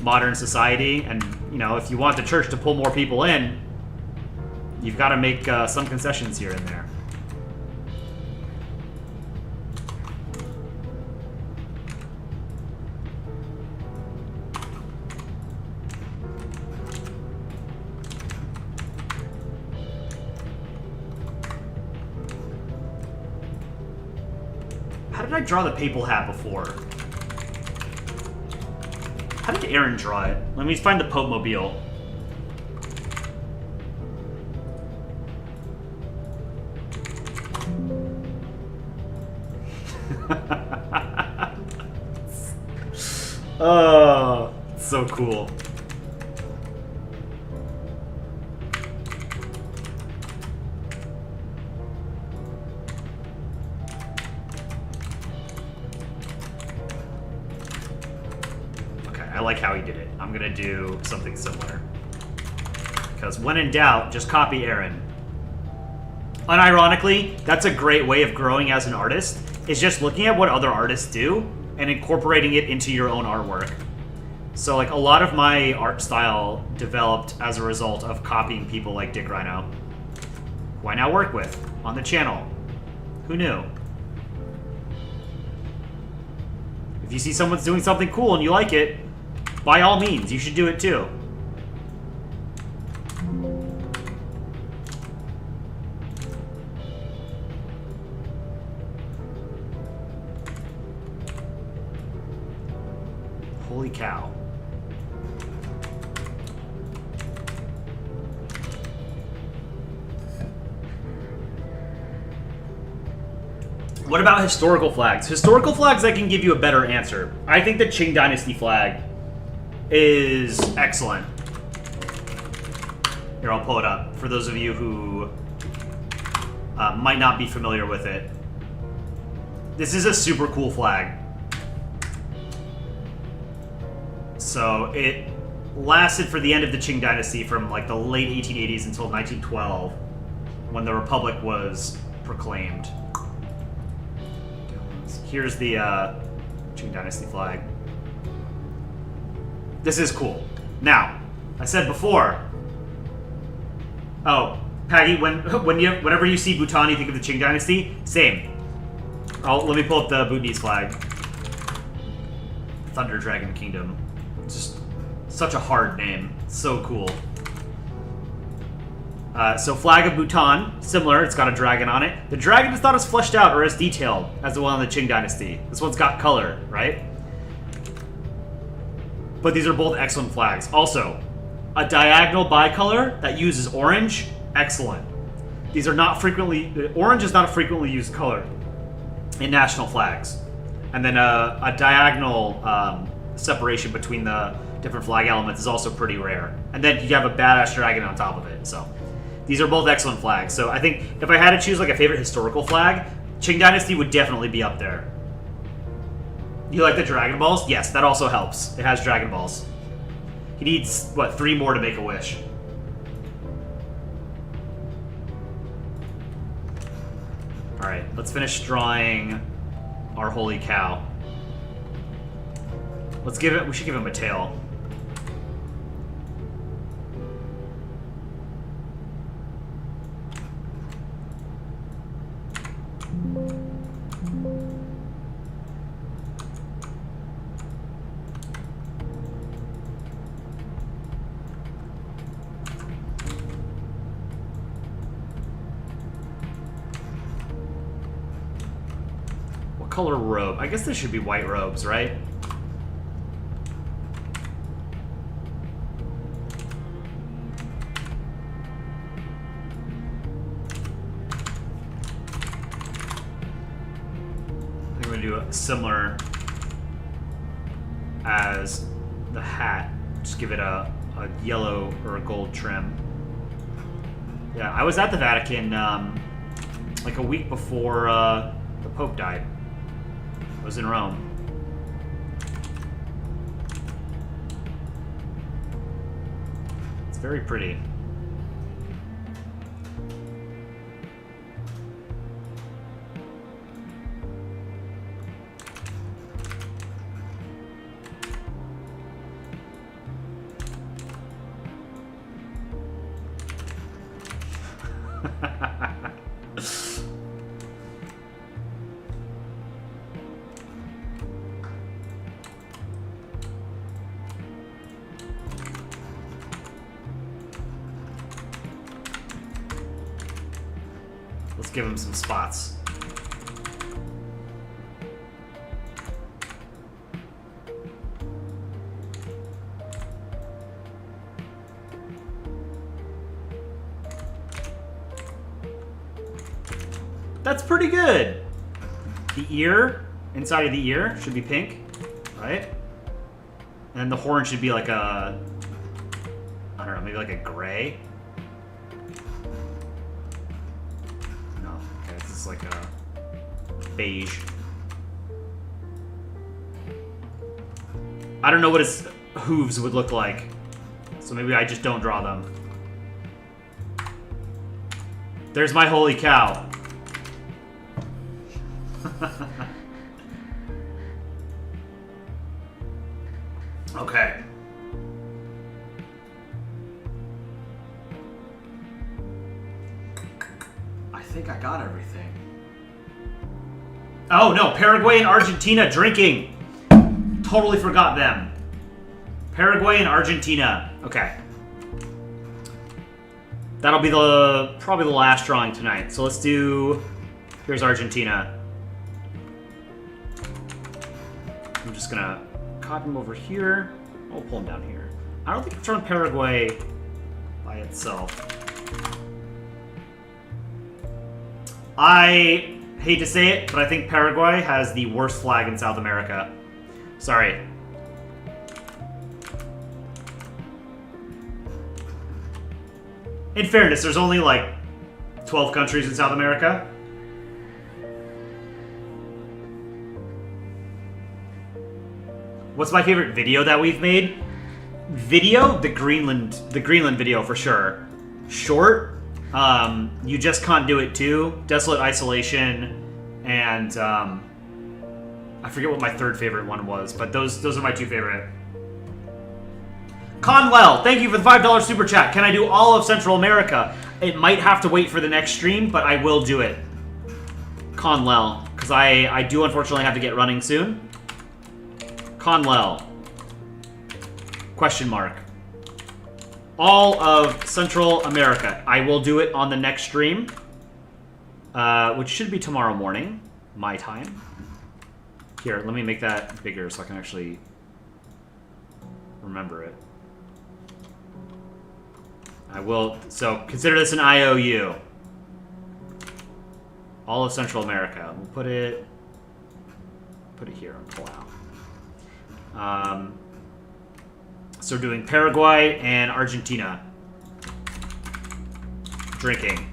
modern society. And, you know, if you want the church to pull more people in, you've got to make some concessions here and there. How did I draw the papal hat before? How did Aaron draw it? Let me find the Pope Mobile. Oh, it's so cool. I like how he did it. I'm gonna do something similar. because when in doubt, just copy Aaron. Unironically, that's a great way of growing as an artist, is just looking at what other artists do and incorporating it into your own artwork. So, like, a lot of my art style developed as a result of copying people like Dick Rhino, who I now work with on the channel. Who knew? If you see someone's doing something cool and you like it, by all means, you should do it too. Holy cow. What about historical flags? Historical flags, I can give you a better answer. I think the Qing Dynasty flag is excellent. Here, I'll pull it up for those of you who might not be familiar with it. This is a super cool flag. So it lasted for the end of the Qing Dynasty from like the late 1880s until 1912, when the Republic was proclaimed. Here's the Qing Dynasty flag. This is cool. Now, I said before. Oh, Paggy, whenever you see Bhutan, you think of the Qing Dynasty. Same. Let me pull up the Bhutanese flag. Thunder Dragon Kingdom. Just such a hard name. So cool. So flag of Bhutan, similar, it's got a dragon on it. The dragon is not as fleshed out or as detailed as the one on the Qing Dynasty. This one's got color, right? But these are both excellent flags. Also, a diagonal bicolor that uses orange, excellent. These are not frequently, orange is not a frequently used color in national flags. And then a diagonal separation between the different flag elements is also pretty rare. And then you have a badass dragon on top of it, so. These are both excellent flags. So I think if I had to choose like a favorite historical flag, Qing Dynasty would definitely be up there. You like the Dragon Balls? Yes, that also helps. It has Dragon Balls. He needs, what, 3 more to make a wish. Alright, let's finish drawing our holy cow. We should give him a tail. Color robe. I guess this should be white robes, right? I think I'm gonna do a similar as the hat. Just give it a yellow or a gold trim. Yeah, I was at the Vatican like a week before the Pope died. I was in Rome. It's very pretty. Let's give him some spots. That's pretty good. The ear, inside of the ear, should be pink, right? And the horn should be like a, I don't know, maybe like a gray. Like a beige. I don't know what his hooves would look like, so maybe I just don't draw them. There's my holy cow. Okay. I think I got everything. Oh no, Paraguay and Argentina drinking. Totally forgot them. Paraguay and Argentina. Okay. That'll be probably the last drawing tonight. So let's do... Here's Argentina. I'm just gonna copy him over here. I'll pull him down here. I don't think I've drawn Paraguay by itself. I hate to say it, but I think Paraguay has the worst flag in South America. Sorry. In fairness, there's only like 12 countries in South America. What's my favorite video that we've made? Video? The Greenland video for sure. Short? You Just Can't Do It Too, Desolate Isolation, and I forget what my third favorite one was, but those are my two favorite. Conwell, thank you for the $5 super chat. Can I do all of Central America? It might have to wait for the next stream, but I will do it. Conwell, because I do unfortunately have to get running soon. Conwell. Question mark. All of Central America. I will do it on the next stream, which should be tomorrow morning, my time. Here, let me make that bigger so I can actually remember it. I will, so consider this an IOU. All of Central America. We'll put it here and pull out. So we're doing Paraguay and Argentina. Drinking.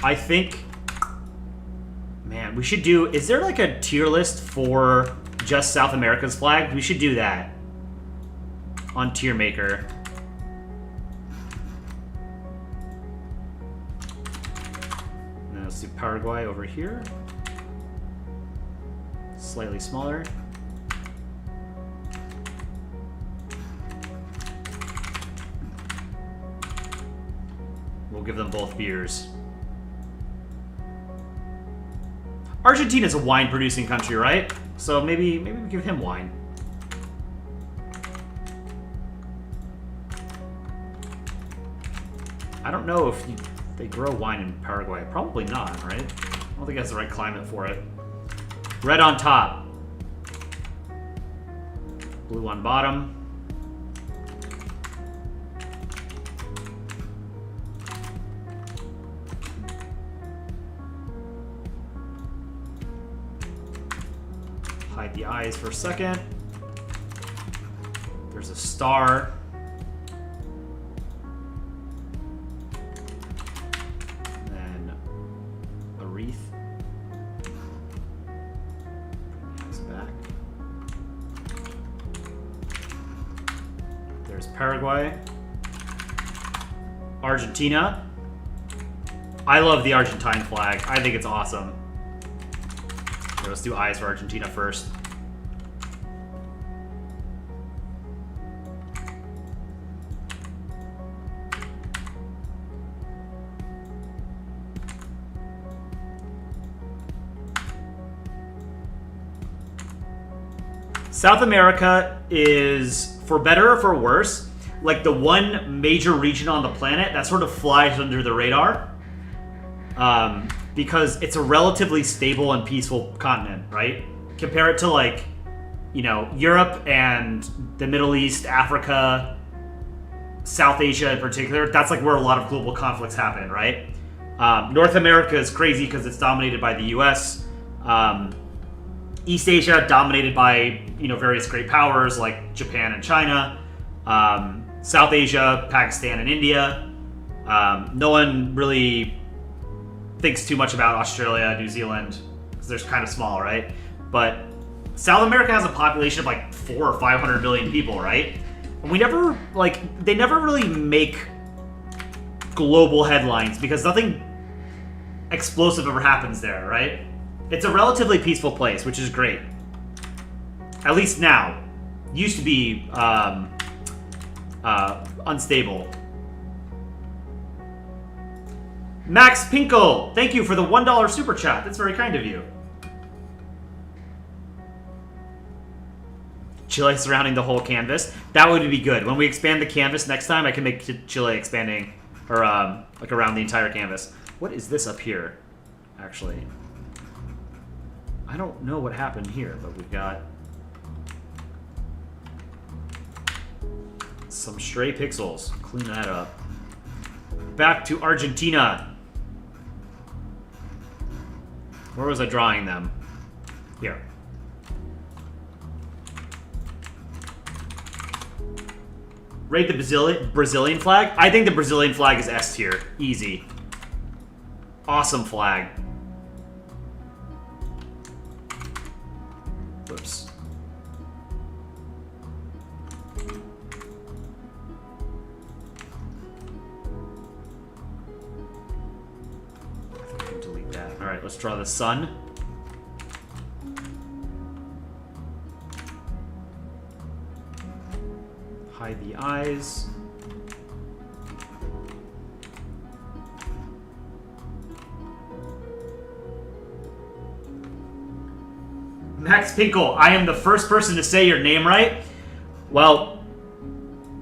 I think, man, we should do, is there like a tier list for just South America's flag? We should do that on Tier Maker. And then let's do Paraguay over here. Slightly smaller. We'll give them both beers. Argentina's a wine-producing country, right? So maybe we give him wine. I don't know if they grow wine in Paraguay. Probably not, right? I don't think that's the right climate for it. Red on top. Blue on bottom. Hide the eyes for a second. There's a star. And then a wreath. Bring the eyes back. There's Paraguay. Argentina. I love the Argentine flag. I think it's awesome. Okay, let's do eyes for Argentina first. South America is, for better or for worse, like the one major region on the planet that sort of flies under the radar. Because it's a relatively stable and peaceful continent, right? Compare it to, like, you know, Europe and the Middle East, Africa, South Asia in particular. That's like where a lot of global conflicts happen, right? North America is crazy because it's dominated by the US. East Asia dominated by, you know, various great powers like Japan and China. South Asia, Pakistan and India. No one really thinks too much about Australia, New Zealand, because they're kind of small, right? But South America has a population of like 400 or 500 million people, right? We never, like, they never really make global headlines because nothing explosive ever happens there, right? It's a relatively peaceful place, which is great. At least now. Used to be unstable. Max Pinkle, thank you for the $1 super chat. That's very kind of you. Chile surrounding the whole canvas. That would be good. When we expand the canvas next time, I can make Chile expanding, or like around the entire canvas. What is this up here, actually? I don't know what happened here, but we've got some stray pixels. Clean that up. Back to Argentina. Where was I drawing them? Here. Rate the Brazilian flag? I think the Brazilian flag is S tier. Easy. Awesome flag. Whoops. I think I can delete that. Alright, let's draw the sun. Hide the eyes. Max Pinkle, I am the first person to say your name right. Well,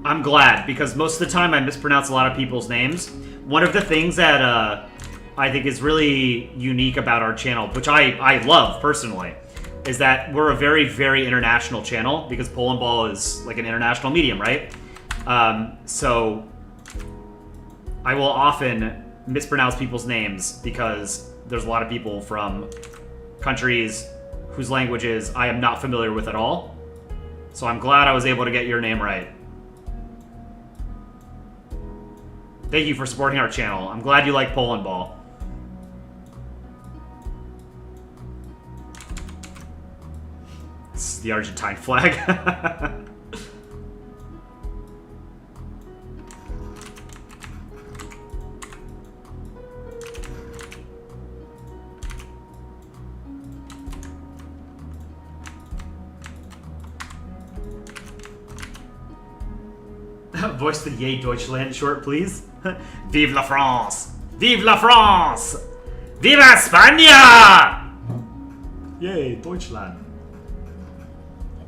I'm glad, because most of the time I mispronounce a lot of people's names. One of the things that I think is really unique about our channel, which I love personally, is that we're a very, very international channel, because Polandball is like an international medium, right? So I will often mispronounce people's names because there's a lot of people from countries whose languages I am not familiar with at all. So I'm glad I was able to get your name right. Thank you for supporting our channel. I'm glad you like Polandball. This is the Argentine flag. Voice the Yay Deutschland short, please. Vive la France! Vive la France! Viva España! Yay, Deutschland.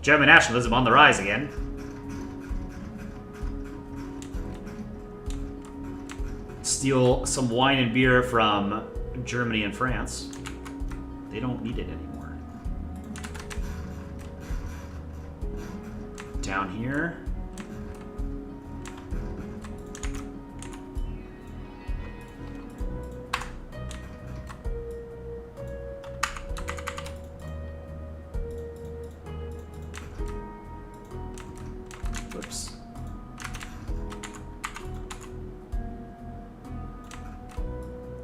German nationalism on the rise again. Steal some wine and beer from Germany and France. They don't need it anymore. Down here. Whoops.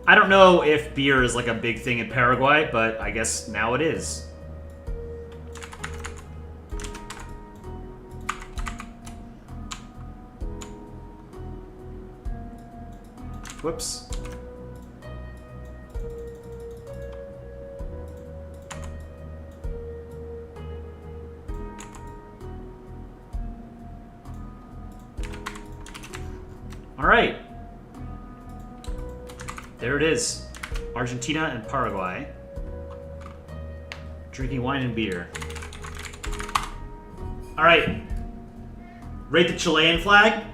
I don't know if beer is like a big thing in Paraguay, but I guess now it is. Whoops. All right. There it is. Argentina and Paraguay. Drinking wine and beer. All right. Rate the Chilean flag.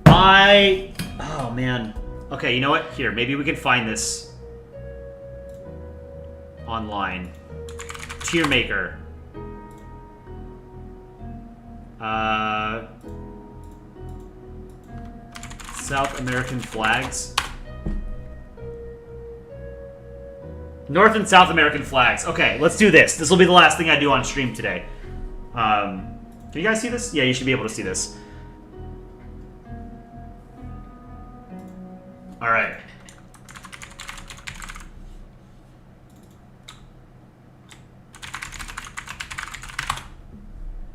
Oh, man. Okay, you know what? Here, maybe we can find this online. Tier maker. South American flags. North and South American flags. Okay, let's do this. This will be the last thing I do on stream today. Can you guys see this? Yeah, you should be able to see this. All right.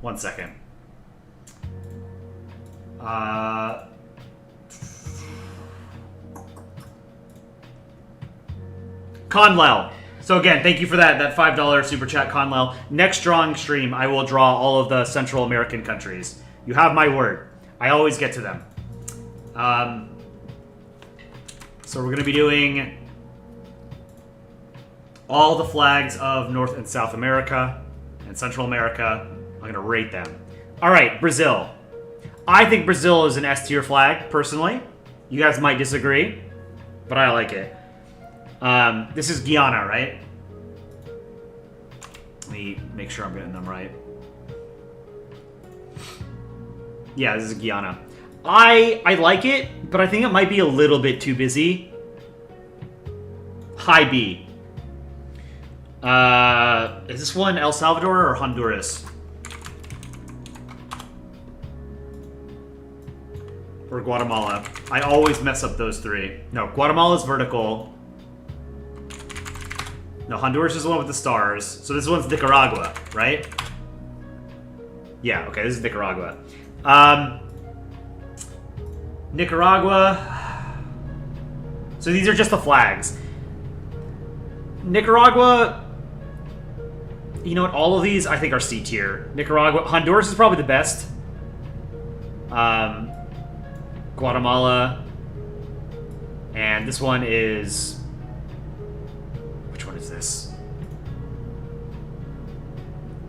One second. Conlel. So again, thank you for that $5 super chat, Conlel. Next drawing stream, I will draw all of the Central American countries. You have my word. I always get to them. So we're going to be doing all the flags of North and South America and Central America. I'm going to rate them. All right, Brazil. I think Brazil is an S tier flag, personally. You guys might disagree, but I like it. This is Guyana, right? Let me make sure I'm getting them right. Yeah, this is Guyana. I like it, but I think it might be a little bit too busy. High B. Is this one El Salvador or Honduras? Or Guatemala? I always mess up those three. No, Guatemala's vertical. No, Honduras is the one with the stars. So this one's Nicaragua, right? Yeah, okay, this is Nicaragua. Nicaragua. So these are just the flags. Nicaragua, you know what? All of these I think are C tier. Nicaragua, Honduras is probably the best. Guatemala, and this one is. Which one is this?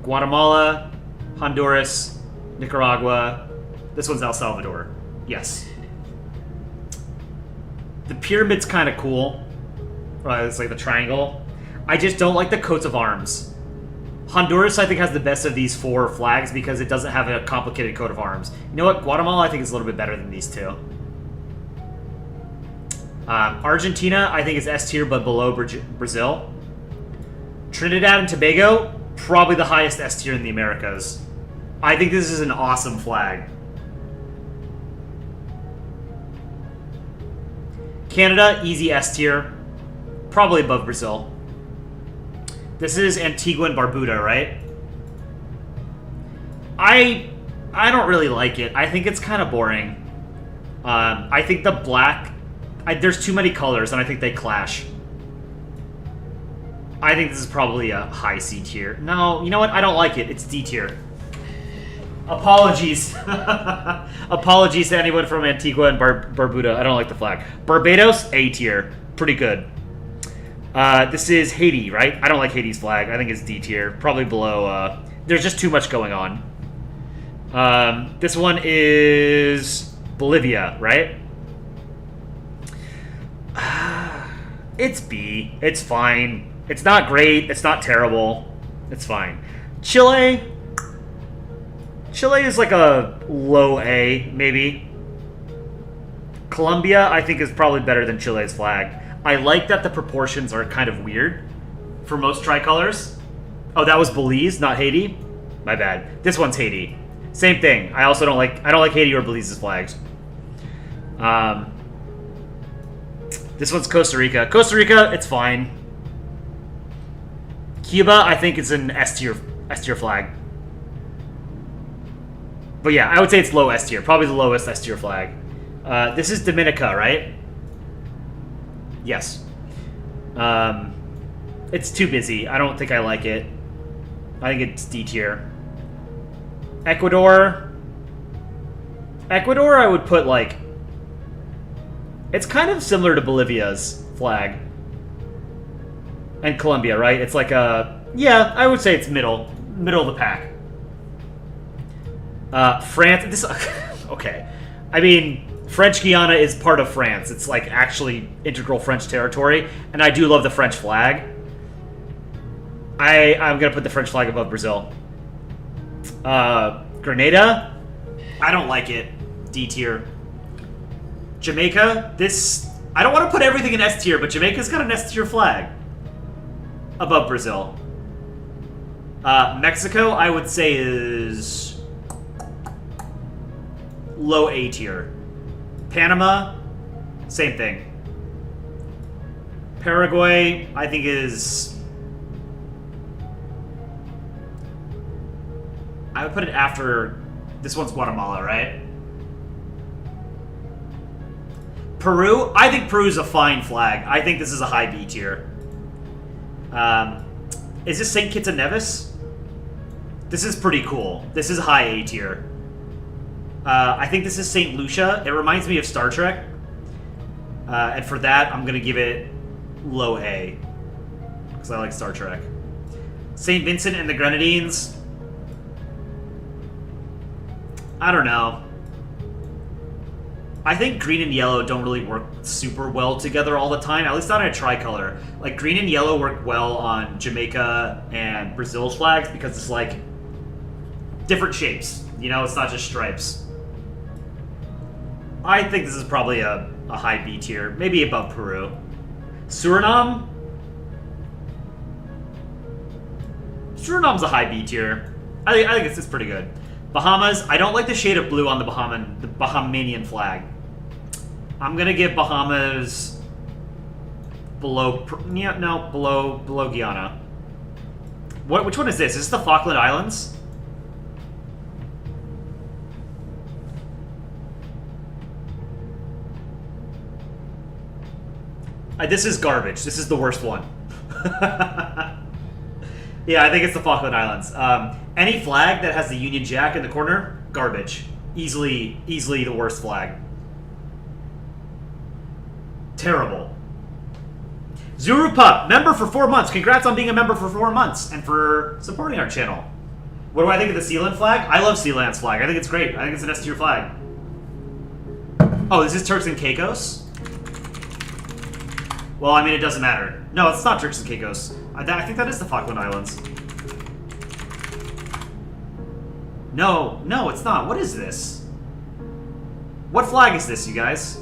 Guatemala, Honduras, Nicaragua. This one's El Salvador. Yes. The pyramid's kind of cool. It's like the triangle. I just don't like the coats of arms. Honduras, I think, has the best of these four flags because it doesn't have a complicated coat of arms. You know what? Guatemala, I think, is a little bit better than these two. Argentina, I think, is S tier, but below Brazil. Trinidad and Tobago, probably the highest S tier in the Americas. I think this is an awesome flag. Canada, easy S tier. Probably above Brazil. This is Antigua and Barbuda, right? I don't really like it. I think it's kind of boring. I think the black... there's too many colors, and I think they clash. I think this is probably a high C tier. No, you know what? I don't like it. It's D tier. Apologies. Apologies to anyone from Antigua and Barbuda. I don't like the flag. Barbados, A tier. Pretty good. This is Haiti, right? I don't like Haiti's flag. I think it's D tier. Probably below. There's just too much going on. This one is Bolivia, right? It's B. It's fine. It's not great. It's not terrible. It's fine. Chile. Chile is like a low A, maybe. Colombia, I think, is probably better than Chile's flag. I like that the proportions are kind of weird for most tricolors. Oh, that was Belize, not Haiti? My bad. This one's Haiti. Same thing. I don't like Haiti or Belize's flags. This one's Costa Rica. Costa Rica, it's fine. Cuba, I think it's an S tier flag. But yeah, I would say it's low S tier. Probably the lowest S tier flag. This is Dominica, right? Yes. It's too busy. I don't think I like it. I think it's D tier. Ecuador. Ecuador, I would put like... It's kind of similar to Bolivia's flag. And Colombia, right? It's like a... Yeah, I would say it's middle of the pack. France... This... Okay. I mean... French Guiana is part of France. It's like actually integral French territory, and I do love the French flag. I'm gonna put the French flag above Brazil. Grenada, I don't like it. D tier. Jamaica, I don't want to put everything in S tier, but Jamaica's got an S tier flag above Brazil. Mexico, I would say, is low A tier. Panama, same thing. Paraguay, I think is... I would put it after... This one's Guatemala, right? Peru? I think Peru's a fine flag. I think this is a high B tier. Is this St. Kitts and Nevis? This is pretty cool. This is high A tier. I think this is St. Lucia. It reminds me of Star Trek. And for that, I'm going to give it low A. Because I like Star Trek. St. Vincent and the Grenadines. I don't know. I think green and yellow don't really work super well together all the time, at least not in a tricolor. Like, green and yellow work well on Jamaica and Brazil's flags because it's like different shapes. You know, it's not just stripes. I think this is probably a high B tier, maybe above Peru. Suriname? Suriname's a high B tier. I think it's pretty good. Bahamas, I don't like the shade of blue on the Bahamanian flag. I'm gonna give Bahamas below Guyana. Which one is this? Is this the Falkland Islands? This is garbage. This is the worst one. Yeah, I think it's the Falkland Islands. Any flag that has the Union Jack in the corner, garbage. Easily the worst flag. Terrible. Zuru Pup, member for 4 months. Congrats on being a member for 4 months and for supporting our channel. What do I think of the Sealand flag? I love Sealand's flag. I think it's great. I think it's an S tier flag. Oh, this is Turks and Caicos? Well, I mean, it doesn't matter. No, it's not Turks and Caicos. I think that is the Falkland Islands. No, it's not. What is this? What flag is this, you guys?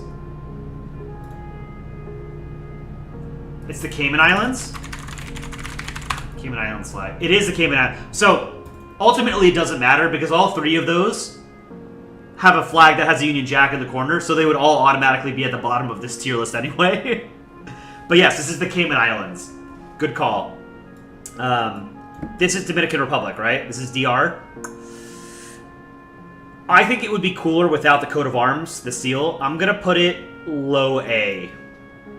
It's the Cayman Islands? Cayman Islands flag. It is the Cayman Islands. So, ultimately, it doesn't matter because all three of those have a flag that has a Union Jack in the corner, so they would all automatically be at the bottom of this tier list anyway. But yes, this is the Cayman Islands. Good call. This is Dominican Republic, right? This is DR. I think it would be cooler without the coat of arms, the seal. I'm going to put it low A.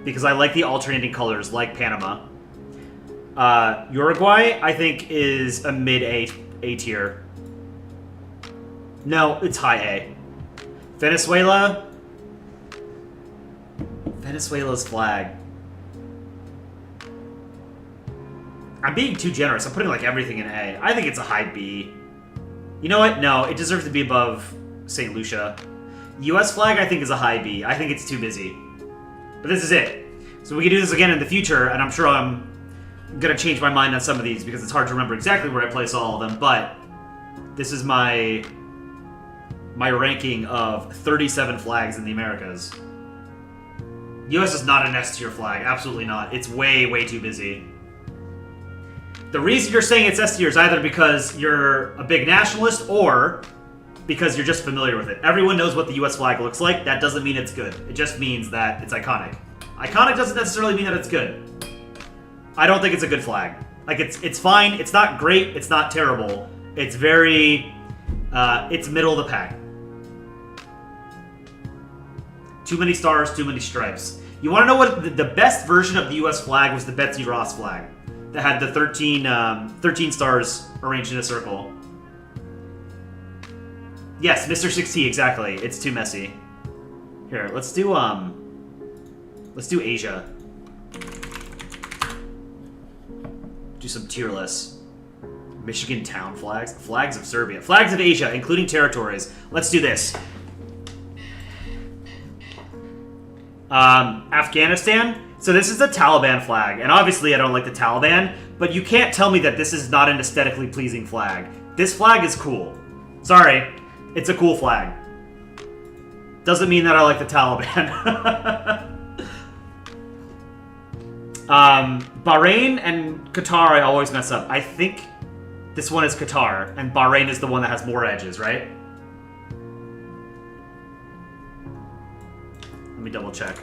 Because I like the alternating colors, like Panama. Uruguay, I think, is a mid-A tier. No, it's high A. Venezuela's flag. I'm being too generous. I'm putting, like, everything in A. I think it's a high B. You know what? No, it deserves to be above St. Lucia. U.S. flag, I think, is a high B. I think it's too busy. But this is it. So we can do this again in the future, and I'm sure I'm going to change my mind on some of these because it's hard to remember exactly where I place all of them, but this is my ranking of 37 flags in the Americas. U.S. is not an S-tier flag. Absolutely not. It's way, way too busy. The reason you're saying it's S-tier is either because you're a big nationalist or because you're just familiar with it. Everyone knows what the U.S. flag looks like. That doesn't mean it's good. It just means that it's iconic. Iconic doesn't necessarily mean that it's good. I don't think it's a good flag. Like, it's fine. It's not great. It's not terrible. It's very... it's middle of the pack. Too many stars, too many stripes. You want to know what the best version of the U.S. flag was? The Betsy Ross flag. That had the 13 stars arranged in a circle. Yes, Mr. 6T, exactly. It's too messy. Here, let's do Asia. Do some tier lists. Michigan town flags. Flags of Serbia. Flags of Asia, including territories. Let's do this. Afghanistan. So this is the Taliban flag, and obviously I don't like the Taliban, but you can't tell me that this is not an aesthetically pleasing flag. This flag is cool. Sorry, it's a cool flag. Doesn't mean that I like the Taliban. Bahrain and Qatar I always mess up. I think this one is Qatar, and Bahrain is the one that has more edges, right? Let me double check.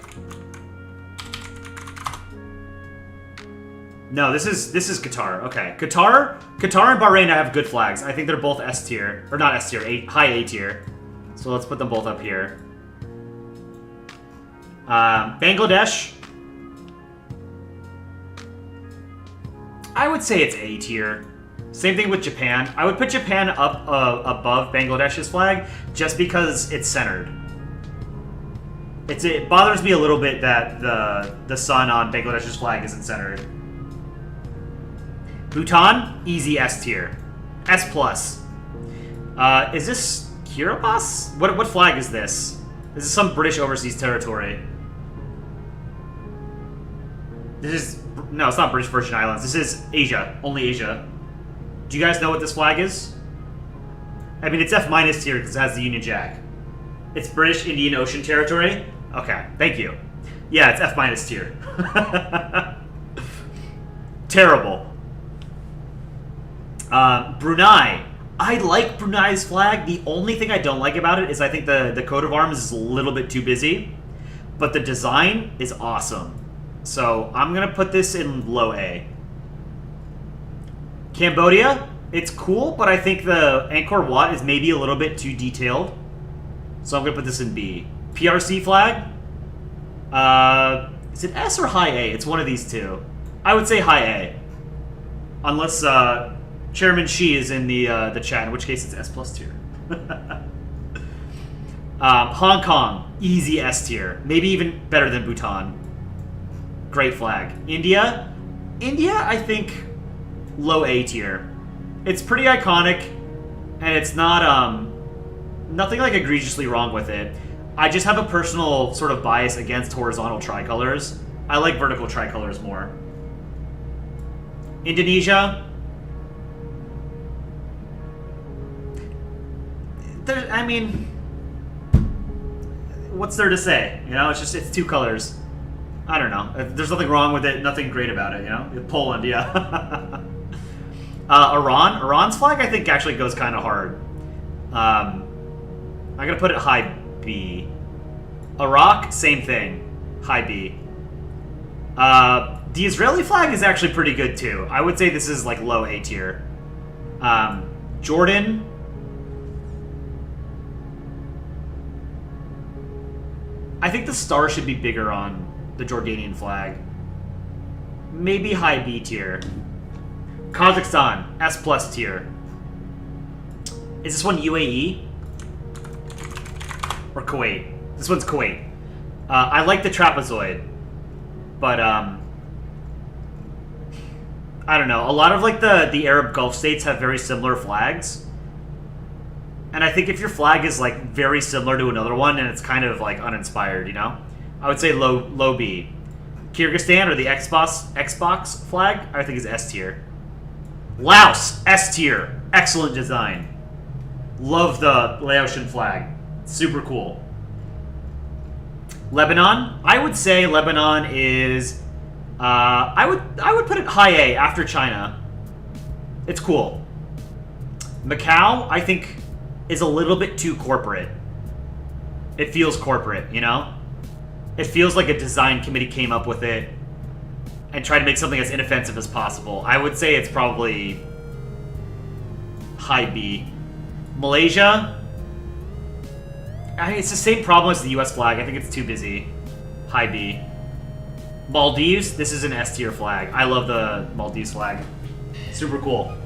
No, this is Qatar. Okay, Qatar and Bahrain I have good flags. I think they're both S tier, or not S tier, high A tier. So let's put them both up here. Bangladesh. I would say it's A tier. Same thing with Japan. I would put Japan up above Bangladesh's flag just because it's centered. It bothers me a little bit that the sun on Bangladesh's flag isn't centered. Bhutan, easy S tier. S plus. Is this Kiribati? What flag is this? This is some British overseas territory. No, it's not British Virgin Islands. This is Asia. Only Asia. Do you guys know what this flag is? I mean, it's F- tier because it has the Union Jack. It's British Indian Ocean territory? Okay, thank you. Yeah, it's F- tier. Terrible. Brunei. I like Brunei's flag. The only thing I don't like about it is I think the coat of arms is a little bit too busy. But the design is awesome. So I'm going to put this in low A. Cambodia, it's cool, but I think the Angkor Wat is maybe a little bit too detailed. So I'm going to put this in B. PRC flag? Is it S or high A? It's one of these two. I would say high A. Unless Chairman Xi is in the chat, in which case it's S plus tier. Hong Kong, easy S tier. Maybe even better than Bhutan. Great flag. India, I think low A tier. It's pretty iconic, and it's not nothing like egregiously wrong with it. I just have a personal sort of bias against horizontal tricolors. I like vertical tricolors more. Indonesia. I mean, what's there to say? You know, it's two colors. I don't know. There's nothing wrong with it, nothing great about it, you know? Poland, yeah. Iran's flag I think actually goes kind of hard. I'm going to put it high B. Iraq, same thing. High B. The Israeli flag is actually pretty good too. I would say this is like low A tier. Jordan. I think the star should be bigger on the Jordanian flag. Maybe high B tier. Kazakhstan, S plus tier. Is this one UAE? Or Kuwait? This one's Kuwait. I like the trapezoid. But, I don't know. A lot of, like, the Arab Gulf states have very similar flags. And I think if your flag is, like, very similar to another one, and it's kind of, like, uninspired, you know? I would say low B. Kyrgyzstan, or the Xbox flag, I think is S tier. Laos, S tier. Excellent design. Love the Laotian flag. Super cool. Lebanon, I would say Lebanon is... I would put it high A after China. It's cool. Macau, I think, is a little bit too corporate. It feels corporate, you know? It feels like a design committee came up with it and tried to make something as inoffensive as possible. I would say it's probably high B. Malaysia, it's the same problem as the US flag. I think it's too busy. High B. Maldives, this is an S tier flag. I love the Maldives flag. Super cool.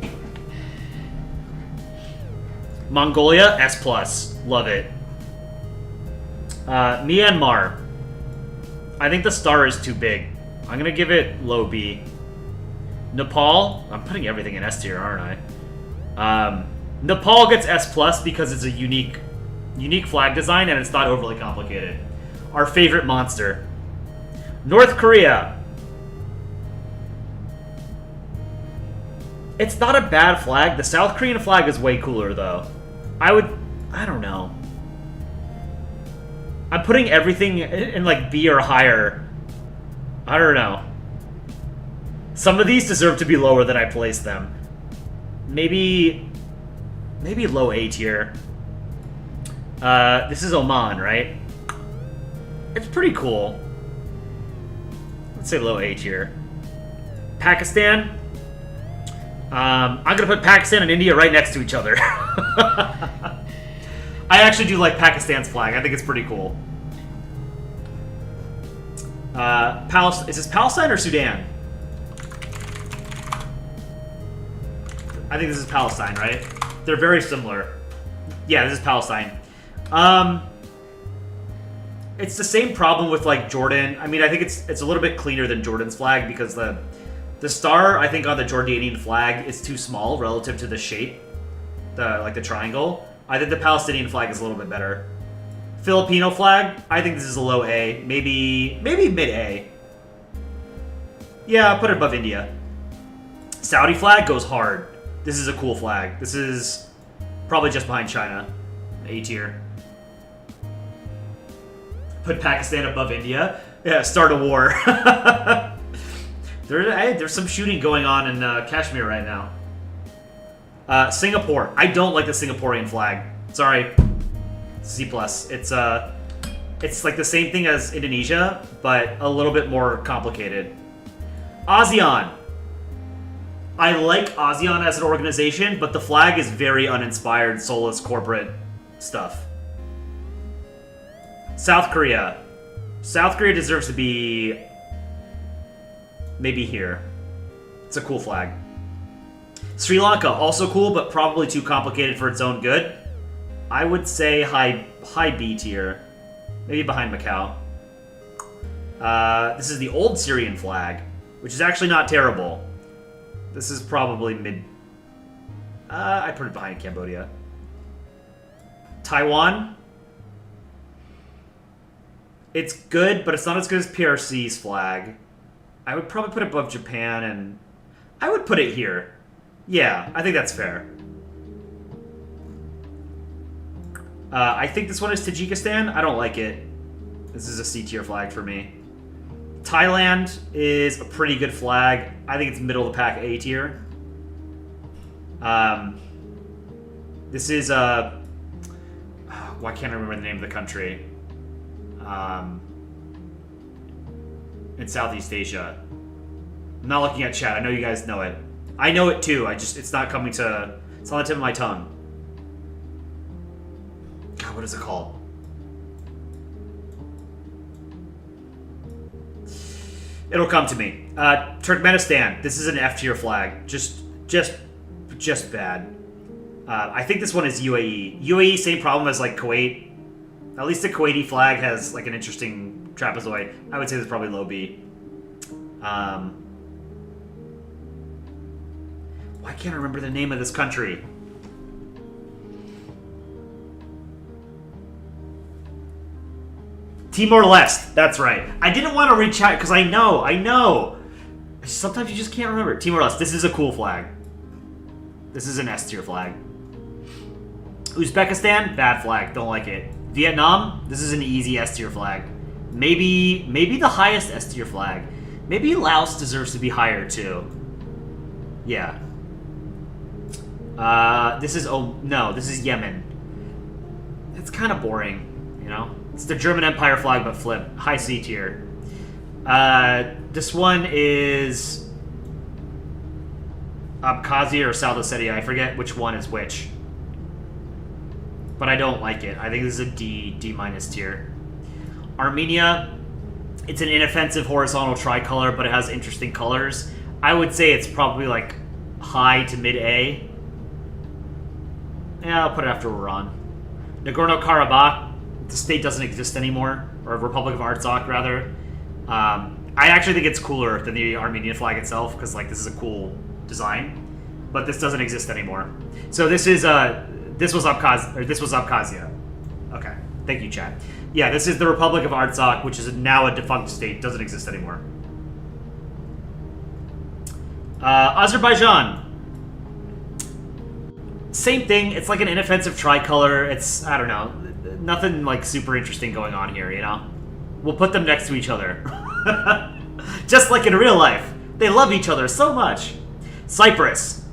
Mongolia, S plus. Love it. Myanmar. I think the star is too big. I'm gonna give it low B. Nepal, I'm putting everything in S tier, aren't I? Nepal gets S plus because it's a unique flag design and it's not overly complicated. Our favorite monster. North Korea. It's not a bad flag. The South Korean flag is way cooler though. I don't know. I'm putting everything in like B or higher. I don't know. Some of these deserve to be lower than I placed them. Maybe low A tier. This is Oman, right? It's pretty cool. Let's say low A tier. Pakistan. I'm gonna put Pakistan and India right next to each other. I actually do like Pakistan's flag. I think it's pretty cool. Is this Palestine or Sudan? I think this is Palestine, right? They're very similar. Yeah, this is Palestine. It's the same problem with like Jordan. I mean, I think it's a little bit cleaner than Jordan's flag because the star I think on the Jordanian flag is too small relative to the shape, the triangle. I think the Palestinian flag is a little bit better. Filipino flag, I think this is a low A, maybe mid A. Yeah, put it above India. Saudi flag goes hard. This is a cool flag. This is probably just behind China. A tier. Put Pakistan above India. Yeah, start a war. There's some shooting going on in Kashmir right now. Singapore. I don't like the Singaporean flag. Sorry. C+. It's like the same thing as Indonesia, but a little bit more complicated. ASEAN. I like ASEAN as an organization, but the flag is very uninspired, soulless corporate stuff. South Korea. South Korea deserves to be maybe here. It's a cool flag. Sri Lanka, also cool, but probably too complicated for its own good. I would say high B tier. Maybe behind Macau. This is the old Syrian flag, which is actually not terrible. This is probably mid... I put it behind Cambodia. Taiwan. It's good, but it's not as good as PRC's flag. I would probably put it above Japan, and... I would put it here. Yeah, I think that's fair. I think this one is Tajikistan. I don't like it. This is a C tier flag for me. Thailand is a pretty good flag. I think it's middle of the pack A tier. This is well, I can't remember the name of the country. In Southeast Asia. I'm not looking at chat. I know you guys know it. I know it too. It's not coming to... It's on the tip of my tongue. God, what is it called? It'll come to me. Turkmenistan. This is an F tier flag. Just bad. I think this one is UAE. UAE, same problem as like Kuwait. At least the Kuwaiti flag has like an interesting trapezoid. I would say this is probably low B. Why can't I remember the name of this country? Timor-Leste. That's right. I didn't want to reach out because I know. Sometimes you just can't remember. Timor-Leste. This is a cool flag. This is an S tier flag. Uzbekistan, bad flag. Don't like it. Vietnam, this is an easy S tier flag. Maybe the highest S tier flag. Maybe Laos deserves to be higher too. Yeah. This is Yemen. It's kind of boring, you know? It's the German Empire flag, but flip. High C tier. This one is Abkhazia or South Ossetia. I forget which one is which. But I don't like it. I think this is a D minus tier. Armenia, it's an inoffensive horizontal tricolor, but it has interesting colors. I would say it's probably like high to mid A. Yeah, I'll put it after Iran. Nagorno-Karabakh, the state doesn't exist anymore, or Republic of Artsakh rather. I actually think it's cooler than the Armenian flag itself because like this is a cool design, but this doesn't exist anymore. So this was Abkhazia. Okay, thank you, chat. Yeah, this is the Republic of Artsakh, which is now a defunct state, doesn't exist anymore. Azerbaijan. Same thing. It's like an inoffensive tricolor. It's, I don't know, nothing like super interesting going on here, you know? We'll put them next to each other. Just like in real life. They love each other so much. Cyprus.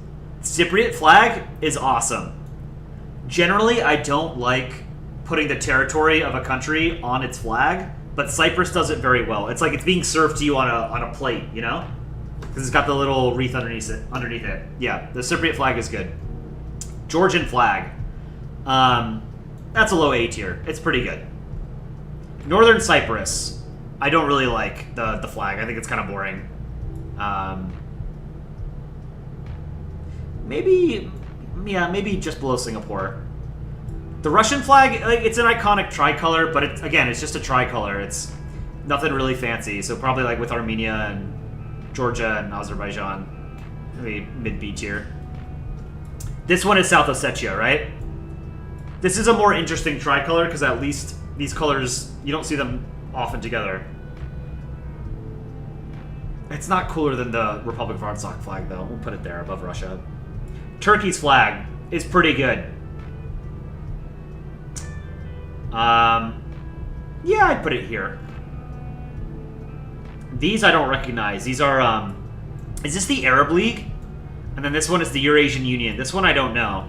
Cypriot flag is awesome. Generally, I don't like putting the territory of a country on its flag, but Cyprus does it very well. It's like it's being served to you on a plate, you know? Because it's got the little wreath underneath it. Yeah, the Cypriot flag is good. Georgian flag. That's a low A tier. It's pretty good. Northern Cyprus. I don't really like the flag. I think it's kind of boring. Maybe just below Singapore. The Russian flag, like, it's an iconic tricolor, but it's just a tricolor. It's nothing really fancy. So probably like with Armenia and Georgia and Azerbaijan, maybe mid-B tier. This one is South Ossetia, right? This is a more interesting tricolor because at least these colors, you don't see them often together. It's not cooler than the Republic of Artsakh flag, though. We'll put it there above Russia. Turkey's flag is pretty good. Yeah, I'd put it here. These I don't recognize. These are, is this the Arab League? And then this one is the Eurasian Union. This one I don't know.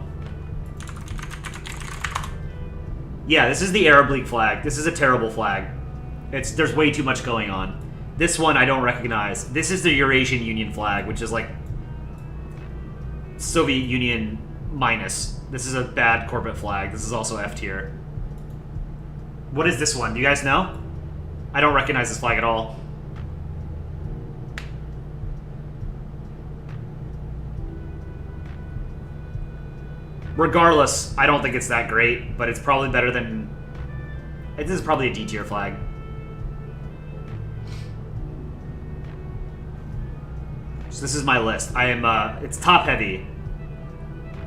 Yeah, this is the Arab League flag. This is a terrible flag. There's way too much going on. This one I don't recognize. This is the Eurasian Union flag, which is like Soviet Union minus. This is a bad corporate flag. This is also F tier. What is this one? Do you guys know? I don't recognize this flag at all. Regardless, I don't think it's that great, but it's probably better than... This is probably a D tier flag. So this is my list. I am, it's top heavy.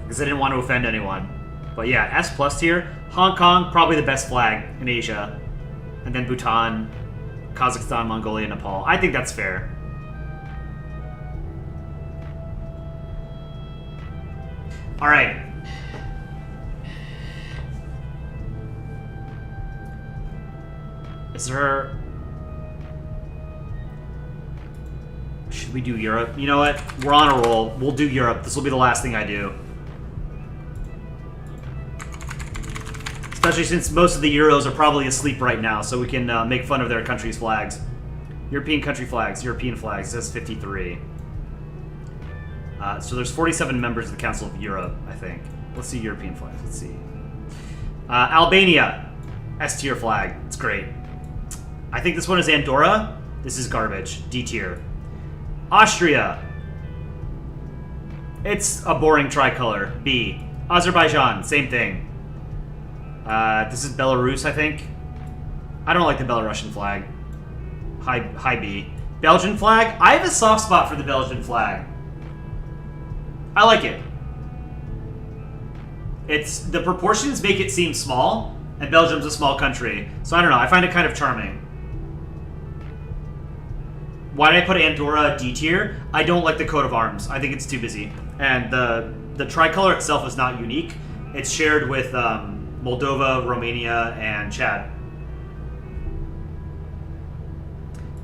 Because I didn't want to offend anyone. But yeah, S plus tier. Hong Kong, probably the best flag in Asia. And then Bhutan, Kazakhstan, Mongolia, Nepal. I think that's fair. Alright. Is there... Should we do Europe? You know what? We're on a roll. We'll do Europe. This will be the last thing I do. Especially since most of the Euros are probably asleep right now, so we can make fun of their country's flags. European country flags. European flags. It says 53. So there's 47 members of the Council of Europe, I think. Let's see European flags. Let's see. Albania. S tier flag. It's great. I think this one is Andorra. This is garbage. D tier. Austria. It's a boring tricolor. B. Azerbaijan. Same thing. This is Belarus, I think. I don't like the Belarusian flag. High B. Belgian flag. I have a soft spot for the Belgian flag. I like it. The proportions make it seem small, and Belgium's a small country. So I don't know, I find it kind of charming. Why did I put Andorra D tier? I don't like the coat of arms. I think it's too busy. And the tricolor itself is not unique. It's shared with Moldova, Romania, and Chad.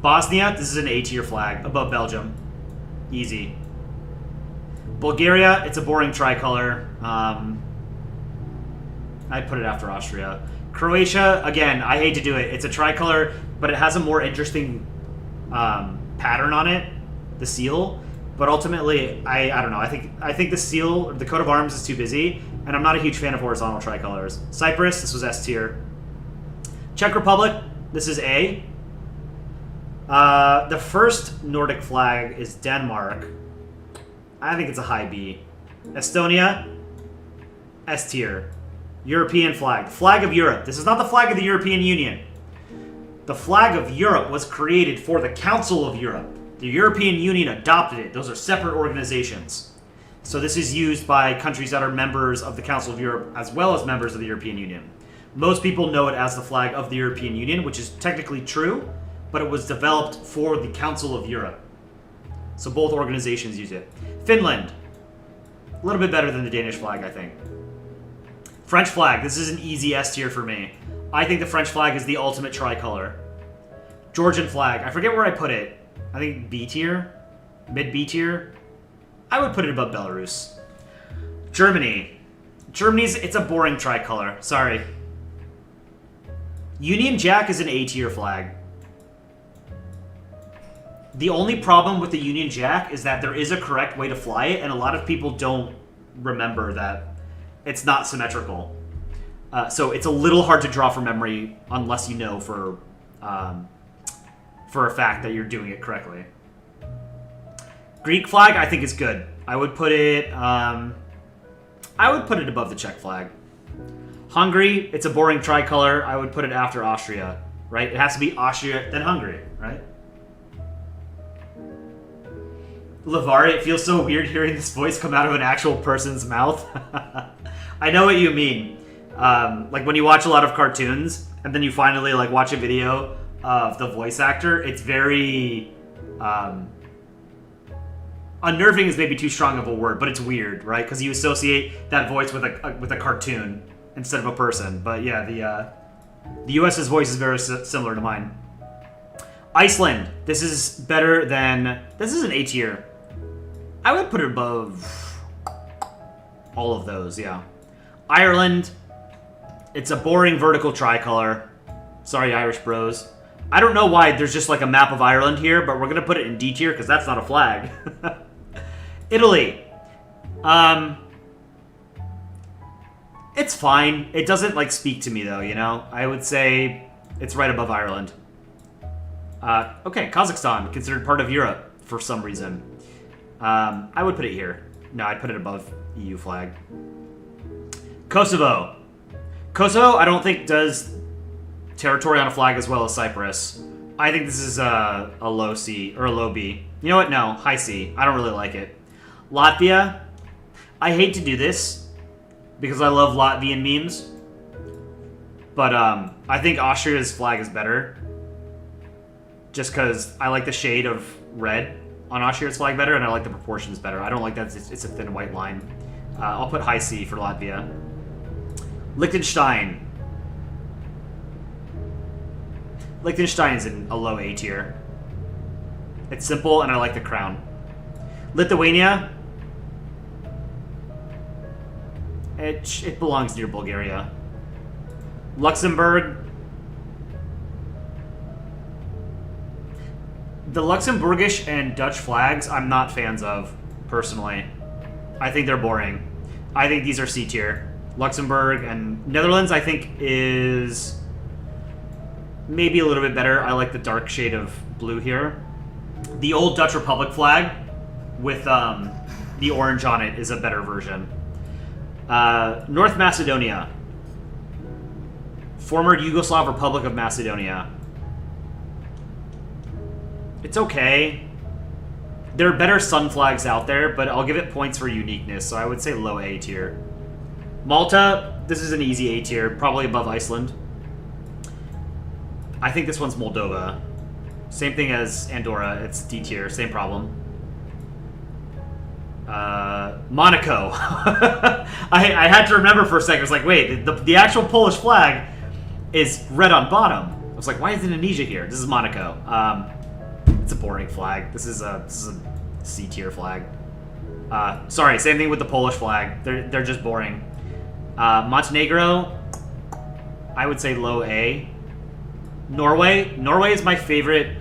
Bosnia, this is an A tier flag above Belgium. Easy. Bulgaria, it's a boring tricolor. I'd put it after Austria. Croatia, again, I hate to do it. It's a tricolor, but it has a more interesting pattern on it, the seal. But ultimately, I don't know. I think the seal, the coat of arms, is too busy, and I'm not a huge fan of horizontal tricolors. Cyprus, this was S tier. Czech Republic, this is A. The first Nordic flag is Denmark. I think it's a high B. Estonia, S tier. European flag. The flag of Europe. This is not the flag of the European Union. The flag of Europe was created for the Council of Europe. The European Union adopted it. Those are separate organizations. So this is used by countries that are members of the Council of Europe as well as members of the European Union. Most people know it as the flag of the European Union, which is technically true, but it was developed for the Council of Europe. So both organizations use it. Finland. A little bit better than the Danish flag, I think. French flag. This is an easy S tier for me. I think the French flag is the ultimate tricolor. Georgian flag. I forget where I put it. I think B tier? Mid-B tier? I would put it above Belarus. Germany. It's a boring tricolor. Sorry. Union Jack is an A tier flag. The only problem with the Union Jack is that there is a correct way to fly it, and a lot of people don't remember that it's not symmetrical. So it's a little hard to draw from memory unless you know for for a fact that you're doing it correctly. Greek flag, I think, is good. I would put it above the Czech flag. Hungary, it's a boring tricolor. I would put it after Austria, right? It has to be Austria, then Hungary, right? Lavari, it feels so weird hearing this voice come out of an actual person's mouth. I know what you mean. Like when you watch a lot of cartoons and then you finally like watch a video of the voice actor, it's very unnerving is maybe too strong of a word, but it's weird, right? Because you associate that voice with a cartoon instead of a person. But yeah, the US's voice is very similar to mine. Iceland, this is better than, this is an A tier. I would put it above all of those, yeah. Ireland, it's a boring vertical tricolor. Sorry, Irish bros. I don't know why there's just like a map of Ireland here, but we're going to put it in D tier because that's not a flag. Italy. It's fine. It doesn't like speak to me though, you know? I would say it's right above Ireland. Okay, Kazakhstan, considered part of Europe for some reason. I would put it here. No, I'd put it above EU flag. Kosovo. Kosovo, I don't think does territory on a flag as well as Cyprus. I think this is a low C, or a low B. You know what? No, high C. I don't really like it. Latvia. I hate to do this, because I love Latvian memes. But I think Austria's flag is better. Just because I like the shade of red on Austria's flag better, and I like the proportions better. I don't like that it's a thin white line. I'll put high C for Latvia. Liechtenstein. Liechtenstein's in a low A tier. It's simple, and I like the crown. Lithuania. It belongs near Bulgaria. Luxembourg. The Luxembourgish and Dutch flags, I'm not fans of, personally. I think they're boring. I think these are C tier. Luxembourg and Netherlands, I think, is maybe a little bit better. I like the dark shade of blue here. The old Dutch Republic flag with the orange on it is a better version. North Macedonia. Former Yugoslav Republic of Macedonia. It's okay. There are better sun flags out there, but I'll give it points for uniqueness, so I would say low A tier. Malta, this is an easy A tier, probably above Iceland. I think this one's Moldova. Same thing as Andorra, it's D tier, same problem. Monaco. I had to remember for a second. I was like, wait, the actual Polish flag is red on bottom. I was like, why is Indonesia here? This is Monaco. It's a boring flag. This is a C tier flag. Sorry, same thing with the Polish flag. They're just boring. Montenegro, I would say low A. Norway is my favorite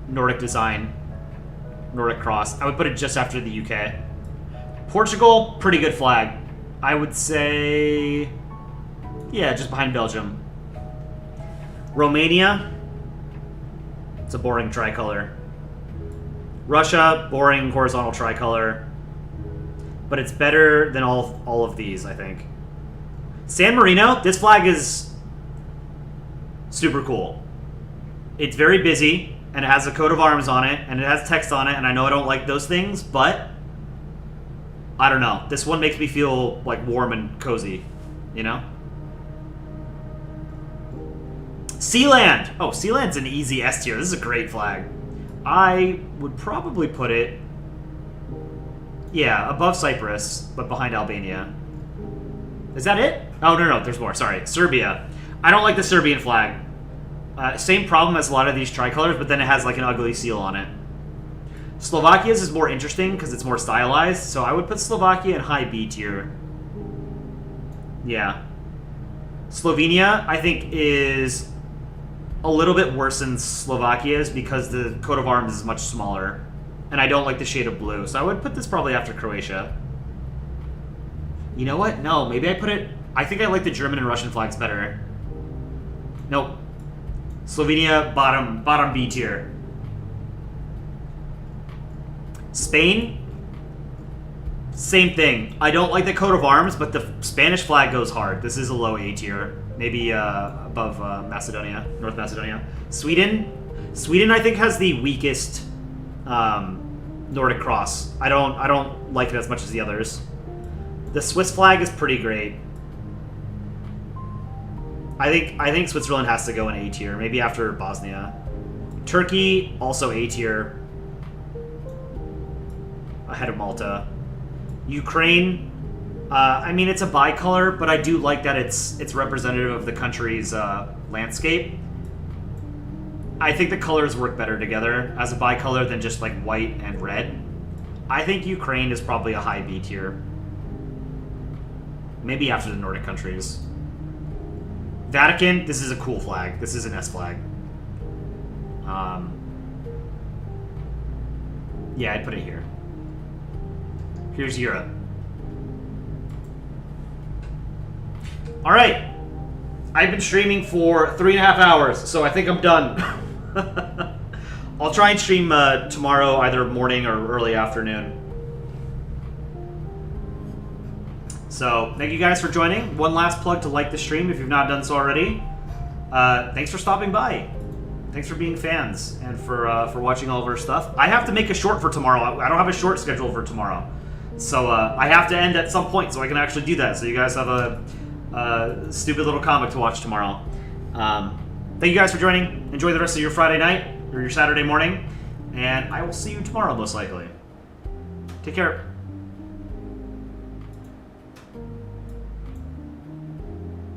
Nordic design. Nordic cross. I would put it just after the UK. Portugal, pretty good flag. I would say, yeah, just behind Belgium. Romania, it's a boring tricolor. Russia, boring horizontal tricolor. But it's better than all of these, I think. San Marino, this flag is super cool. It's very busy, and it has a coat of arms on it, and it has text on it, and I know I don't like those things, but I don't know. This one makes me feel like warm and cozy, you know? Sealand! Oh, Sealand's an easy S tier. This is a great flag. I would probably put it, yeah, above Cyprus, but behind Albania. Is that it? Oh, no, there's more. Sorry. Serbia. I don't like the Serbian flag. Same problem as a lot of these tricolors, but then it has like an ugly seal on it. Slovakia's is more interesting because it's more stylized, so I would put Slovakia in high B tier. Yeah. Slovenia, I think, is a little bit worse than Slovakia's because the coat of arms is much smaller. And I don't like the shade of blue, so I would put this probably after Croatia. You know what? No, maybe I put it... I think I like the German and Russian flags better. Nope. Slovenia, bottom B tier. Spain, same thing. I don't like the coat of arms, but the Spanish flag goes hard. This is a low A tier, maybe above Macedonia, North Macedonia. Sweden, I think has the weakest Nordic cross. I don't like it as much as the others. The Swiss flag is pretty great. I think Switzerland has to go in A tier, maybe after Bosnia. Turkey, also A tier. Ahead of Malta. Ukraine, I mean, it's a bicolor, but I do like that it's representative of the country's landscape. I think the colors work better together as a bicolor than just like white and red. I think Ukraine is probably a high B tier. Maybe after the Nordic countries. Vatican, this is a cool flag. This is an S flag. Yeah, I'd put it here. Here's Europe. Alright. I've been streaming for 3.5 hours, so I think I'm done. I'll try and stream tomorrow, either morning or early afternoon. So, thank you guys for joining. One last plug to like the stream if you've not done so already. Thanks for stopping by. Thanks for being fans and for watching all of our stuff. I have to make a short for tomorrow. I don't have a short scheduled for tomorrow. So I have to end at some point so I can actually do that. So you guys have a stupid little comic to watch tomorrow. Thank you guys for joining. Enjoy the rest of your Friday night or your Saturday morning. And I will see you tomorrow most likely. Take care.